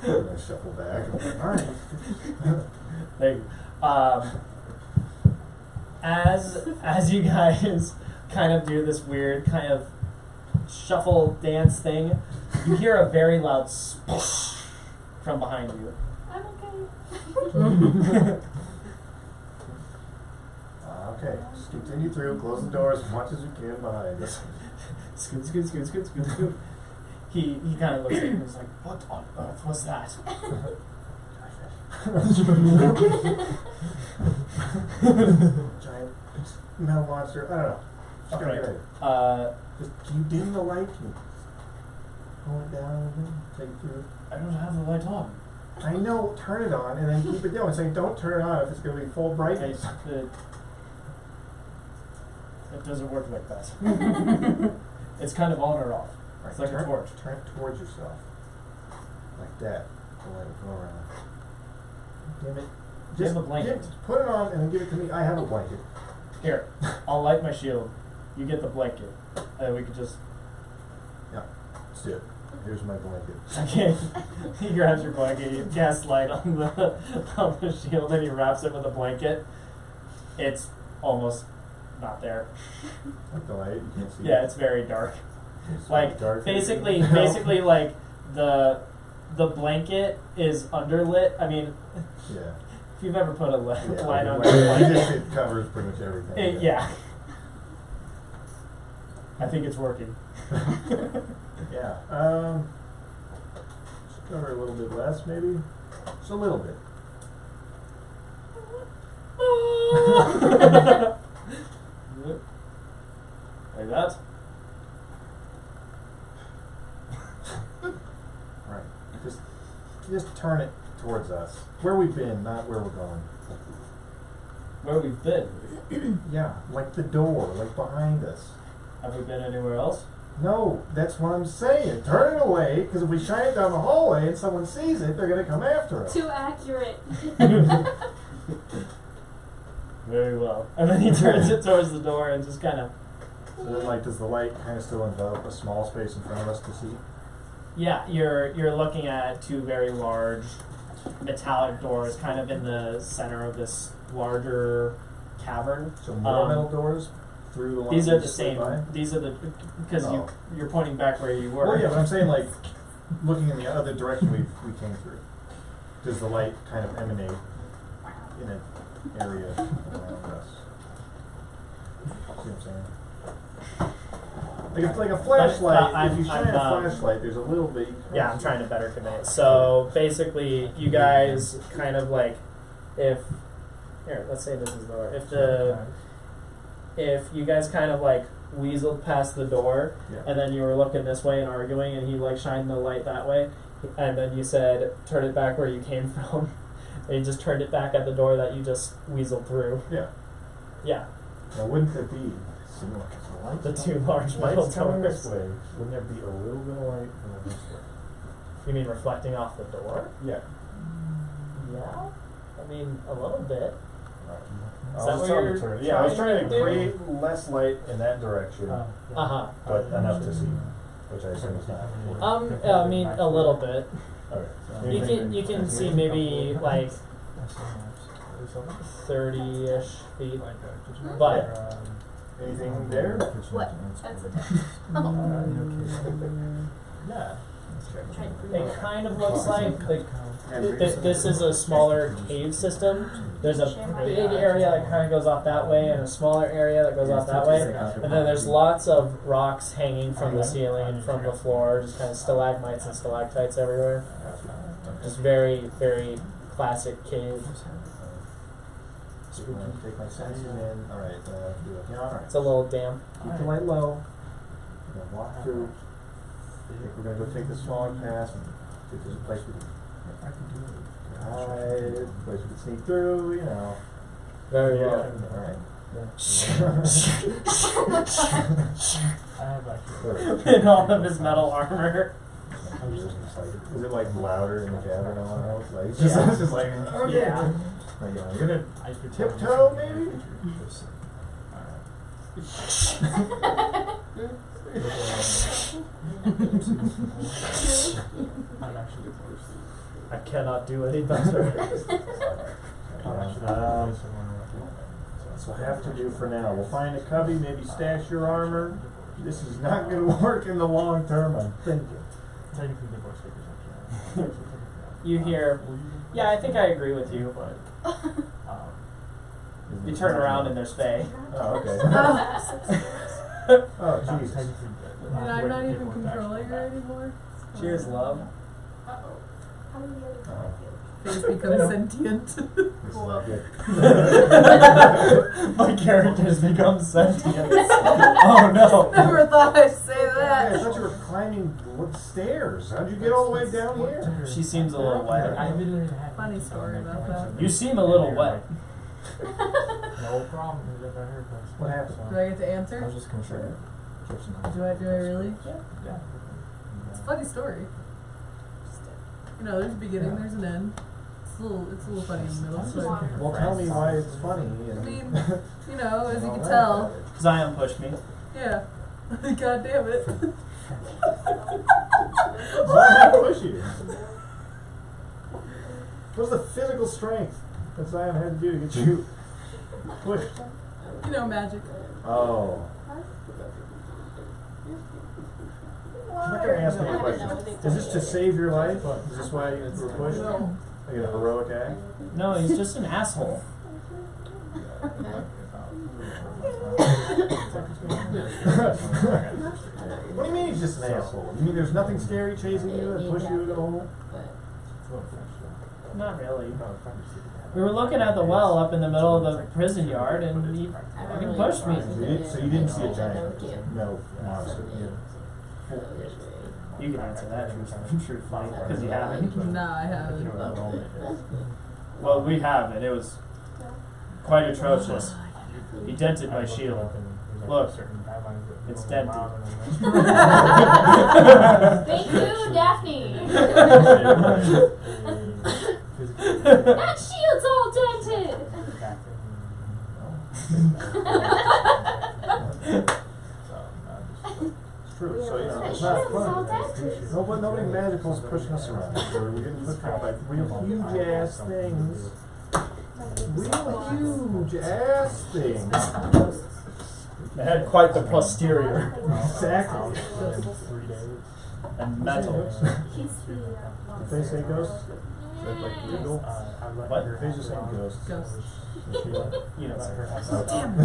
gonna shuffle back. All right. Thank you. As you guys kind of do this weird kind of shuffle dance thing, you hear a very loud splash from behind you. I'm okay. Okay. Just continue through. Close the doors as much as you can behind us. Scoot, scoot, scoot, scoot, scoot, scoot. He kind of looks at you and is like, "What on earth was that?" Giant metal monster. I don't know. Just Okay. go Just can you dim the light? Can you pull it down and then take it through? I don't have the light on. I know. Turn it on and then keep it down. Saying don't turn it on if it's going to be full brightness. It doesn't work like that. It's kind of on or off. It's like a torch. Turn it towards yourself. Like that. The light will go around. Dim it. Dim the blanket. Just put it on and then give it to me. I have a blanket. Here, I'll light my shield. You get the blanket. And we could just... Yeah. Let's do it. Here's my blanket. Okay. He grabs your blanket, you cast light on the shield, and he wraps it with a blanket. It's almost not there. Like the light, you can't see Yeah, it. it's very dark. It's Like dark. basically like the blanket is underlit. I mean, Yeah. if you've ever put a light on Like, your it blanket, covers pretty much everything. yeah. I think it's working. Yeah. Just cover a little bit less, maybe. Just a little bit. Like that. Right. Just turn it towards us. Where we've been, not where we're going. Where we've been. Yeah, like the door, like behind us. Have we been anywhere else? No, that's what I'm saying. Turn it away, because if we shine it down the hallway and someone sees it, they're going to come after us. Too accurate. Very well. And then he turns it towards the door and just kind of... So then, like, does the light kind of still envelop a small space in front of us to see? Yeah, you're looking at two very large metallic doors kind of in the center of this larger cavern. So more Um, metal doors through the ones These we are the just went same. by? These are the because Oh. you're pointing back where you were. Well, yeah, but I'm saying like looking in the other direction we came through. Does the light kind of emanate in an area around us? See what I'm saying? Like it's like a flashlight. If you shine a flashlight, there's a little bit. Yeah, I'm trying to better convey it. So basically, you guys kind of like, if here, let's say this is the door. If you guys kind of like weaseled past the door, Yeah. and then you were looking this way and arguing, and he like shined the light that way, and then you said turn it back where you came from, and you just turned it back at the door that you just weaseled through. Yeah. Yeah, Now, wouldn't there be similar? the two large metal Lights coming this doors. way. Wouldn't there be a little bit of light coming this way? You mean reflecting off the door? Yeah. Yeah, I mean a little bit. I Is that was what trying you're to turn it. Yeah, I was trying to trying to do? create less light in that direction, Uh huh. but enough to see, which I assume is not. I mean a little bit. Okay. You can see maybe like 30-ish feet, but Anything there? What? That's the yeah, Trying to prove it kind of looks like this is a smaller cave system. There's a big area that kind of goes off that way, and a smaller area that goes off that way, and then there's lots of rocks hanging from the ceiling and from the floor, just kind of stalagmites and stalactites everywhere. Just very, very classic cave. Take my senses in. Alright, alright. It's a little damp. Keep the light low. We're gonna walk through. I think we're gonna go take the smaller path and see if there's a place we can hide, place we can sneak through, you know. Very well. Alright. In all of his metal armor. Is it like louder in the cavern? I don't know. It's like, it's just like, okay. Yeah. Like, yeah, we're gonna tiptoe maybe? I cannot do any better. So I have to do for now. We'll find a cubby, maybe stash your armor. This is not going to work in the long term, I'm thinking. You hear, yeah, I think I agree with you, but you turn around and there's Faye. Oh, okay. Oh, Jesus. And I'm not even controlling her anymore. Cheers, love. How many other Face becomes sentient. This is not good. My characters become sentient. Oh no. Never thought I'd say Yeah, I that. thought you were climbing stairs. How'd you get all the way down here? She seems a little wet. Funny story about that. You seem a little wet. No problem. What happened? Do I get to answer? just gonna show you. Do I really? Yeah. It's a funny story. You know, there's a beginning, there's an end. It's a little funny in the middle. But, Well, tell me why it's funny. I And mean, you know, as you can all tell, that. Zion pushed me. yeah. God damn it. Why not push you? What's the physical strength that Zion had to do to get you pushed? You know, magic. Oh. I'm not going to ask any questions. Is this to save your life? Is this why you were pushed? No. Like a heroic act? No, he's just an asshole. What do you mean he's just an asshole? You mean there's nothing scary chasing you and push you to the hole? Not really. We were looking at the well up in the middle of the prison yard, and he fucking pushed me. So you didn't see a giant metal monster? You can answer that truthfully, because you haven't. Nah, I haven't. Well, we haven't. It was quite atrocious. He dented my shield. Look, it's dented. Thank you, Daphne. That shield's all dented. It's true. So, you know, That it's not shield's all fun. dented. No, but nobody magical is pushing us around. We're getting pushed around by real huge ass things. real huge ass thing. It had quite the posterior. Exactly. And metal. If they say ghosts, is that like legal? What? If they just say ghosts. Ghosts. You know, Oh, damn.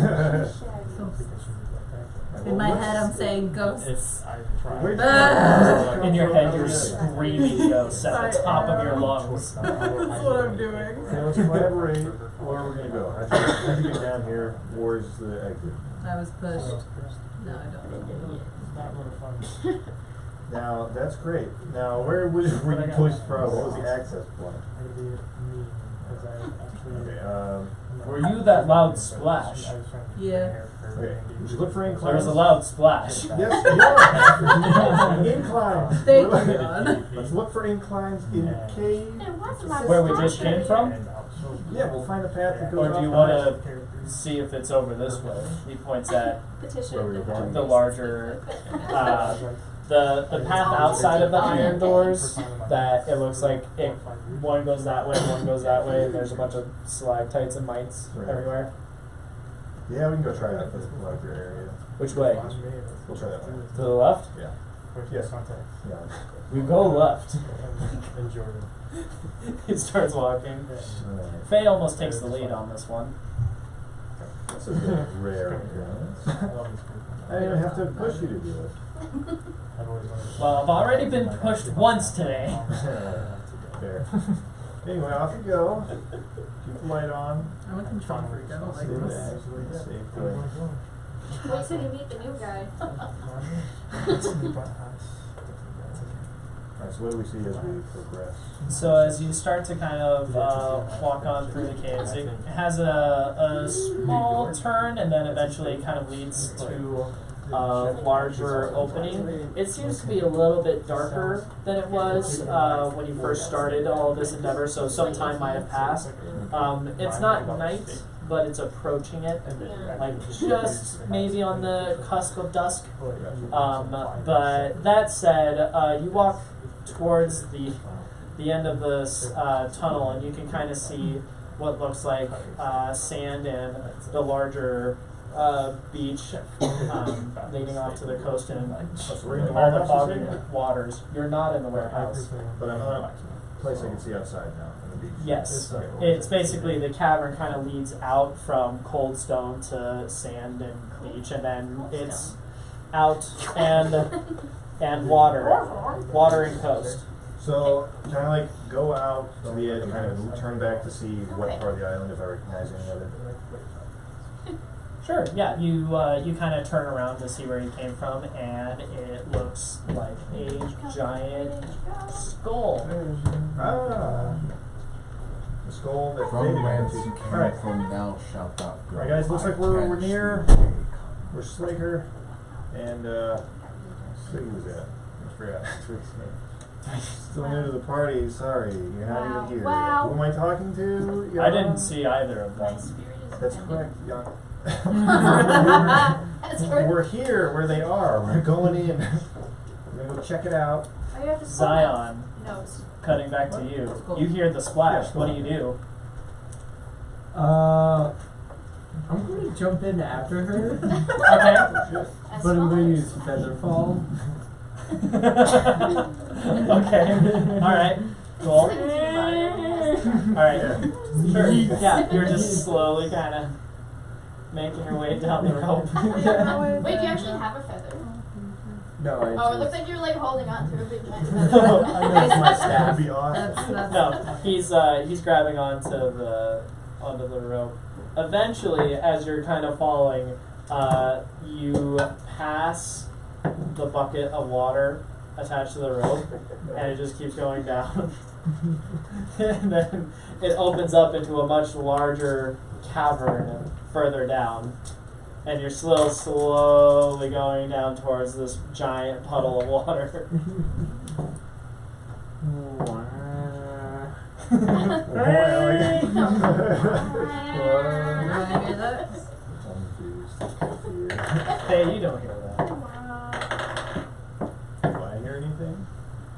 In my head, I'm saying ghosts. Ah. in your head, you're screaming ghosts at the top of your lungs. That's what I'm doing. Okay, let's collaborate. Where are we gonna go? I have to get down here. Where's the exit? I was pushed. No, I don't. Now, that's great. Now, where were you pushed from? What was the access point? Okay, Were you that loud splash? Yeah. okay. Did you look for There inclines? was a loud splash. Yes, you are. Inclines. Thank you, God. Let's look for inclines in the cave. There was a lot of Where we just structure. came from? Yeah, we'll find a path that goes Or do you off want to see if it's over this way? He points at Petition. Where we were going. the larger, the path outside of the iron doors. That it looks like it. One goes that way, one goes that way, and there's a bunch of stalactites and mites Right. everywhere. Yeah, we can go try that for the larger area. Which way? We'll try that way. To the left? Yeah. Yes. Yeah. We go left. In Jordan. He starts walking. Faye almost takes the lead on this one. This is a rare occurrence. I didn't even have to push you to do it. Well, I've already been pushed once today. Fair. Anyway, off you go. Keep the light on. I'm a control freak. I don't like Save this. it. Save it. Wait till you meet the new guy. Alright, so what do we see as we progress? So as you start to kind of walk on through the caves, it has a small turn and then eventually kind of leads to a larger opening. It seems to be a little bit darker than it was when you first started all of this endeavor, so some time might have passed. It's not night, but it's approaching it, like just maybe on the cusp of dusk. But that said, you walk towards the end of this tunnel, and you can kind of see what looks like sand and the larger beach leading off to the coast and we're in the all the warehouse, foggy you say? waters. You're not in the warehouse. But another place I can see outside now on the beach. Yes, Okay. it's basically the cavern kind of leads out from cold stone to sand and beach, and then it's out and water and coast. So, can I like go out to the edge and kind of turn back to see what part of the island, if I recognize any of it? Sure, yeah, you kind of turn around to see where you came from, and it looks like a giant skull. Ah, the skull that From faded whence into. you came Alright, from now shalt thou go. alright guys, looks like we're Hence near. you may We're Slaker, and who was that? I forgot. Still new to the party. Sorry, you're not even here. Wow. Who am I talking to? I didn't see either of them. That's correct, young. That's right. We're here where they are. We're going in. We're gonna go check it out. Oh, you have to Zion, nose. cutting back to you. You hear the splash. What do you do? I'm gonna jump in after her, Okay. That's but I'm gonna fine. use Featherfall. Okay. All right. Cool. All right. Sure. Yeah, you're just slowly kind of making your way down the rope. Wait, do you actually have a feather? No, I Oh, it looks just. like you're like holding on to a big giant I feather. know it's my That staff. would be awesome. No, he's grabbing onto the rope. Eventually, as you're kind of falling, you pass the bucket of water attached to the rope, and it just keeps going down. And then it opens up into a much larger cavern further down, and you're still slowly going down towards this giant puddle of water. Hey, you don't hear that. Do I hear anything?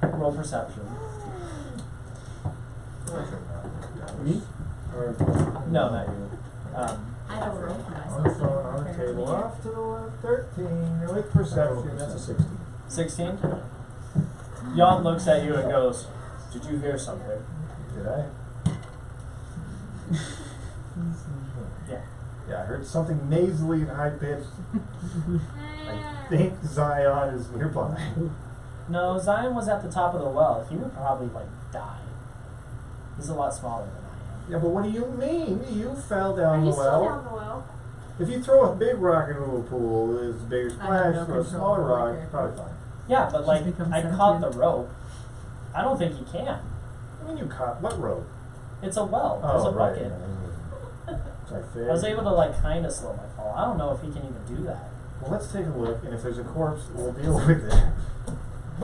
Roll perception. Me? Or No, not you. I don't roll for On the myself. phone, on the table, off to the left, 13. With perception, that's a 16. 16? Jan looks at you and goes, "Did you hear something?" Did I? Yeah. Yeah, I heard something nasally and high pitched. I think Zion is nearby. No, Zion was at the top of the well. He would probably, die. He's a lot smaller than I am. Yeah, but what do you mean? You fell Are down you the still well. down the well? If you throw a big rock into a pool, it's a bigger splash. no Throw a control smaller over my rock, character. probably fine. Yeah, but, She's become I caught the sentient. rope. I don't think you can. I mean, you caught what rope? It's a well. There's a right. bucket. Sorry, I was able to, kind of slow my fall. I don't know if he can even do that. Well, let's take a look, and if there's a corpse, we'll deal with it.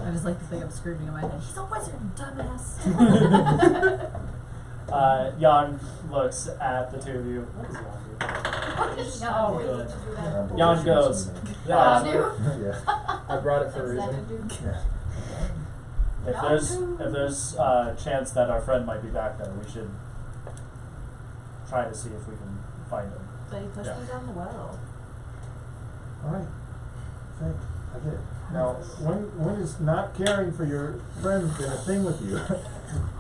I just like to think I'm screaming in my head. He's a wizard, dumbass. Jan looks at the two of you. What does Jan do? Oh, good. Jan goes, Yeah. I brought it for a reason. if there's a chance that our friend might be back there, we should try to see if we can find him. But he pushed me down the well. Alright. I did. Now, when is not caring for your friends been a thing with you?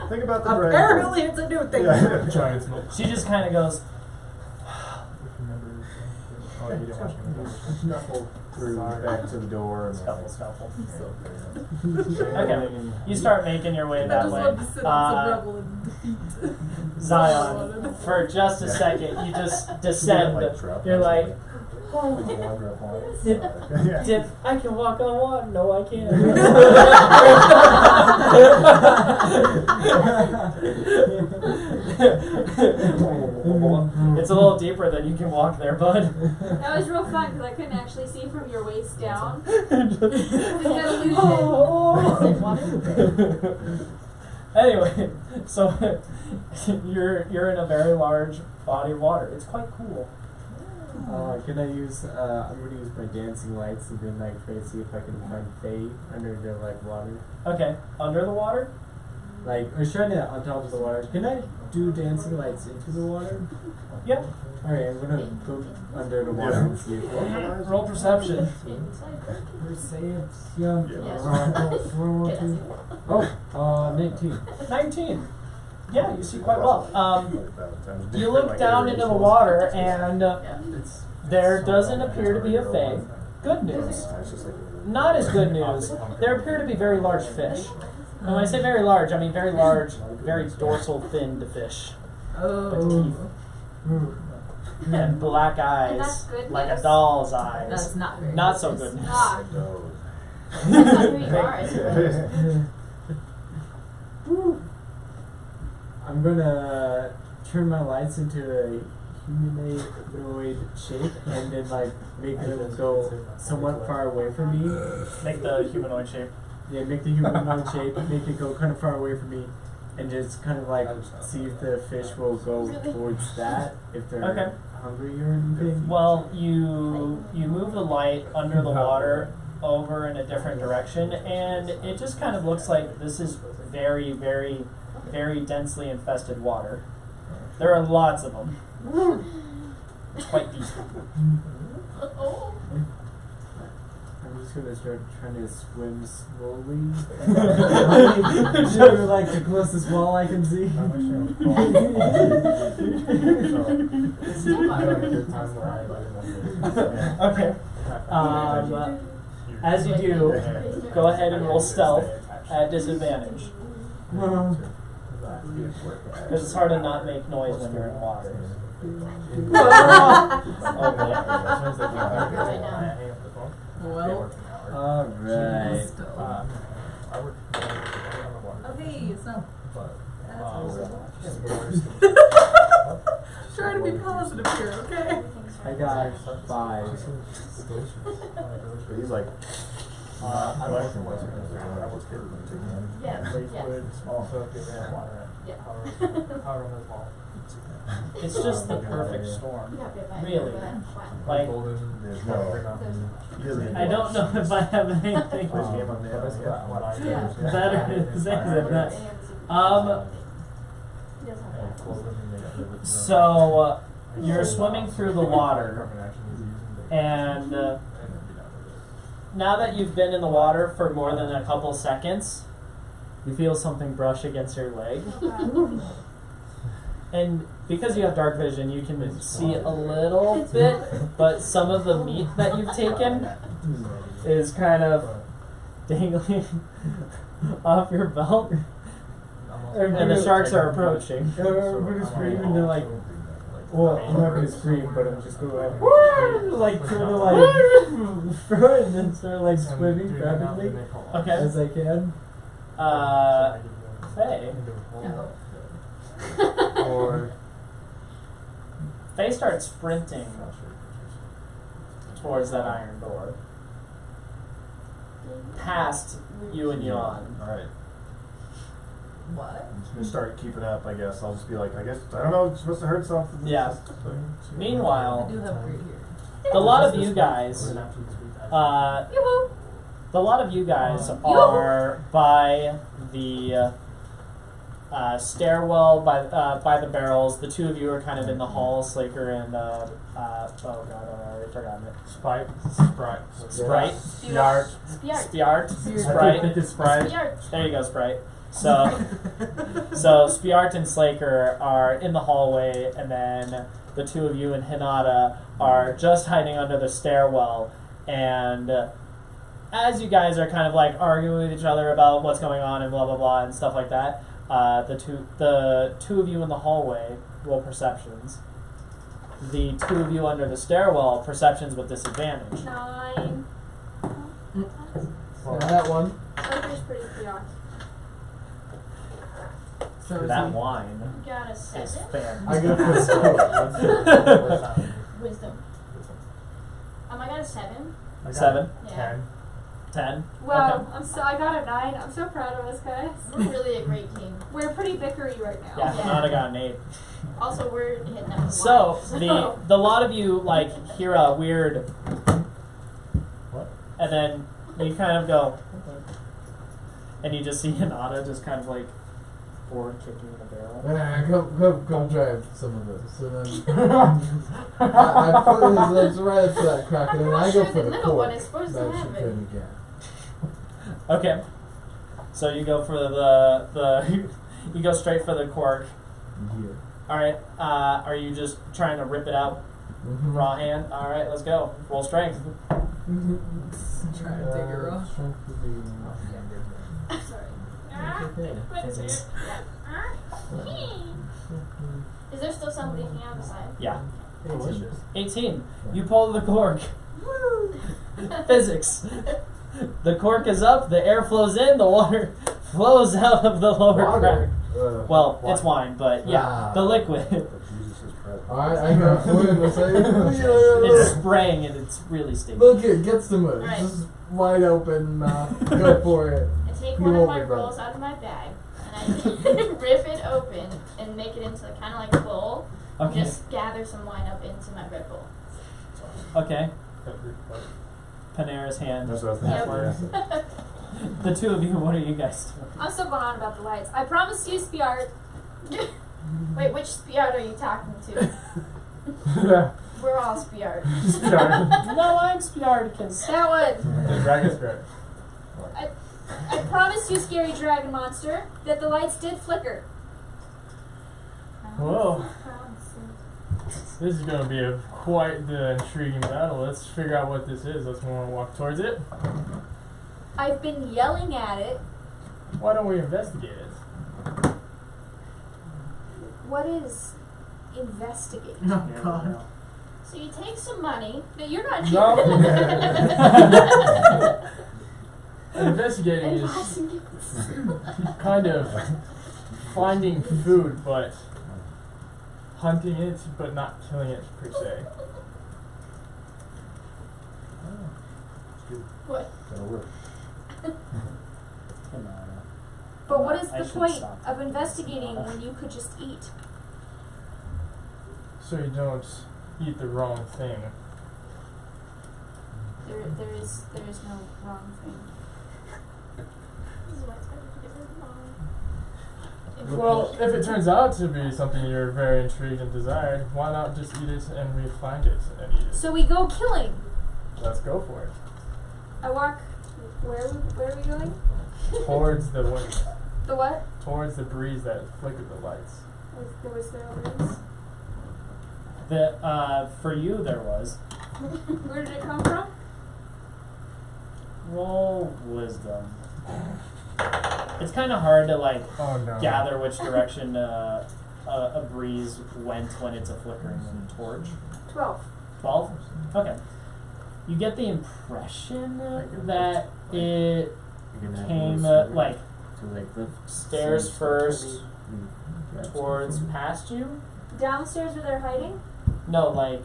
Think about the dragon. Apparently it's a new thing. Yeah. Giant smoke. She just kind of goes, Oh, you didn't watch me. Shuffle through back to the door. And scuffle. Okay. Okay, you start making your way I that just way. love to sit on some rebel and defeat. Zion, for just a second, you just descend. You're like, Dip, I can walk on water. No, I can't. It's a little deeper than you can walk there, bud. That was real fun because I couldn't actually see from your waist down. illusion. Anyway, so you're in a very large body of water. It's quite cool. Can I use, I'm gonna use my dancing lights and then try to see if I can find Faye under the water. Okay, under the water? I was trying to on top of the water. Can I do dancing lights into the water? Yep. Alright, I'm gonna go under the water and see if Roll perception. Oh, 19. 19. Yeah, you see quite well. You look down into the water, and there doesn't appear to be a fae. Good news. Not as good news. There appear to be very large fish. And when I say very large, I mean very large, very dorsal finned fish. With teeth. And black And that's eyes, good like a news? doll's eyes. That's not very Not good so news. good news. Ah, That's not who you are, I suppose. I'm gonna turn my lights into a humanoid shape and then make them go somewhat far away from me. Make the humanoid shape. Yeah, make the humanoid shape, make it go kind of far away from me, and just kind of see if the fish will go towards that if they're Okay. hungry or anything. Well, you move the light under the water over in a different direction, and it just kind of looks like this is very, very, very densely infested water. There are lots of them. It's quite deep. I'm just gonna start trying to swim slowly. To the closest wall I can see. Okay. As you do, go ahead and roll stealth at disadvantage. Because it's hard to not make noise when you're in water. Well, Alright. okay, so. Try to be positive here, okay? I got 5. He's like, I like the water. Yeah. Liquid, small soak, and then water. However small. It's just the perfect storm. Really. Golden. there's no. He doesn't get I don't know if I have anything Which game on the What I do. better to say than that. does have that. So you're swimming through the water, and now that you've been in the water for more than a couple seconds, you feel something brush against your leg. And because you have dark vision, you can see a little bit, but some of the meat that you've taken is kind of dangling off your belt. And the sharks are approaching. We're gonna scream and they're like, well, I'm not gonna scream, but I'm just gonna like try to like throw it and then start like swimming rapidly Okay. as I can. Faye. No. Or Faye starts sprinting towards that iron door. Past you and Yon. Alright. What? I'm just gonna start keeping up, I guess. I'll just be like, I don't know, it's supposed to hurt something. Yeah. I Meanwhile, do have great here. the lot of you guys, Yoo-hoo! the lot of you guys are by the stairwell, by the barrels. The two of you are kind of in the hall, Slaker and oh god, I already forgotten it. Sprite. Sprite. Yard. Spiart. I Sprite. think it's Sprite. There you go, Sprite. So Spiart and Slaker are in the hallway, and then the two of you and Hinata are just hiding under the stairwell. And as you guys are kind of like arguing with each other about what's going on and blah blah blah and stuff like that, the two of you in the hallway roll perceptions. The two of you under the stairwell, perceptions with disadvantage. 9. Yeah, that one. Slaker's pretty beyond. So is That he- wine You got a is 7. fantastic. I go for Wisdom. I got a 7. 7, Yeah. 10. Wow, Okay. I got a 9. I'm so proud of us guys. We're really a great team. We're pretty bickery right now. Yeah, Hinata got an 8. Also, we're hitting up with So wine, the lot of you like hear a weird, and then you kind of go, and you just see Hinata just kind of like forward kicking the barrel. Come drive some of this. So then I put his legs right up to that crack, and then I'm I not go sure for the the middle one cork. is supposed to That have should it. fit again. Okay, so you go for the you go straight for the cork. Yeah. All right, are you just trying to rip it out raw hand? All right, let's go. Roll strength. Trying to take it raw. Strength would be Physics. Is there still some leaking out the side? Yeah. Delicious. 18. You pull the cork. Physics. The cork is up, the air flows in, the water flows out of the lower crack. Well, it's wine, but yeah, the liquid. Jesus is present. Alright, I go for it. Let's It's say, spraying and it's really sticky. look, it gets the mood. Alright. Just wide open. Go for it. I take You one of won't my regret rolls it. out of my bag and I rip it open and make it into kind of like a bowl. Okay. Just gather some wine up into my Red Bull. Okay. Panera's hand. That's what I was thinking. Yep. The two of you, what are you guys doing? I'm still going on about the lights. I promise you, Spiart. Wait, which Spiart are you talking to? We're all Spiart. No, I'm Spiarticus. That one. The dragon spirit. I promise you, scary dragon monster, that the lights did flicker. Whoa. This is going to be quite the intriguing battle. Let's figure out what this is. Let's want to walk towards it. I've been yelling at it. Why don't we investigate it? What is investigate? Oh god. So you take some money. No, you're not No. here. Investigating is Advising you. kind of finding food, but hunting it, but not killing it per se. What? That'll work. But what is I the should point stop. of investigating when you could just eat? So you don't eat the wrong thing. There is no wrong thing. This is why it's better to get rid of mine. Well, if it turns out to be something you're very intrigued and desired, why not just eat it and we find it and eat it? So we go killing. Let's go for it. I walk. Where are we going? Towards the wind. The what? Towards the breeze that flickered the lights. Was there a breeze? For you there was. Where did it come from? Roll wisdom. It's kind of hard to like Oh no. gather which direction a breeze went when it's a flickering torch. 12. 12? Okay. You get the impression that it came like stairs first towards past you. Downstairs where they're hiding? No, like,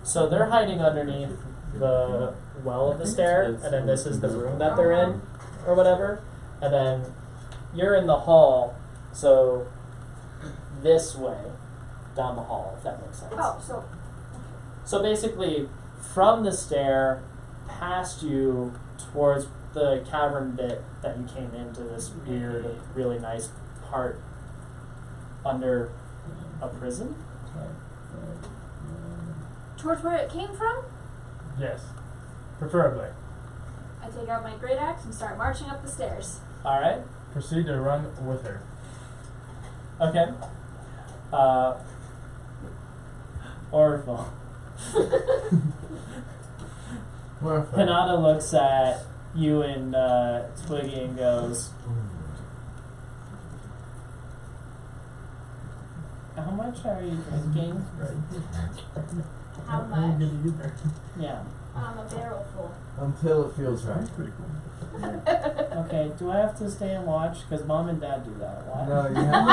so they're hiding underneath the well of the stair, and then this is the room that they're in, or whatever, and then you're in the hall, so this way, down the hall, if that makes sense. Oh, so. So basically, from the stair, past you, towards the cavern bit that you came into this weird, really nice part under a prison? Towards where it came from? Yes. Preferably. I take out my great axe and start marching up the stairs. Alright, Proceed to run with her. okay. Orville. Panada looks at you and Twiggy and goes, how much are you drinking? How much? Yeah. A barrel full. Until it feels right. Okay, do I have to stay and watch? Because Mom and Dad do that a lot. No, you have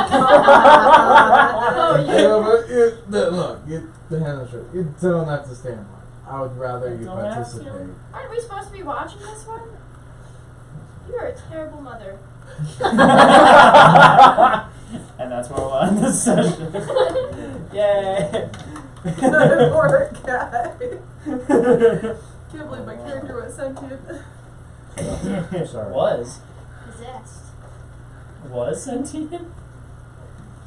look, the hand is true. You don't have to stay and watch. I would rather you Don't have to? participate. Aren't we supposed to be watching this one? You're a terrible mother. And that's where we'll end this session. Yay! Poor guy. Can't believe my character was sentient. Sorry. Possessed. Was sentient?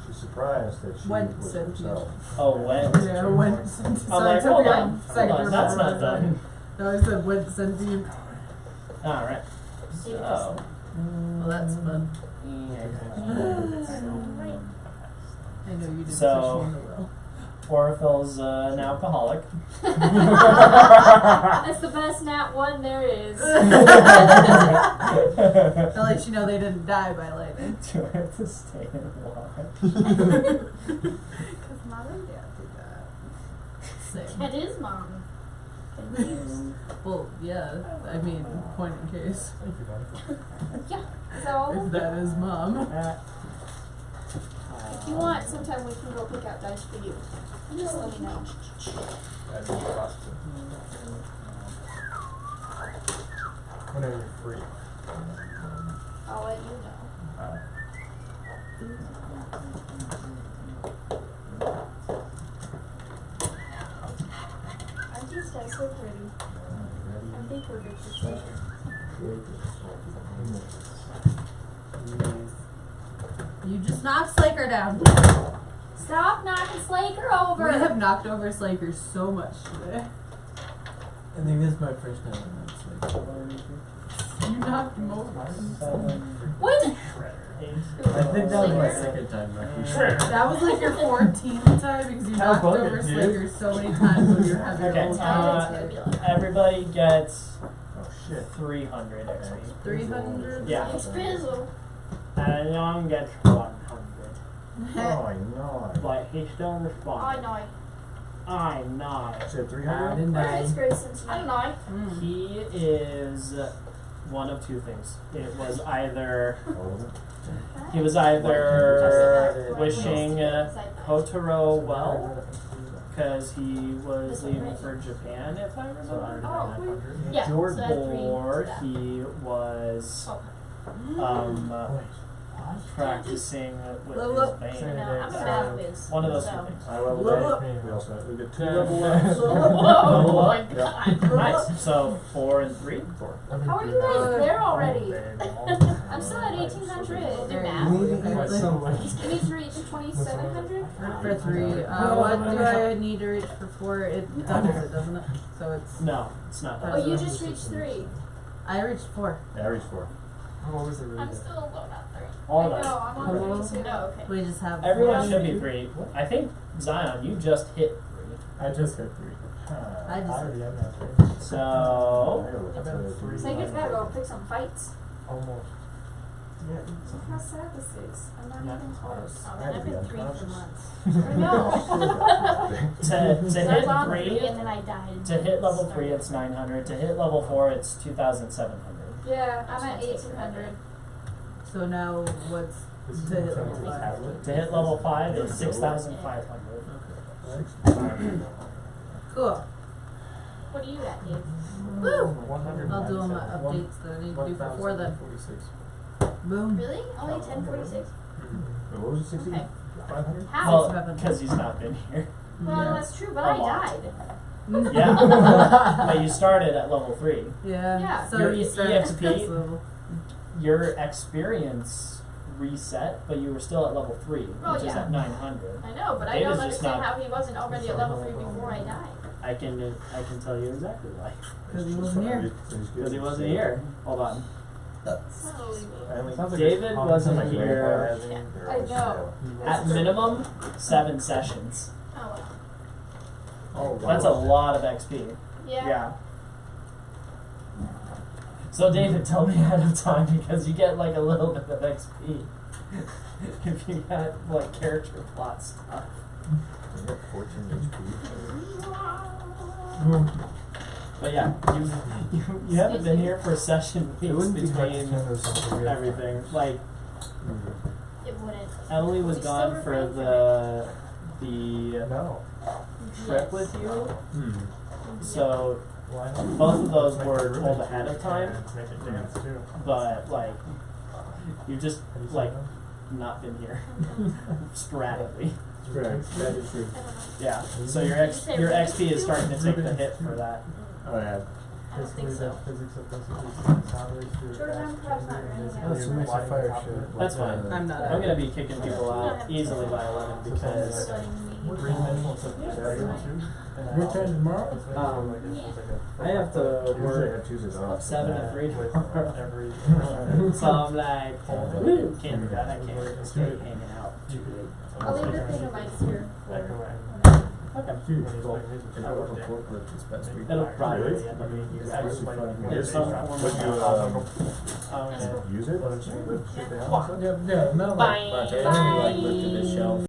She's surprised that she Went was sentient. herself. Oh, went. Yeah, went sentient. I'm like, hold on, that's not done. done. No, I said went sentient. Alright. So. Well, that's fun. I know you didn't So- touch me well. Orphil's an alcoholic. That's the best nat one there is. At least you know they didn't die by lightning. Do I have to stay and watch? Because mom and dad did that. Same. That is mom. Confused. Well, yeah, I mean, point in case. Thank you, buddy. Yeah. So, If that is mom. if you want, sometime we can go pick out dice for you. Just let me know. That'd be awesome. Whenever you're free. I'll let you know. Aren't these dice so pretty? I think we're good for sleep. You just knocked Slaker down. Stop knocking Slaker over! We have knocked over Slaker so much today. I think this is my first time on that. You knocked him over. What? I think that was my second time knocking. That was like your 14th time because you knocked book over it, dude. Slaker so many times when you were having Okay, your old time. everybody gets Oh shit. 300 XP. 300? Yeah. It's Bizzle. And Young gets 100. Oh, I know. But he still I responds. know. I know. I said I 300? didn't Where's die. Grayson's? I don't know. Mm. He is one of two things. It was either he was either wishing Kotaro well because he was leaving for Japan, if I remember, Oh, yeah. So that's or three. he was practicing with Look, his look. band. No, I'm a math whiz. One of those so. two things. I level Look. up. We also we get 2 Yeah. level ups. Whoa, my god. Nice. So 4 and 3. How are you guys there already? I'm I'm still at 1800. Do Very math. easy, Maybe apparently. You need to reach 2700. For 3. What do I need to reach for 4? It doubles it, doesn't it? So it's. No, it's not that. Oh, you just reached 3. I reached 4. Yeah, I reached 4. What was the I'm still low, not 3. Hold I on. know, I'm on Hello? 32. No, okay. We just have. Everyone four. should be 3. I think Zion, you just hit 3. I just hit 3. I just. already have that. So So you guys gotta go pick some fights. Almost. Look how sad this is. I'm not even close. Oh, man, I've been 3 for months. I know. to So I hit bombed 3, 3 and then I died. to hit level 3 it's 900. To hit level 4 it's 2,700. Yeah, I'm at 1800. So now what's to hit level 5? To hit level 5 is 6,500. Cool. What do you got, Dave? I'll do all my updates that I need to do before then. Boom. Really? Only 1046? What was it, 60? Okay. 500? How? Well, because he's not been here. Well, Yeah. that's true, but A I lot. died. Yeah. But you started at level 3. Yeah. Yeah. So Your you start at EXP this level. Your experience reset, but you were still at level 3, Oh, which is yeah. at 900. I know, but I David's don't just understand not- how he wasn't already at level 3 before I died. I can tell you exactly why. Because he wasn't here. Because he wasn't here. Hold on. Holy moly. David wasn't here I know. at minimum 7 sessions. Oh, well. Oh, That's a lot of XP. Yeah. So David, tell me ahead of time because you get like a little bit of XP if you got like character plot stuff. You got 14 But yeah, you haven't been here for session weeks between everything. Like It wouldn't. Emily was We still gone for refrain the No. trip with you, Hmm. so Why both of those were told ahead of time. Make it dance too. But like you've just like not been here sporadically. Correct. That is true. Yeah. So your XP is starting to take the hit for that. Oh yeah. I don't think so. Jordan, perhaps not Oh, so makes a fire shit. That's fine. I'm not. I'm gonna be kicking people out easily by 11 because Your turn tomorrow? I have to Usually I work have Tuesdays off. 7 to 3 tomorrow. So I'm like, woo, can't do that. I can't stay hanging out. I'll leave the thing of mics here. Okay. Dude, Cool. I worked a forklift this past week. It'll probably Really? end up being you It's guys. actually fucking There's good. some form Would you of use it? Yeah, no, like, Bye. but today, like, lifted it